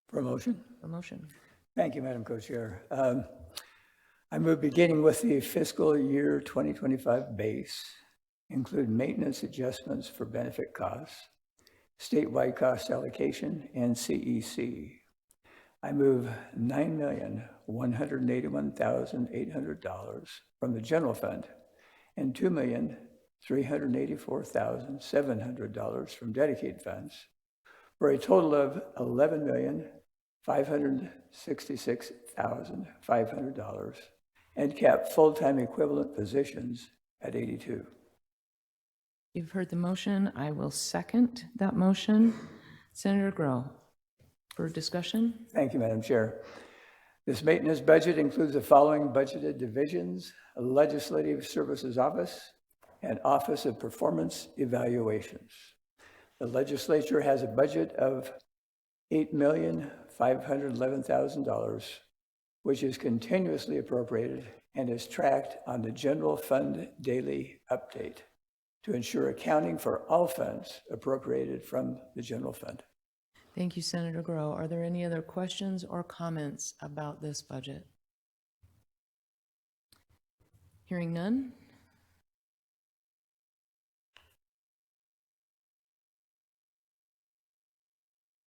For a motion? A motion. Thank you, Madam Co-Chair. I move beginning with the fiscal year 2025 base, include maintenance adjustments for benefit costs, statewide cost allocation, and CEC. I move $9,181,800 from the general fund and $2,384,700 from dedicated funds for a total of $11,566,500 and cap full-time equivalent positions at 82. You've heard the motion. I will second that motion. Senator Grow, for discussion. Thank you, Madam Chair. This maintenance budget includes the following budgeted divisions: Legislative Services Office and Office of Performance Evaluations. The legislature has a budget of $8,511,000, which is continuously appropriated and is tracked on the general fund daily update to ensure accounting for all funds appropriated from the general fund. Thank you, Senator Grow. Are there any other questions or comments about this budget? Hearing none.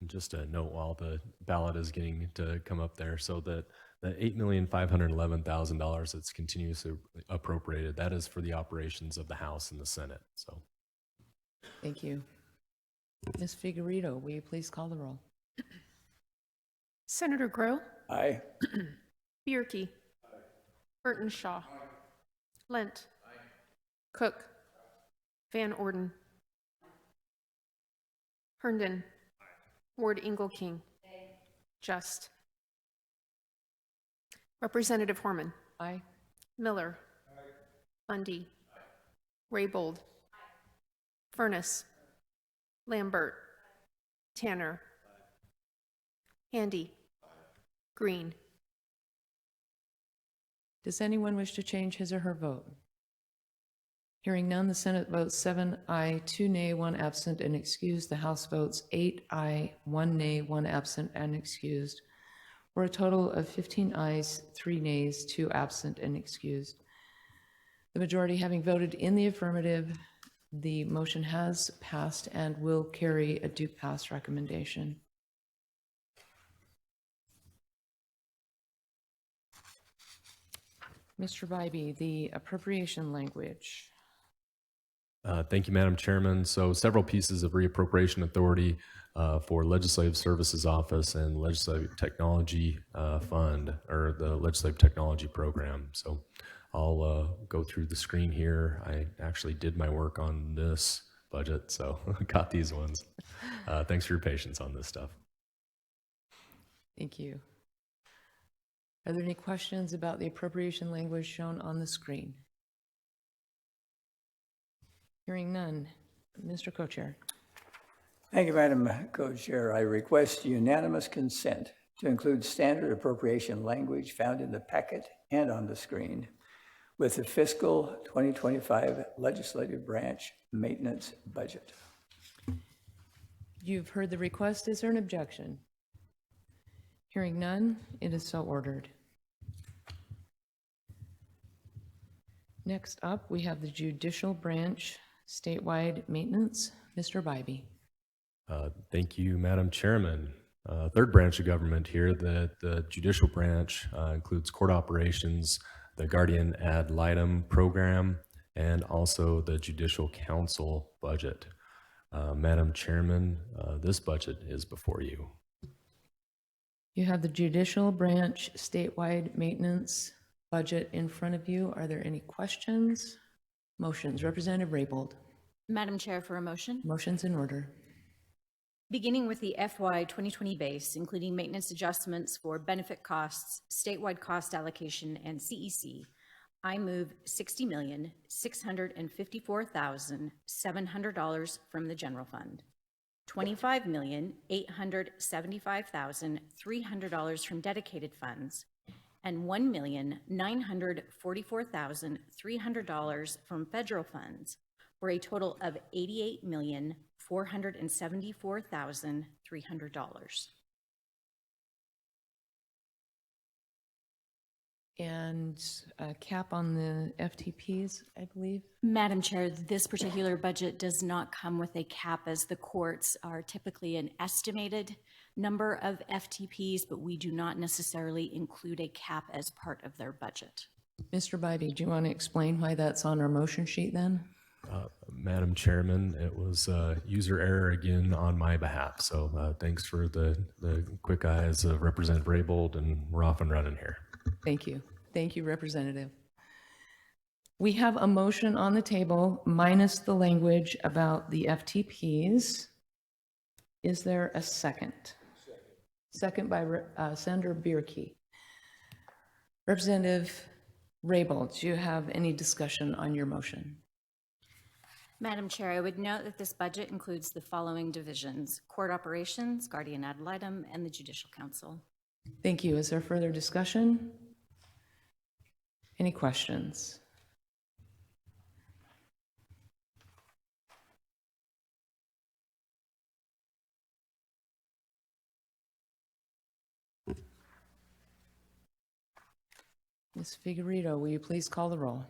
Just a note while the ballot is getting to come up there, so that the $8,511,000 that's continuously appropriated, that is for the operations of the House and the Senate. So, thank you. Ms. Figueredo, will you please call the roll? Senator Grow. Aye. Bierke. Burtonshaw. Lent. Cook. Van Orden. Herndon. Ward Ingleking. Just. Representative Horman. Aye. Miller. Bundy. Raybold. Furness. Lambert. Tanner. Handy. Green. Does anyone wish to change his or her vote? Hearing none, the Senate votes 7 aye, 2 nay, 1 absent and excused. The House votes 8 aye, 1 nay, 1 absent and excused, for a total of 15 ayes, 3 nays, 2 absent and excused. The majority having voted in the affirmative, the motion has passed and will carry a due pass recommendation. Mr. Bybee, the appropriation language. thank you, Madam Chairman. So several pieces of reappropriation authority for Legislative Services Office and Legislative Technology Fund, or the Legislative Technology Program. So I'll go through the screen here. I actually did my work on this budget, so got these ones. Thanks for your patience on this stuff. Thank you. Are there any questions about the appropriation language shown on the screen? Hearing none. Mr. Co-Chair. Thank you, Madam Co-Chair. I request unanimous consent to include standard appropriation language found in the packet and on the screen with the fiscal 2025 legislative branch maintenance budget. You've heard the request. Is there an objection? Hearing none, it is so ordered. Next up, we have the judicial branch statewide maintenance. Mr. Bybee. Thank you, Madam Chairman. Third branch of government here, the judicial branch includes court operations, the guardian ad litem program, and also the judicial council budget. Madam Chairman, this budget is before you. You have the judicial branch statewide maintenance budget in front of you. Are there any questions? Motions. Representative Raybold. Madam Chair, for a motion. Motions in order. Beginning with the FY 2020 base, including maintenance adjustments for benefit costs, statewide cost allocation, and CEC, I move $60,654,700 from the general fund, $25,875,300 from dedicated funds, and $1,944,300 from federal funds, for a total of $88,474,300. And a cap on the FTPs, I believe. Madam Chair, this particular budget does not come with a cap, as the courts are typically an estimated number of FTPs, but we do not necessarily include a cap as part of their budget. Mr. Bybee, do you want to explain why that's on our motion sheet then? Madam Chairman, it was user error again on my behalf. So thanks for the quick eyes of Representative Raybold, and we're off and running here. Thank you. Thank you, Representative. We have a motion on the table minus the language about the FTPs. Is there a second? Second by Senator Bierke. Representative Raybold, do you have any discussion on your motion? Madam Chair, I would note that this budget includes the following divisions: court operations, guardian ad litem, and the judicial council. Thank you. Is there further discussion? Any questions? Ms. Figueredo, will you please call the roll?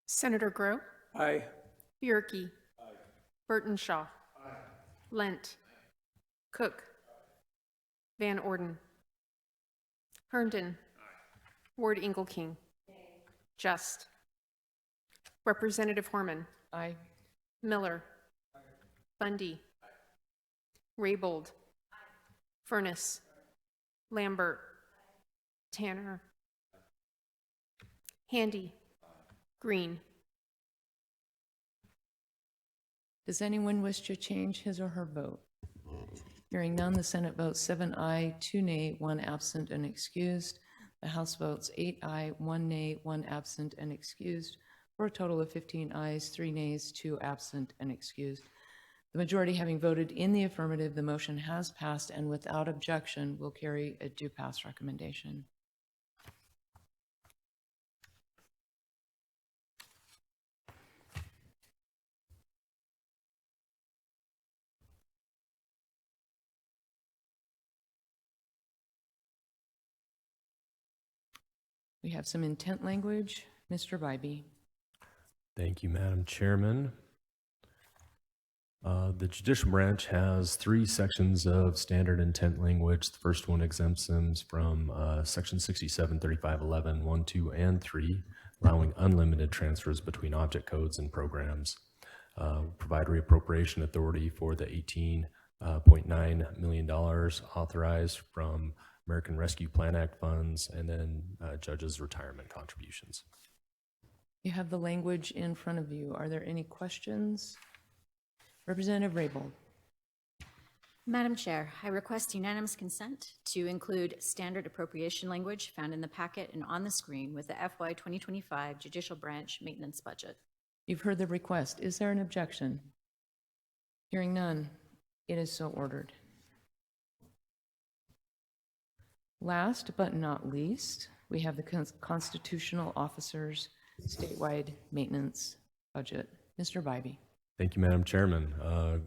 Senator Grow. Aye. Bierke. Burtonshaw. Lent. Cook. Van Orden. Herndon. Ward Engelking. Just. Representative Horman. Aye. Miller. Bundy. Raybold. Furness. Lambert. Tanner. Handy. Green. Does anyone wish to change his or her vote? Hearing none, the Senate votes 7 aye, 2 nay, 1 absent and excused. The House votes 8 aye, 1 nay, 1 absent and excused, for a total of 15 ayes, 3 nays, 2 absent and excused. The majority having voted in the affirmative, the motion has passed, and without objection will carry a due pass recommendation. We have some intent language. Mr. Bybee. Thank you, Madam Chairman. The judicial branch has 3 sections of standard intent language. The first one exempts them from section 67, 35, 11, 1, 2, and 3, allowing unlimited transfers between object codes and programs. Provide reappropriation authority for the $18.9 million authorized from American Rescue Plan Act funds, and then judges' retirement contributions. You have the language in front of you. Are there any questions? Representative Raybold. Madam Chair, I request unanimous consent to include standard appropriation language found in the packet and on the screen with the FY 2025 Judicial Branch Maintenance Budget. You've heard the request. Is there an objection? Hearing none, it is so ordered. Last but not least, we have the Constitutional Officers Statewide Maintenance Budget. Mr. Bybee. Thank you, Madam Chairman.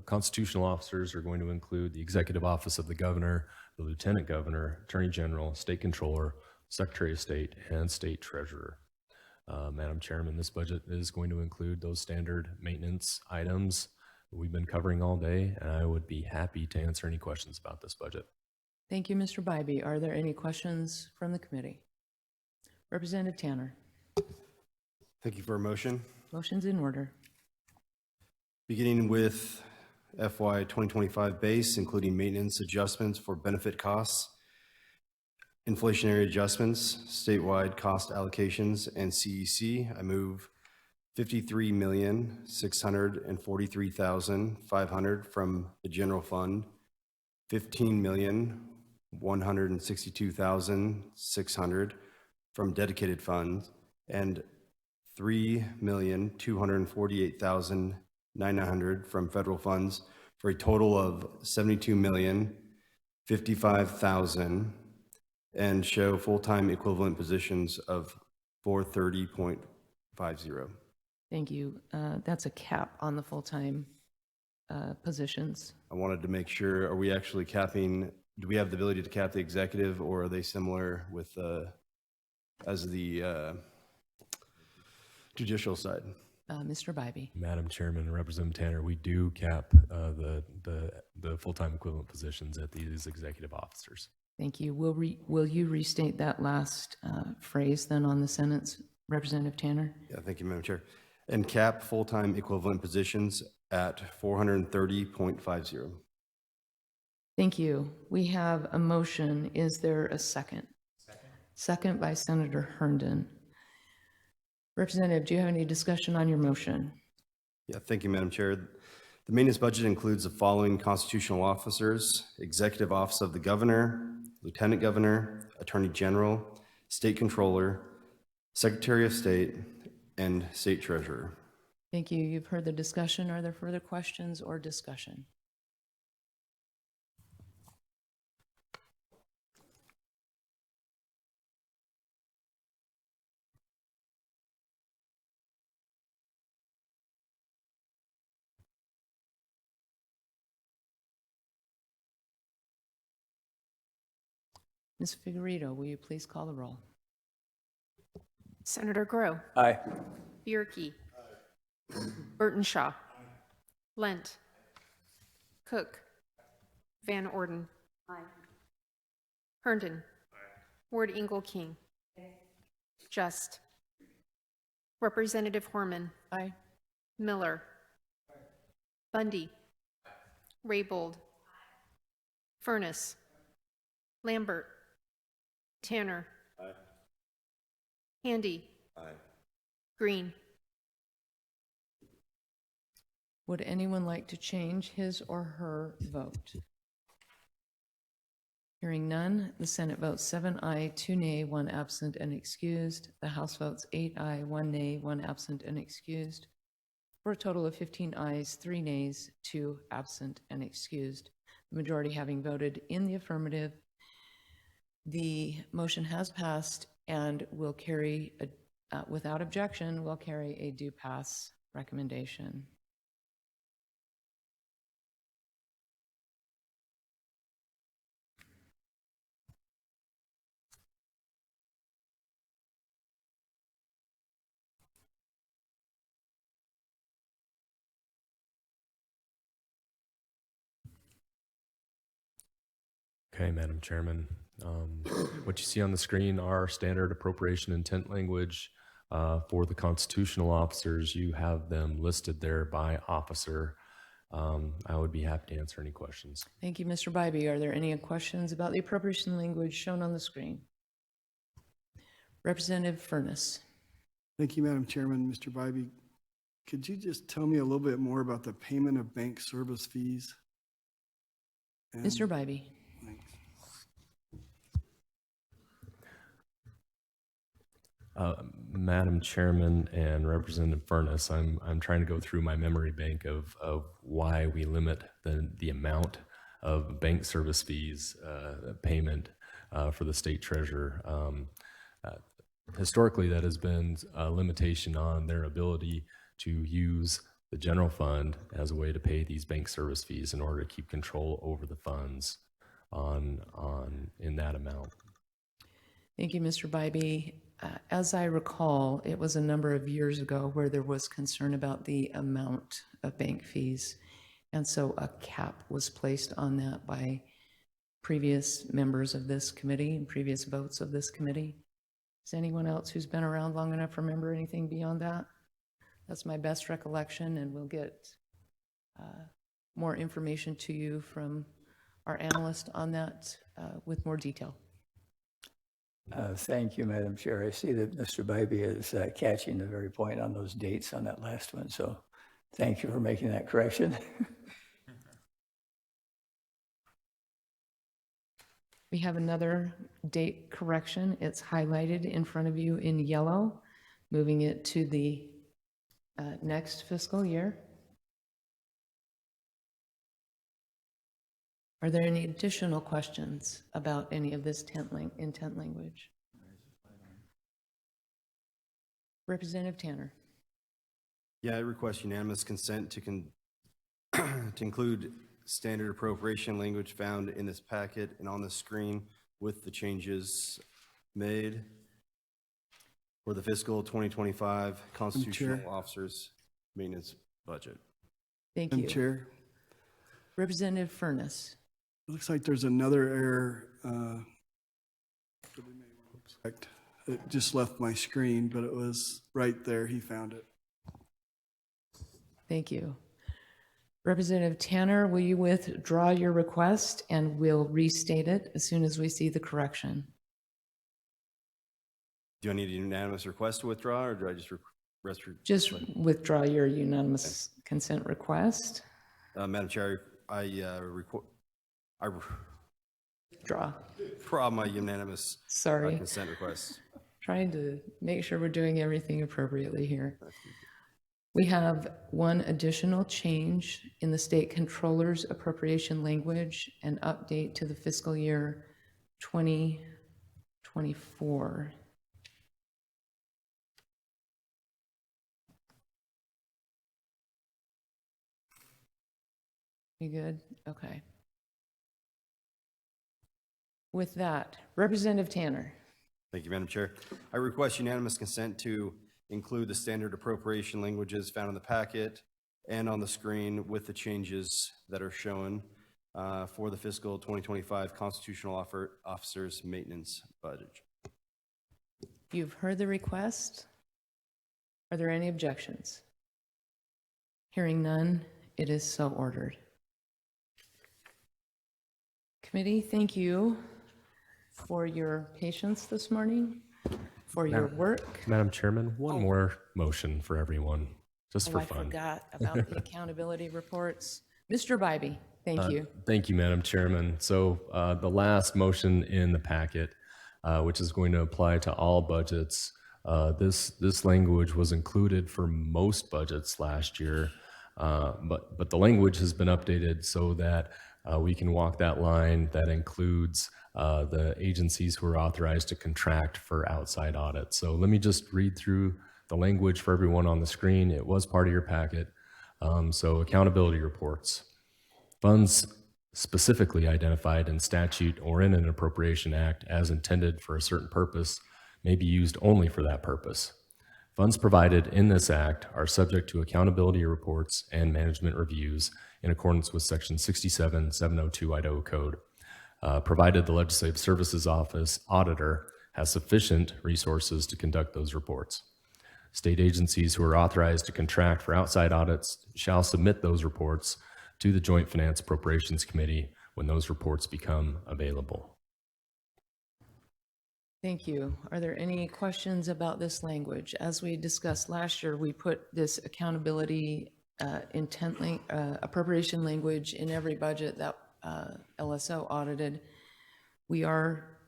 Constitutional officers are going to include the Executive Office of the Governor, the Lieutenant Governor, Attorney General, State Controller, Secretary of State, and State Treasurer. Madam Chairman, this budget is going to include those standard maintenance items that we've been covering all day, and I would be happy to answer any questions about this budget. Thank you, Mr. Bybee. Are there any questions from the committee? Representative Tanner. Thank you for a motion. Motion's in order. Beginning with FY 2025 base, including maintenance adjustments for benefit costs, inflationary adjustments, statewide cost allocations, and CEC, I move $53,643,500 from the general fund, $15,162,600 from dedicated funds, and $3,248,900 from federal funds, for a total of $72,055,000, and show full-time equivalent positions of 430.50. Thank you. That's a cap on the full-time positions. I wanted to make sure, are we actually capping, do we have the ability to cap the executive, or are they similar with as the judicial side? Mr. Bybee. Madam Chairman, Representative Tanner, we do cap the full-time equivalent positions at these executive officers. Thank you. Will you restate that last phrase then on the sentence, Representative Tanner? Yeah, thank you, Madam Chair. And cap full-time equivalent positions at 430.50. Thank you. We have a motion. Is there a second? Second by Senator Herndon. Representative, do you have any discussion on your motion? Yeah, thank you, Madam Chair. The maintenance budget includes the following constitutional officers: Executive Office of the Governor, Lieutenant Governor, Attorney General, State Controller, Secretary of State, and State Treasurer. Thank you. You've heard the discussion. Are there further questions or discussion? Ms. Figueredo, will you please call the roll? Senator Grow. Aye. Bierke. Burtonshaw. Lent. Cook. Van Orden. Herndon. Ward Ingle King. Just. Representative Horman. Aye. Miller. Bundy. Raybold. Furness. Lambert. Tanner. Handy. Green. Would anyone like to change his or her vote? Hearing none, the Senate votes 7 aye, 2 nay, 1 absent and excused. The House votes 8 aye, 1 nay, 1 absent and excused, for a total of 15 ayes, 3 nays, 2 absent and excused. The majority having voted in the affirmative, the motion has passed and will carry, without objection, will carry a do pass recommendation. Okay, Madam Chairman. What you see on the screen are standard appropriation intent language for the constitutional officers. You have them listed there by officer. I would be happy to answer any questions. Thank you, Mr. Bybee. Are there any questions about the appropriation language shown on the screen? Representative Furness. Thank you, Madam Chairman. Mr. Bybee, could you just tell me a little bit more about the payment of bank service fees? Mr. Bybee. Madam Chairman and Representative Furness, I'm trying to go through my memory bank of why we limit the amount of bank service fees payment for the state treasurer. Historically, that has been a limitation on their ability to use the general fund as a way to pay these bank service fees in order to keep control over the funds in that amount. Thank you, Mr. Bybee. As I recall, it was a number of years ago where there was concern about the amount of bank fees. And so a cap was placed on that by previous members of this committee and previous votes of this committee. Is anyone else who's been around long enough remember anything beyond that? That's my best recollection, and we'll get more information to you from our analyst on that with more detail. Thank you, Madam Chair. I see that Mr. Bybee is catching the very point on those dates on that last one, so thank you for making that correction. We have another date correction. It's highlighted in front of you in yellow, moving it to the next fiscal year. Are there any additional questions about any of this intent language? Representative Tanner. Yeah, I request unanimous consent to include standard appropriation language found in this packet and on the screen with the changes made for the fiscal 2025 constitutional officers maintenance budget. Thank Madam you. Chair, Representative Furness. it looks like there's another error. It just left my screen, but it was right there. He found it. Thank you. Representative Tanner, will you withdraw your request and we'll restate it as soon as we see the correction? Do I need a unanimous request to withdraw, or do I Just withdraw your unanimous consent request. Madam Chair, I withdraw my unanimous consent request. Trying to make sure we're doing everything appropriately here. We have one additional change in the state controller's appropriation language, an update to the fiscal year 2024. You good? Okay. With that, Representative Tanner. Thank you, Madam Chair. I request unanimous consent to include the standard appropriation languages found in the packet and on the screen with the changes that are shown for the fiscal 2025 constitutional officers maintenance budget. You've heard the request. Are there any objections? Hearing none, it is so ordered. Committee, thank you for your patience this morning, for your work. Madam Chairman, one more motion for everyone, just for I fun. forgot about the accountability reports. Mr. Bybee, thank you. Thank you, Madam Chairman. So the last motion in the packet, which is going to apply to all budgets, this language was included for most budgets last year, but the language has been updated so that we can walk that line that includes the agencies who are authorized to contract for outside audit. So let me just read through the language for everyone on the screen. It was part of your packet. So accountability reports. Funds specifically identified in statute or in an appropriation act as intended for a certain purpose may be used only for that purpose. Funds provided in this act are subject to accountability reports and management reviews in accordance with Section 67702 Idaho Code, provided the Legislative Services Office auditor has sufficient resources to conduct those reports. State agencies who are authorized to contract for outside audits shall submit those reports to the Joint Finance Appropriations Committee when those reports become available. Thank you. Are there any questions about this language? As we discussed last year, we put this accountability appropriation language in every budget that LSO audited. We are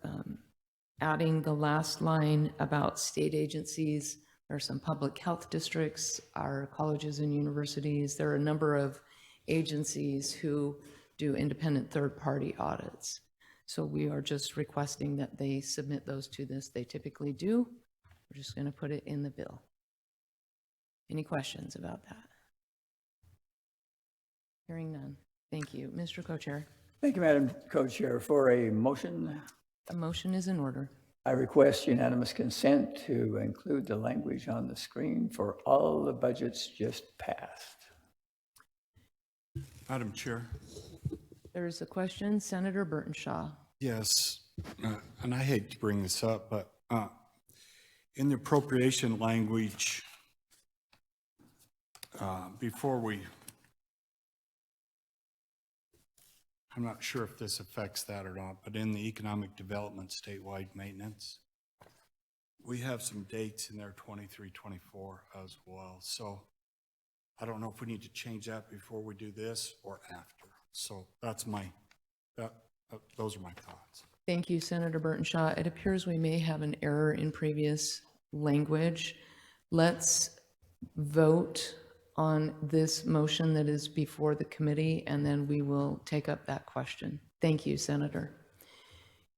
adding the last line about state agencies. There are some public health districts, our colleges and universities. There are a number of agencies who do independent third-party audits. So we are just requesting that they submit those to this. They typically do. We're just going to put it in the bill. Any questions about that? Hearing none. Thank you. Mr. Co-Chair. Thank you, Madam Co-Chair. For a motion, A motion is in order. I request unanimous consent to include the language on the screen for all the budgets just passed. Madam Chair. There is a question. Senator Burtonshaw. Yes, and I hate to bring this up, but in the appropriation language, before I'm not sure if this affects that or not, but in the economic development statewide maintenance, we have some dates in there, 23, 24 as well. So I don't know if we need to change that before we do this or after. So that's those are my thoughts. Thank you, Senator Burtonshaw. It appears we may have an error in previous language. Let's vote on this motion that is before the committee, and then we will take up that question. Thank you, Senator.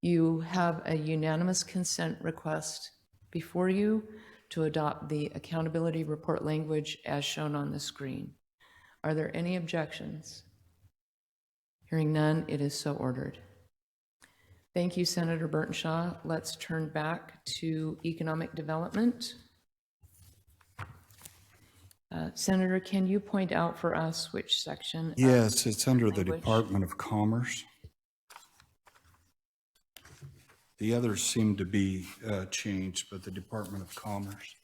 You have a unanimous consent request before you to adopt the accountability report language as shown on the screen. Are there any objections? Hearing none, it is so ordered. Thank you, Senator Burtonshaw. Let's turn back to economic development. Senator, can you point out for us which section? Yes, it's under the language? Department of Commerce. The others seem to be changed, but the Department of Commerce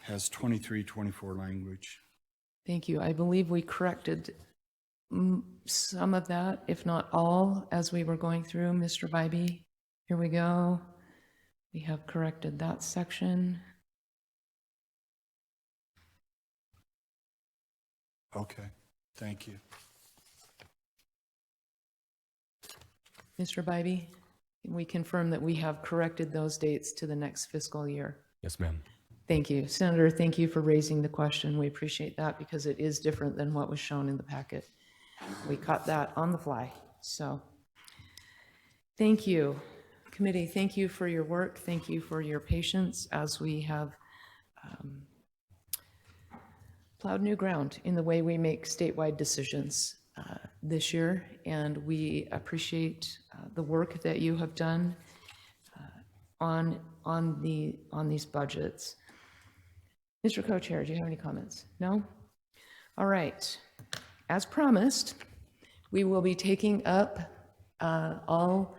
has 23, 24 language. Thank you. I believe we corrected some of that, if not all, as we were going through. Mr. Bybee, here we go. We have corrected that section. Okay, thank you. Mr. Bybee, can we confirm that we have corrected those dates to the next fiscal year? Yes, ma'am. Thank you. Senator, thank you for raising the question. We appreciate that because it is different than what was shown in the packet. We caught that on the fly. So thank you. Committee, thank you for your work. Thank you for your patience as we have plowed new ground in the way we make statewide decisions this year, and we appreciate the work that you have done on these budgets. Mr. Co-Chair, do you have any comments? No? All right. As promised, we will be taking up all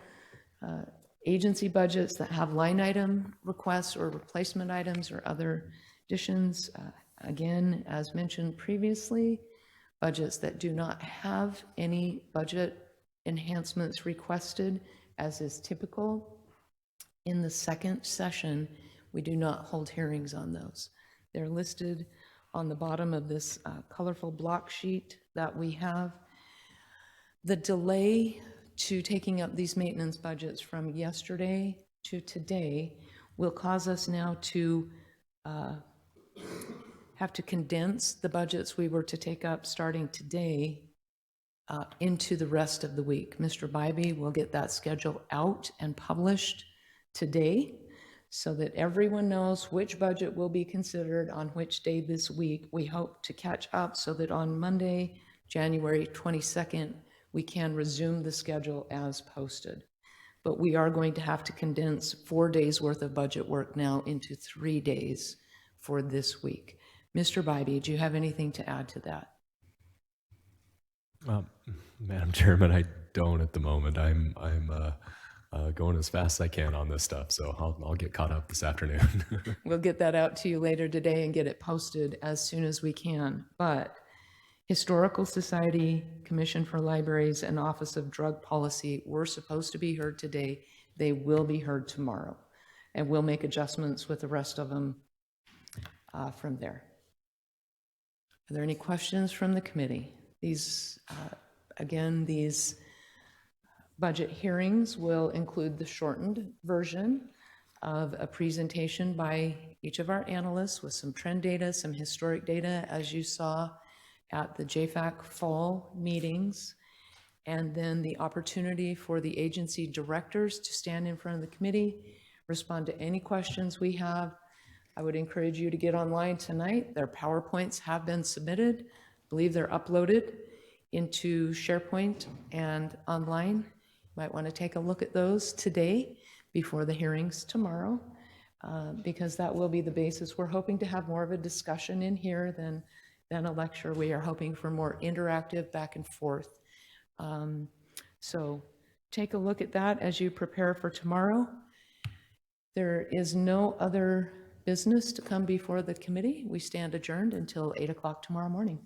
agency budgets that have line item requests or replacement items or other additions. Again, as mentioned previously, budgets that do not have any budget enhancements requested, as is typical. In the second session, we do not hold hearings on those. They're listed on the bottom of this colorful block sheet that we have. The delay to taking up these maintenance budgets from yesterday to today will cause us now to have to condense the budgets we were to take up starting today into the rest of the week. Mr. Bybee will get that schedule out and published today so that everyone knows which budget will be considered on which day this week. We hope to catch up so that on Monday, January 22nd, we can resume the schedule as posted. But we are going to have to condense 4 days worth of budget work now into 3 days for this week. Mr. Bybee, do you have anything to add to that? Madam Chairman, I don't at the moment. I'm going as fast as I can on this stuff, so I'll get caught up this afternoon. We'll get that out to you later today and get it posted as soon as we can. But Historical Society, Commission for Libraries, and Office of Drug Policy were supposed to be heard today. They will be heard tomorrow, and we'll make adjustments with the rest of them from there. Are there any questions from the committee? These, again, these budget hearings will include the shortened version of a presentation by each of our analysts with some trend data, some historic data, as you saw at the JFAC fall meetings, and then the opportunity for the agency directors to stand in front of the committee, respond to any questions we have. I would encourage you to get online tonight. Their PowerPoints have been submitted. I believe they're uploaded into SharePoint and online. You might want to take a look at those today before the hearings tomorrow, because that will be the basis. We're hoping to have more of a discussion in here than a lecture. We are hoping for more interactive back and forth. So take a look at that as you prepare for tomorrow. There is no other business to come before the committee. We stand adjourned until 8 o'clock tomorrow morning.